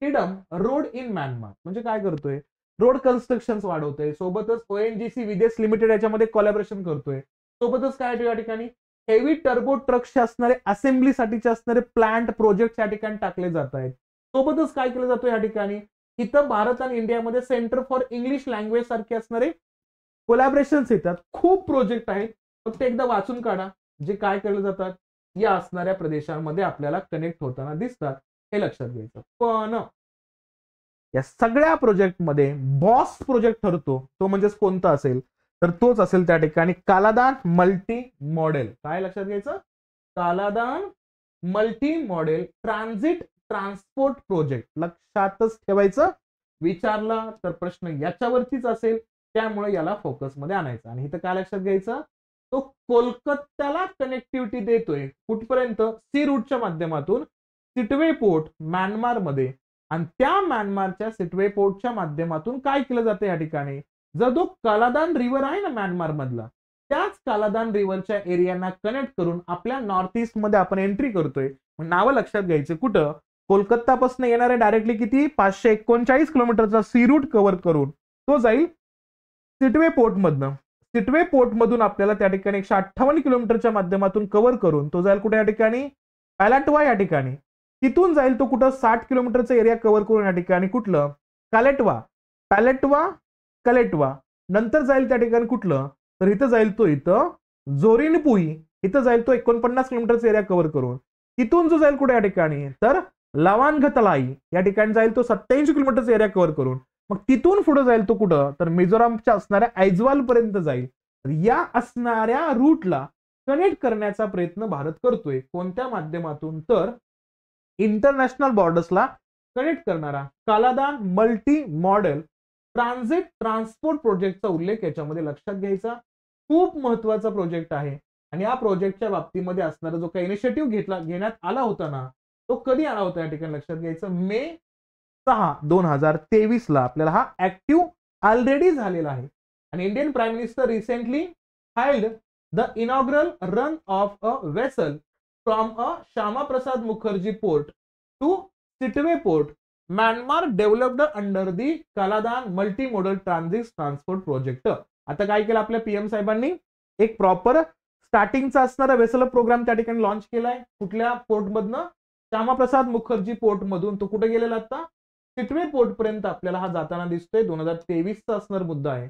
Speaker 1: Tidum road in Myanmar. म्हणजे काय करतोय, रोड कन्स्ट्रक्शन्स वाढवतोय, सोबतच ONGC विदेश लिमिटेड याच्यामध्ये कोलॅबोरेशन करतोय. सोबतच काय या ठिकाणी हेवी टर्बो ट्रक्सचे असणारे असेंब्लीसाठीचे असणारे प्लांट प्रोजेक्ट या ठिकाणी टाकले जात आहेत. सोबतच काय केलं जातं या ठिकाणी, इथं भारत आणि इंडियामध्ये सेंटर फॉर इंग्लिश लँग्वेज सारखे असणारे कोलॅबरेशन्स येतात. खूप प्रोजेक्ट आहेत, फक्त एकदा वाचून काढा, जे काय केलं जातात या असणाऱ्या प्रदेशांमध्ये आपल्याला कनेक्ट होताना दिसतात, हे लक्षात घ्यायचं. पण या सगळ्या प्रोजेक्टमध्ये बॉस प्रोजेक्ट ठरतो, तो म्हणजे कोणता असेल, तर तोच असेल त्या ठिकाणी कालादान मल्टी मॉडेल. काय लक्षात घ्यायचं? Kaladan multi model transit transport project. लक्षातच ठेवायचं. विचारला तर प्रश्न याच्यावरतीच असेल, त्यामुळे याला फोकसमध्ये आणायचं. आणि इथं काय लक्षात घ्यायचं? तो कोलकात्याला कनेक्टिव्हिटी देतोय कुठपर्यंत? सी रूटच्या माध्यमातून सिटवे पोर्ट म्यानमारमध्ये. आणि त्या म्यानमारच्या सिटवे पोर्टच्या माध्यमातून काय केलं जातं या ठिकाणी? जर तो कालादान रिव्हर आहे ना म्यानमार मधला, त्याच कालादान रिव्हरच्या एरियांना कनेक्ट करून आपल्या नॉर्थ ईस्ट मध्ये आपण एंट्री करतोय. नावं लक्षात घ्यायचं. कुठं? कोलकातापासून येणारे डायरेक्टली किती? 539 किलोमीटरचा सी रूट कव्हर करून तो जाईल सिटवे पोर्ट मधनं. सिटवे पोर्ट मधून आपल्याला त्या ठिकाणी 158 किलोमीटरच्या माध्यमातून कव्हर करून तो जाईल कुठे? या ठिकाणी पॅलाटवा या ठिकाणी. तिथून जाईल तो कुठं? 60 किलोमीटरचा एरिया कव्हर करून या ठिकाणी कुठलं? कालेटवा. पॅलेटवा कलेटवा. नंतर जाईल त्या ठिकाणी कुठलं? तर इथं जाईल तो इथं जोरिनपुई. इथं जाईल तो 49 किलोमीटरचा एरिया कव्हर करून. तिथून जो जाईल कुठे या ठिकाणी? तर लवानगतलाई या ठिकाणी जाईल तो 87 किलोमीटरचा एरिया कव्हर करून. मग तिथून पुढे जाईल तो कुठं? तर मिझोरामच्या असणाऱ्या ऐजवाल पर्यंत जाईल. तर या असणाऱ्या रूटला कनेक्ट करण्याचा प्रयत्न भारत करतोय. कोणत्या माध्यमातून? तर इंटरनॅशनल बॉर्डर्सला कनेक्ट करणारा Kaladan multi model transit transport प्रोजेक्टचा उल्लेख याच्यामध्ये लक्षात घ्यायचा. खूप महत्वाचा प्रोजेक्ट आहे. आणि या प्रोजेक्टच्या बाबतीमध्ये असणारा जो काही इनिशिएटिव्ह घेण्यात आला होता ना, तो कधी आला होता या ठिकाणी लक्षात घ्यायचं. मे 6, 2023 ला आपल्याला हा ऍक्टिव्ह ऑलरेडी झालेला आहे. आणि Indian prime minister recently held the inaugural run of a vessel from a Shyama Prasad Mukherjee port to Sittwe port Myanmar developed under the Kaladan multi modal transit transport project. आता काय केलं आपल्या पीएम साहेबांनी? एक प्रॉपर स्टार्टिंगचा असणारा वेसल प्रोग्राम त्या ठिकाणी launch केलाय. कुठल्या पोर्ट मधनं? श्यामाप्रसाद मुखर्जी पोर्ट मधून. तो कुठे गेलेला? आता सिटवे पोर्ट पर्यंत आपल्याला हा जाताना दिसतोय. 2023 चा असणार मुद्दा आहे.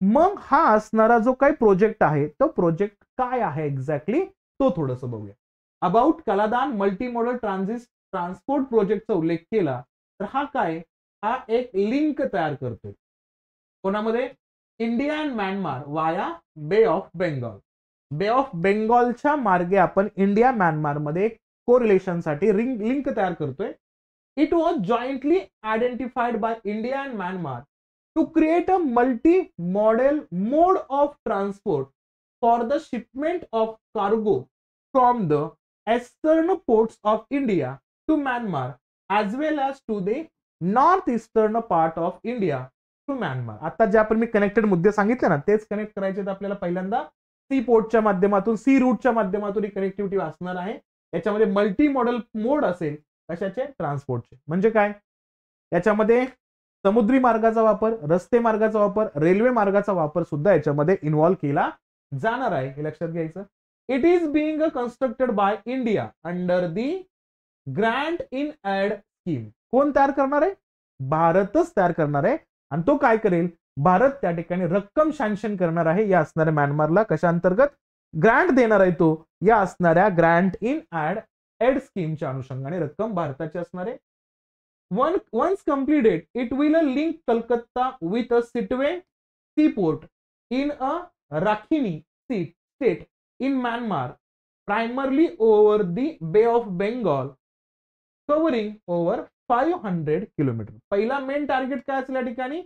Speaker 1: मग हा असणारा जो काही प्रोजेक्ट आहे तो प्रोजेक्ट काय आहे एक्झॅक्टली तो थोडस बघूया. About Kaladan multi modal transit transport प्रोजेक्टचा उल्लेख केला तर हा काय? हा एक लिंक तयार करतोय. कोणामध्ये? India and Myanmar via bay of Bengal. Bay of बेंगॉलच्या मार्गे आपण इंडिया म्यानमार मध्ये कोरिलेशन साठी लिंक तयार करतोय. It was jointly identified by India and Myanmar to create a multi model mode of transport for the shipment of cargo from the eastern ports of India to Myanmar as well as to the north eastern part of India to Myanmar. आता जे आपण मी connected मुद्दे सांगितले ना तेच connect करायचे तर आपल्याला पहिल्यांदा सी पोर्टच्या माध्यमातून सी रूटच्या माध्यमातून ही कनेक्टिव्हिटी असणार आहे. याच्यामध्ये मल्टी मॉडेल मोड असेल. कशाचे? ट्रान्सपोर्टचे. म्हणजे काय? याच्यामध्ये समुद्री मार्गाचा वापर, रस्ते मार्गाचा वापर, रेल्वे मार्गाचा वापर सुद्धा याच्यामध्ये इन्व्हॉल्व केला जाणार आहे. हे लक्षात घ्यायचं. It is being constructed by India under the grant in aid scheme. कोण तयार करणार आहे? भारतच तयार करणार आहे. आणि तो काय करेल? भारत त्या ठिकाणी रक्कम सँक्शन करणार आहे या असणाऱ्या म्यानमारला. कशा अंतर्गत? ग्रँट देणार आहे तो या असणाऱ्या ग्रँट इन ऍड स्कीमच्या अनुषंगाने रक्कम भारताची असणार आहे. once completed it will link Kolkata with a Sittwe seaport in a Rakhine state in Myanmar, primarily over the Bay of Bengal, covering over 500 kilometre. पहिला मेन टार्गेट काय असेल या ठिकाणी?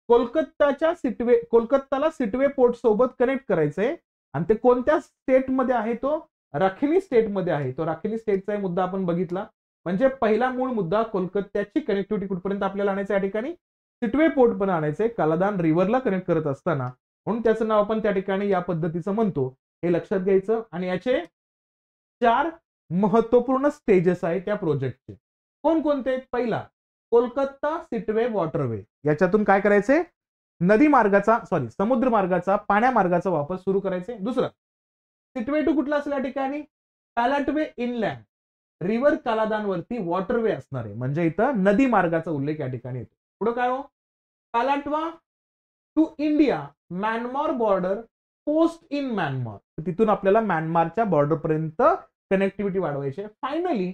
Speaker 1: कोलकाताला सिटवे पोर्ट सोबत कनेक्ट करायचंय. आणि ते कोणत्या स्टेट मध्ये आहे? तो राखिनी स्टेट मध्ये आहे. तो राखिनी स्टेटचा मुद्दा आपण बघितला. म्हणजे पहिला मूळ मुद्दा कोलकात्याची कनेक्टिव्हिटी कुठपर्यंत आपल्याला आणायचं या ठिकाणी? सिटवे पोर्ट पण आणायचंय कालादान रिव्हरला कनेक्ट करत असताना. म्हणून त्याचं नाव आपण त्या ठिकाणी या पद्धतीचं म्हणतो. हे लक्षात घ्यायचं. आणि याचे 4 महत्वपूर्ण स्टेजेस आहेत त्या प्रोजेक्टचे. कोणकोणते? पहिला कोलकाता सिटवे वॉटरवे. याच्यातून काय करायचंय? नदी मार्गाचा समुद्र मार्गाचा पाण्या मार्गाचा वापर सुरू करायचे. दुसरं सिटवे टू कुठला असेल या ठिकाणी? पॅलाटवे इनलँड. रिव्हर कालादानवरती वॉटरवे असणार आहे. म्हणजे इथं नदी मार्गाचा उल्लेख या ठिकाणी येतो. पुढे काय हो? Paletwa to India Myanmar border post in Myanmar. तिथून आपल्याला म्यानमारच्या बॉर्डर पर्यंत कनेक्टिव्हिटी वाढवायची. Finally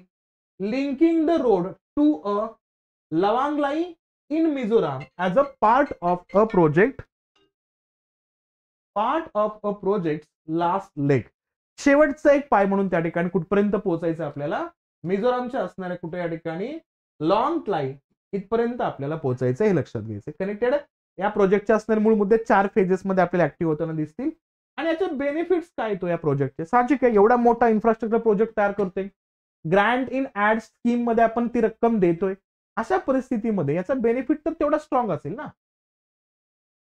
Speaker 1: linking the road to a Lawngtlai in Mizoram as a part of a project part of a project last leg. शेवटचा एक पाय म्हणून त्या ठिकाणी कुठपर्यंत पोहोचायचं आपल्याला, मिझोरामच्या असणाऱ्या कुठे या ठिकाणी लॉंग क्लाइंब इथपर्यंत आपल्याला पोहोचायचं हे लक्षात घ्यायचं. कनेक्टेड या प्रोजेक्टचे असणारे मूळ मुद्दे 4 फेजेस मध्ये आपल्याला ऍक्टिव्ह होताना दिसतील. आणि याचे बेनिफिट्स काय येतो या प्रोजेक्टचे. साहजिक आहे, एवढा मोठा इन्फ्रास्ट्रक्चर प्रोजेक्ट तयार करतोय, ग्रँट इन ऍड स्कीम मध्ये आपण ती रक्कम देतोय, अशा परिस्थितीमध्ये याचा बेनिफिट तर तेवढा स्ट्रॉंग असेल ना.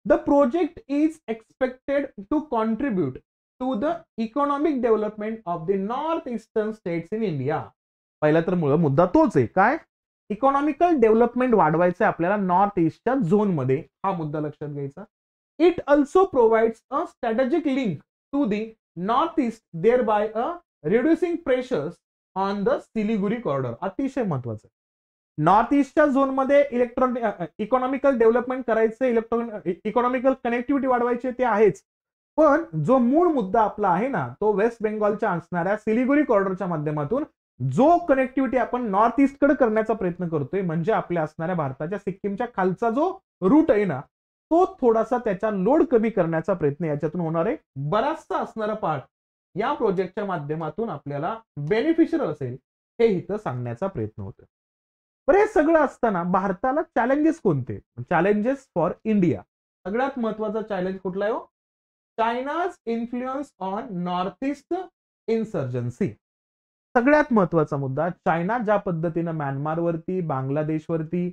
Speaker 1: The project is expected to contribute to the economic development of the north eastern states in India. पहिला तर मुद्दा तोच आहे, काय इकॉनॉमिकल डेव्हलपमेंट वाढवायचं आपल्याला नॉर्थ ईस्टच्या झोन मध्ये, हा मुद्दा लक्षात घ्यायचा. It also provides a strategic link to the north east, thereby a reducing pressures on the Siliguri corridor. अतिशय महत्वाचं. नॉर्थ ईस्टच्या झोन मध्ये इकॉनॉमिकल डेव्हलपमेंट करायचं, इकॉनॉमिकल कनेक्टिव्हिटी वाढवायची ते आहेच, पण जो मूळ मुद्दा आपला आहे ना, तो वेस्ट बेंगॉलच्या असणाऱ्या सिलिगुरी कॉरिडॉरच्या माध्यमातून जो कनेक्टिव्हिटी आपण नॉर्थ ईस्ट कडे करण्याचा प्रयत्न करतोय, म्हणजे आपल्या असणाऱ्या भारताच्या सिक्कीमच्या खालचा जो रूट आहे ना, तो थोडासा त्याचा लोड कमी करण्याचा प्रयत्न याच्यातून होणार आहे. बराचसा असणारा पार्ट या प्रोजेक्टच्या माध्यमातून आपल्याला बेनिफिशियल असेल, हे इथं सांगण्याचा प्रयत्न होतो. बरं, हे सगळं असताना भारताला चॅलेंजेस कोणते, चॅलेंजेस फॉर इंडिया. सगळ्यात महत्वाचा चॅलेंज कुठला आहे? China's influence on north east insurgency. सगळ्यात महत्वाचा मुद्दा, चायना ज्या पद्धतीनं म्यानमारवरती, बांगलादेशवरती,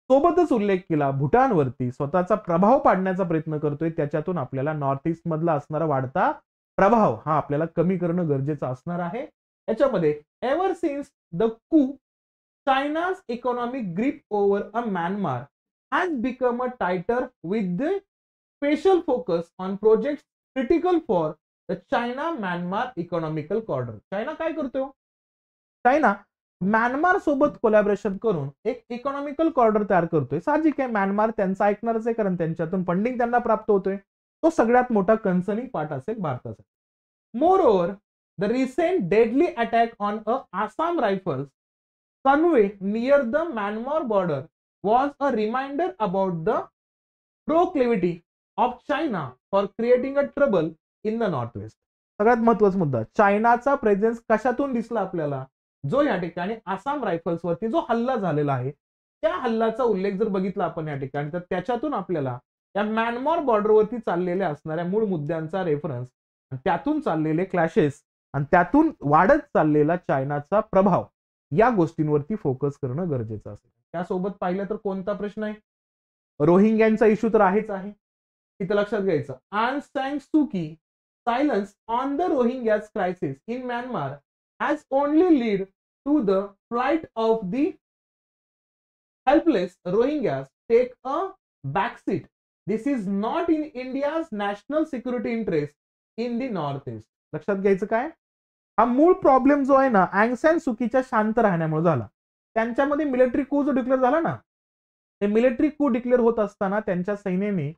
Speaker 1: सोबतच उल्लेख केला भूटानवरती स्वतःचा प्रभाव पाडण्याचा प्रयत्न करतोय, त्याच्यातून आपल्याला नॉर्थ ईस्ट मधला असणारा वाढता प्रभाव हा आपल्याला कमी करणं गरजेचं असणार आहे. याच्यामध्ये ever since the coup, China's economic grip over a Myanmar has become a tighter with the special focus on project critical for the China Myanmar economical corridor. China काय करतोय? चायना म्यानमार सोबत कोलॅबोरेशन करून एक economical corridor तयार करतोय. साहजिक आहे, Myanmar त्यांचा ऐकणारच आहे, कारण त्यांच्यातून फंडिंग त्यांना प्राप्त होतोय. तो सगळ्यात मोठा कन्सर्निंग पार्ट असेल भारतासाठी. Moreover, the recent deadly attack on a Assam rifles convoy near the Myanmar border was a reminder about the proclivity of China for creating a trouble in the north west. सगळ्यात महत्वाचा मुद्दा, चायनाचा presence कशातून दिसला आपल्याला? जो या ठिकाणी आसाम रायफल्स वरती जो हल्ला झालेला आहे, त्या हल्ल्याचा उल्लेख जर बघितला आपण या ठिकाणी, तर त्याच्यातून आपल्याला या म्यानमार बॉर्डरवरती चाललेल्या असणाऱ्या मूळ मुद्द्यांचा रेफरन्स, त्यातून चाललेले क्लॅशेस आणि त्यातून वाढत चाललेला चायनाचा प्रभाव, या गोष्टींवरती फोकस करणं गरजेचं असेल. त्यासोबत पाहिलं तर कोणता प्रश्न आहे? रोहिंग्यांचा इश्यू तर आहेच आहे, इथं लक्षात घ्यायचं. आंग सॅन सू की silence on the Rohingyas crisis in Myanmar has only led to the plight of the helpless Rohingyas take a backseat. This is not in India's national security interest in the northeast. लक्षात घ्यायचं काय? हा मूळ problem जो आहे ना, अँग San सुकीच्या शांत राहण्यामुळे झाला. त्यांच्यामध्ये मिलिटरी कू जो डिक्लेअर झाला ना, ते मिलिटरी कू डिक्लेअर होत असताना त्यांच्या सैन्याने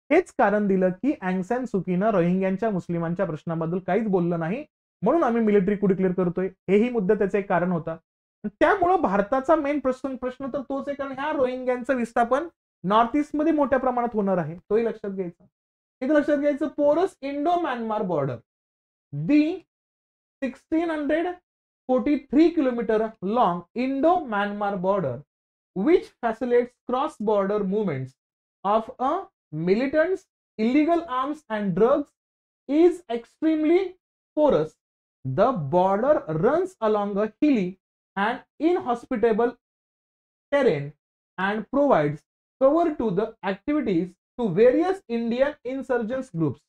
Speaker 1: हेच कारण दिलं की अँग सॅन सुकीनं रोहिंग्यांच्या मुस्लिमांच्या प्रश्नाबद्दल काहीच बोललं नाही, म्हणून आम्ही मिलिटरी कू डिक्लेअर करतोय. हेही मुद्दा त्याचा एक कारण होता. त्यामुळे भारताचा मेन प्रश्न तर तोच आहे, कारण ह्या रोहिंग्यांचं विस्थापन नॉर्थ ईस्ट मध्ये मोठ्या प्रमाणात होणार आहे, तोही लक्षात घ्यायचा. इथे लक्षात घ्यायचं, पोरस Indo Myanmar border, the 1643 kilometre long Indo Myanmar border which facilitates cross border movements of a militants, illegal arms and drugs is extremely porous. The border runs along a hilly and inhospitable terrain and provides cover to the activities to various Indian insurgents groups.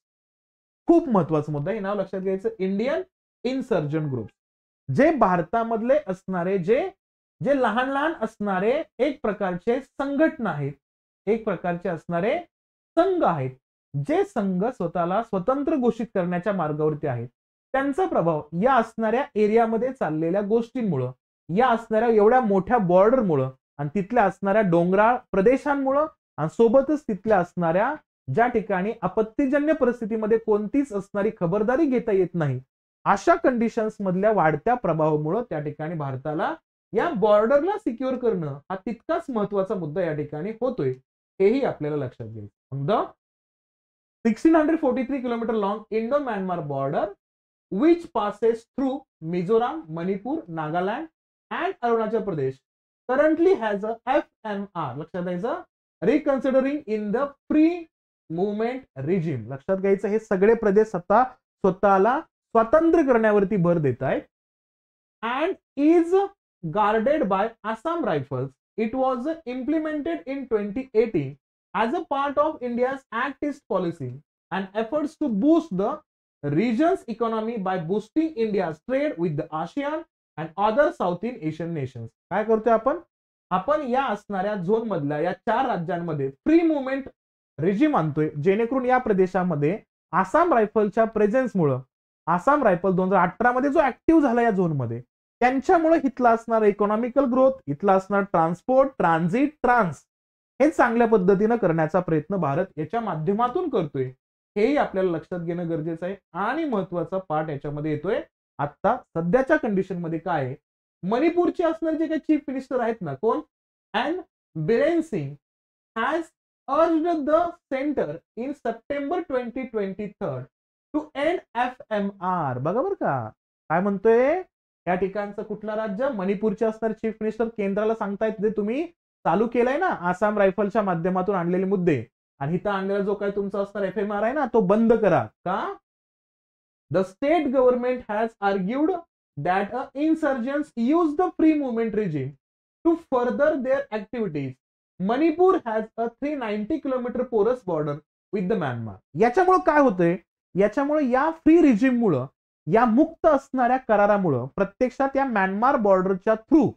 Speaker 1: खूप महत्वाचा मुद्दा, हे नाव लक्षात घ्यायचं, Indian इन्सर्जंट groups, जे भारतामधले असणारे जे लहान लहान असणारे एक प्रकारचे संघटना आहेत, एक प्रकारचे असणारे संघ आहेत, जे संघ स्वतःला स्वतंत्र घोषित करण्याच्या मार्गावरती आहेत, त्यांचा प्रभाव या असणाऱ्या एरियामध्ये चाललेल्या गोष्टींमुळं, या असणाऱ्या एवढ्या मोठ्या बॉर्डरमुळं आणि तिथल्या असणाऱ्या डोंगराळ प्रदेशांमुळं आणि सोबतच तिथल्या असणाऱ्या ज्या ठिकाणी आपत्तीजन्य परिस्थितीमध्ये कोणतीच असणारी खबरदारी घेता येत नाही, अशा कंडिशन्स मधल्या वाढत्या प्रभावामुळे त्या ठिकाणी भारताला या बॉर्डरला सिक्युअर करणं हा तितकाच महत्वाचा मुद्दा या ठिकाणी होतोय, हेही आपल्याला लक्षात घ्यायचं. 1643 kilometer long Indo-Myanmar border, which passes through Mizoram, Manipur, Nagaland, and Arunachal Pradesh, currently has a FMR. लक्षात द्यायचं, reconsidering in the free movement regime. लक्षात घ्यायचं, हे सगळे प्रदेश स्वतःला स्वतंत्र करण्यावरती भर देत आहेत. And is guarded by Assam Rifles. It was implemented in 2018 as a part of India's Act East policy and efforts to boost the region's economy by boosting India's trade with the ASEAN and other Southeast Asian nations. काय करतोय आपण या असणाऱ्या zone मधल्या या 4 राज्यांमध्ये free movement regime आणतोय, जेणेकरून या प्रदेशामध्ये आसाम रायफलच्या प्रेझेन्समुळे, आसाम रायफल 2018 मध्ये जो ऍक्टिव्ह झाला या झोन मध्ये, त्यांच्यामुळे इथला असणार इकॉनॉमिकल ग्रोथ, इथला असणार ट्रान्सपोर्ट, ट्रान्झिट, हे चांगल्या पद्धतीने करण्याचा प्रयत्न भारत याच्या माध्यमातून करतोय, हेही आपल्याला लक्षात घेणं गरजेचं आहे. आणि महत्वाचा पार्ट याच्यामध्ये येतोय, आता सध्याच्या कंडिशन मध्ये काय आहे, मणिपूरचे असणारे जे काही चीफ मिनिस्टर आहेत ना, कोण, N Biren Singh has urged the center in September 2023 to end FMR. बघा बरं का, काय म्हणतोय, या ठिकाणचं कुठलं राज्य, मणिपूरचे असणारे चीफ मिनिस्टर केंद्राला सांगतायत जे तुम्ही चालू केलाय ना आसाम रायफलच्या माध्यमातून आणलेले मुद्दे, आणि इथं आणलेला जो काही तुमचा असणार FMR आहे ना, तो बंद करा. का? The state government has argued that insurgents use the free movement regime to further their activities. Manipur has a 390 kilometer porous border with the Myanmar. याच्यामुळे काय होतंय, याच्यामुळे या फ्री रिजिम मुळे, या मुक्त असणाऱ्या करारामुळे प्रत्यक्षात या म्यानमार बॉर्डरच्या थ्रू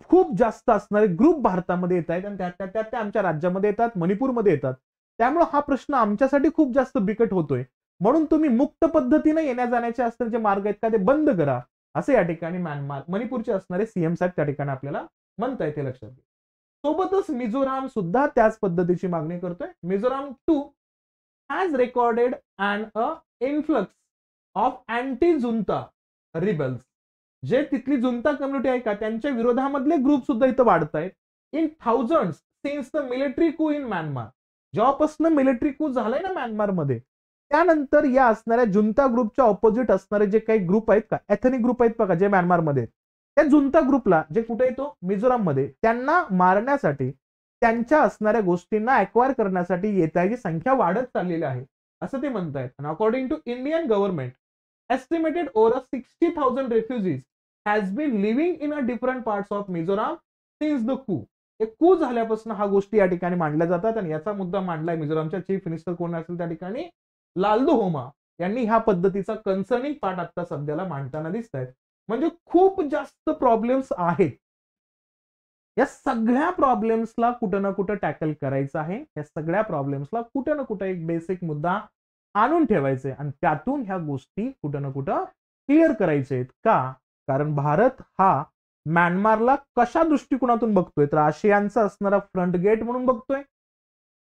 Speaker 1: खूप जास्त असणारे ग्रुप भारतामध्ये येत आहेत, आणि त्या आमच्या राज्यामध्ये येतात, मणिपूरमध्ये येतात. त्यामुळे हा प्रश्न आमच्यासाठी खूप जास्त बिकट होतोय. म्हणून तुम्ही मुक्त पद्धतीने येण्या जाण्याचे असणारे जे मार्ग आहेत का ते बंद करा, असे या ठिकाणी मणिपूरचे असणारे सीएम साहेब त्या ठिकाणी आपल्याला म्हणता येते, लक्षात घ्या. सोबतच मिझोराम सुद्धा त्याच पद्धतीची मागणी करतोय. Mizoram too has recorded and a influx of anti junta rebels. जे तिथली जुंता कम्युनिटी आहे का त्यांच्या विरोधामधले ग्रुप सुद्धा इथं वाढत आहेत in thousands since the military coup in Myanmar. जेव्हापासून मिलिटरी कू झालाय ना म्यानमार मध्ये, त्यानंतर या असणाऱ्या जुंता ग्रुपच्या ऑपोजिट असणारे जे काही ग्रुप आहेत का, एथनिक ग्रुप आहेत बघा जे म्यानमारमध्ये, त्या जुंता ग्रुपला जे कुठे येतो मिझोराम मध्ये, त्यांना मारण्यासाठी, त्यांच्या असणाऱ्या गोष्टींना अक्वायर करण्यासाठी येत्याची संख्या वाढत चाललेली आहे असं ते म्हणतायत. आणि according to Indian government estimated over 60,000 refugees has been living in a different parts of Mizoram since the coup. Coup झाल्यापासून हा गोष्टी या ठिकाणी मांडल्या जातात, आणि याचा मुद्दा मांडलाय मिझोरामच्या चीफ मिनिस्टर कोण असेल त्या ठिकाणी लालदोहोमा यांनी ह्या पद्धतीचा कन्सर्निंग पार्ट आता सध्याला मांडताना दिसत आहेत. म्हणजे खूप जास्त प्रॉब्लेम्स आहेत. या सगळ्या प्रॉब्लेम्सला कुठं ना कुठं टॅकल करायचं आहे. या सगळ्या प्रॉब्लेम्सला कुठं ना कुठं एक बेसिक मुद्दा आणून ठेवायचे, आणि त्यातून ह्या गोष्टी कुठं ना कुठं क्लिअर करायचे आहेत. का? कारण भारत हा म्यानमारला कशा दृष्टिकोनातून बघतोय, तर आशियानचा असणारा फ्रंट गेट म्हणून बघतोय.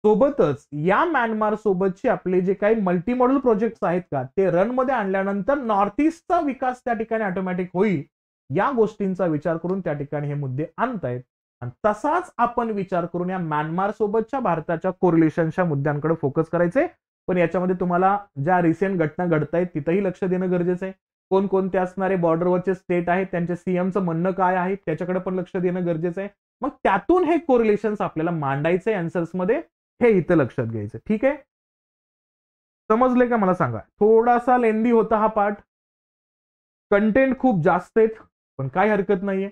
Speaker 1: सोबतच या म्यानमार सोबतचे आपले जे काही मल्टी मॉडल प्रोजेक्ट्स आहेत का, ते रन मध्ये आणल्यानंतर नॉर्थ ईस्टचा विकास त्या ठिकाणी ऑटोमॅटिक होईल, या गोष्टींचा विचार करून त्या ठिकाणी हे मुद्दे आणतायत. आणि तसाच आपण विचार करून या म्यानमार सोबतच्या भारताच्या कोरिलेशनच्या मुद्द्यांकडे फोकस करायचे. पण याच्यामध्ये तुम्हाला ज्या रिसेंट घटना घडतायत तिथंही लक्ष देणं गरजेचं आहे. कोणकोणते असणारे बॉर्डरवरचे स्टेट आहेत, त्यांचे सीएमचं म्हणणं काय आहे त्याच्याकडे पण लक्ष देणं गरजेचं आहे. मग त्यातून हे कोरिलेशन्स आपल्याला मांडायचे आन्सर्स मध्ये, हे इथं लक्षात घ्यायचं. ठीक आहे, समजले का मला सांगा. थोडासा लेंदी होता हा पार्ट, कंटेंट खूप जास्त आहेत, पण काय हरकत नाहीये,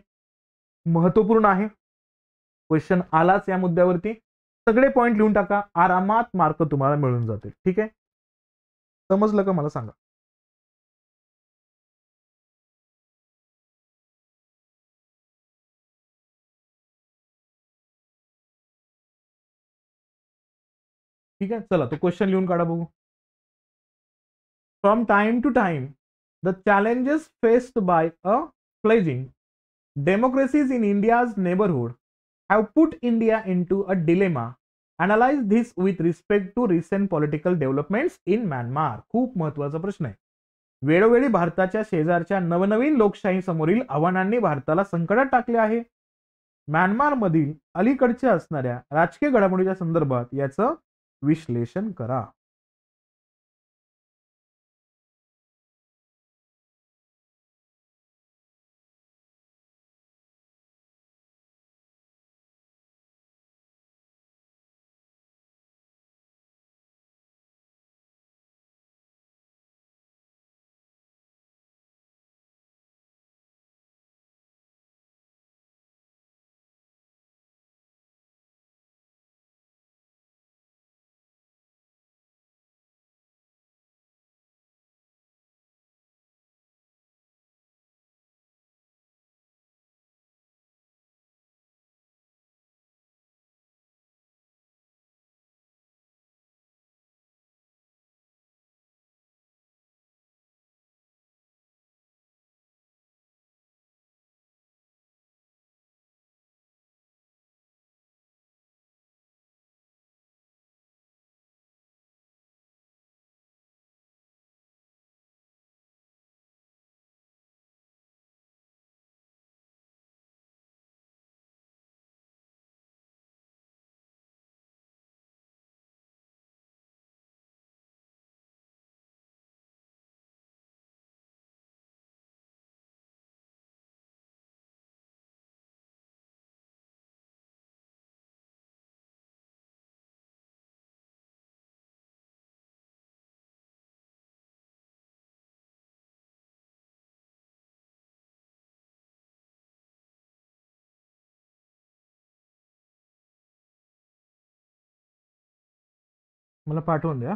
Speaker 1: महत्वपूर्ण आहे. क्वेश्चन आलाच या मुद्द्यावरती, सगळे पॉइंट लिहून टाका, आरामात मार्क तुम्हाला मिळून जातील. ठीक आहे, समजलं का मला सांगा. ठीक आहे, चला तो क्वेश्चन लिहून काढा बघू. From time to time the challenges faced by a fledgling democracies in India's neighborhood have put India into a dilemma. Analyze this with respect to recent political developments in Myanmar. खूप महत्वाचा प्रश्न आहे. वेळोवेळी भारताच्या शेजारच्या नवनवीन लोकशाही समोरील आव्हानांनी भारताला संकटात टाकले आहे. म्यानमार मधील अलीकडच्या असणाऱ्या राजकीय घडामोडीच्या संदर्भात याचं विश्लेषण करा. मला पाठवून द्या.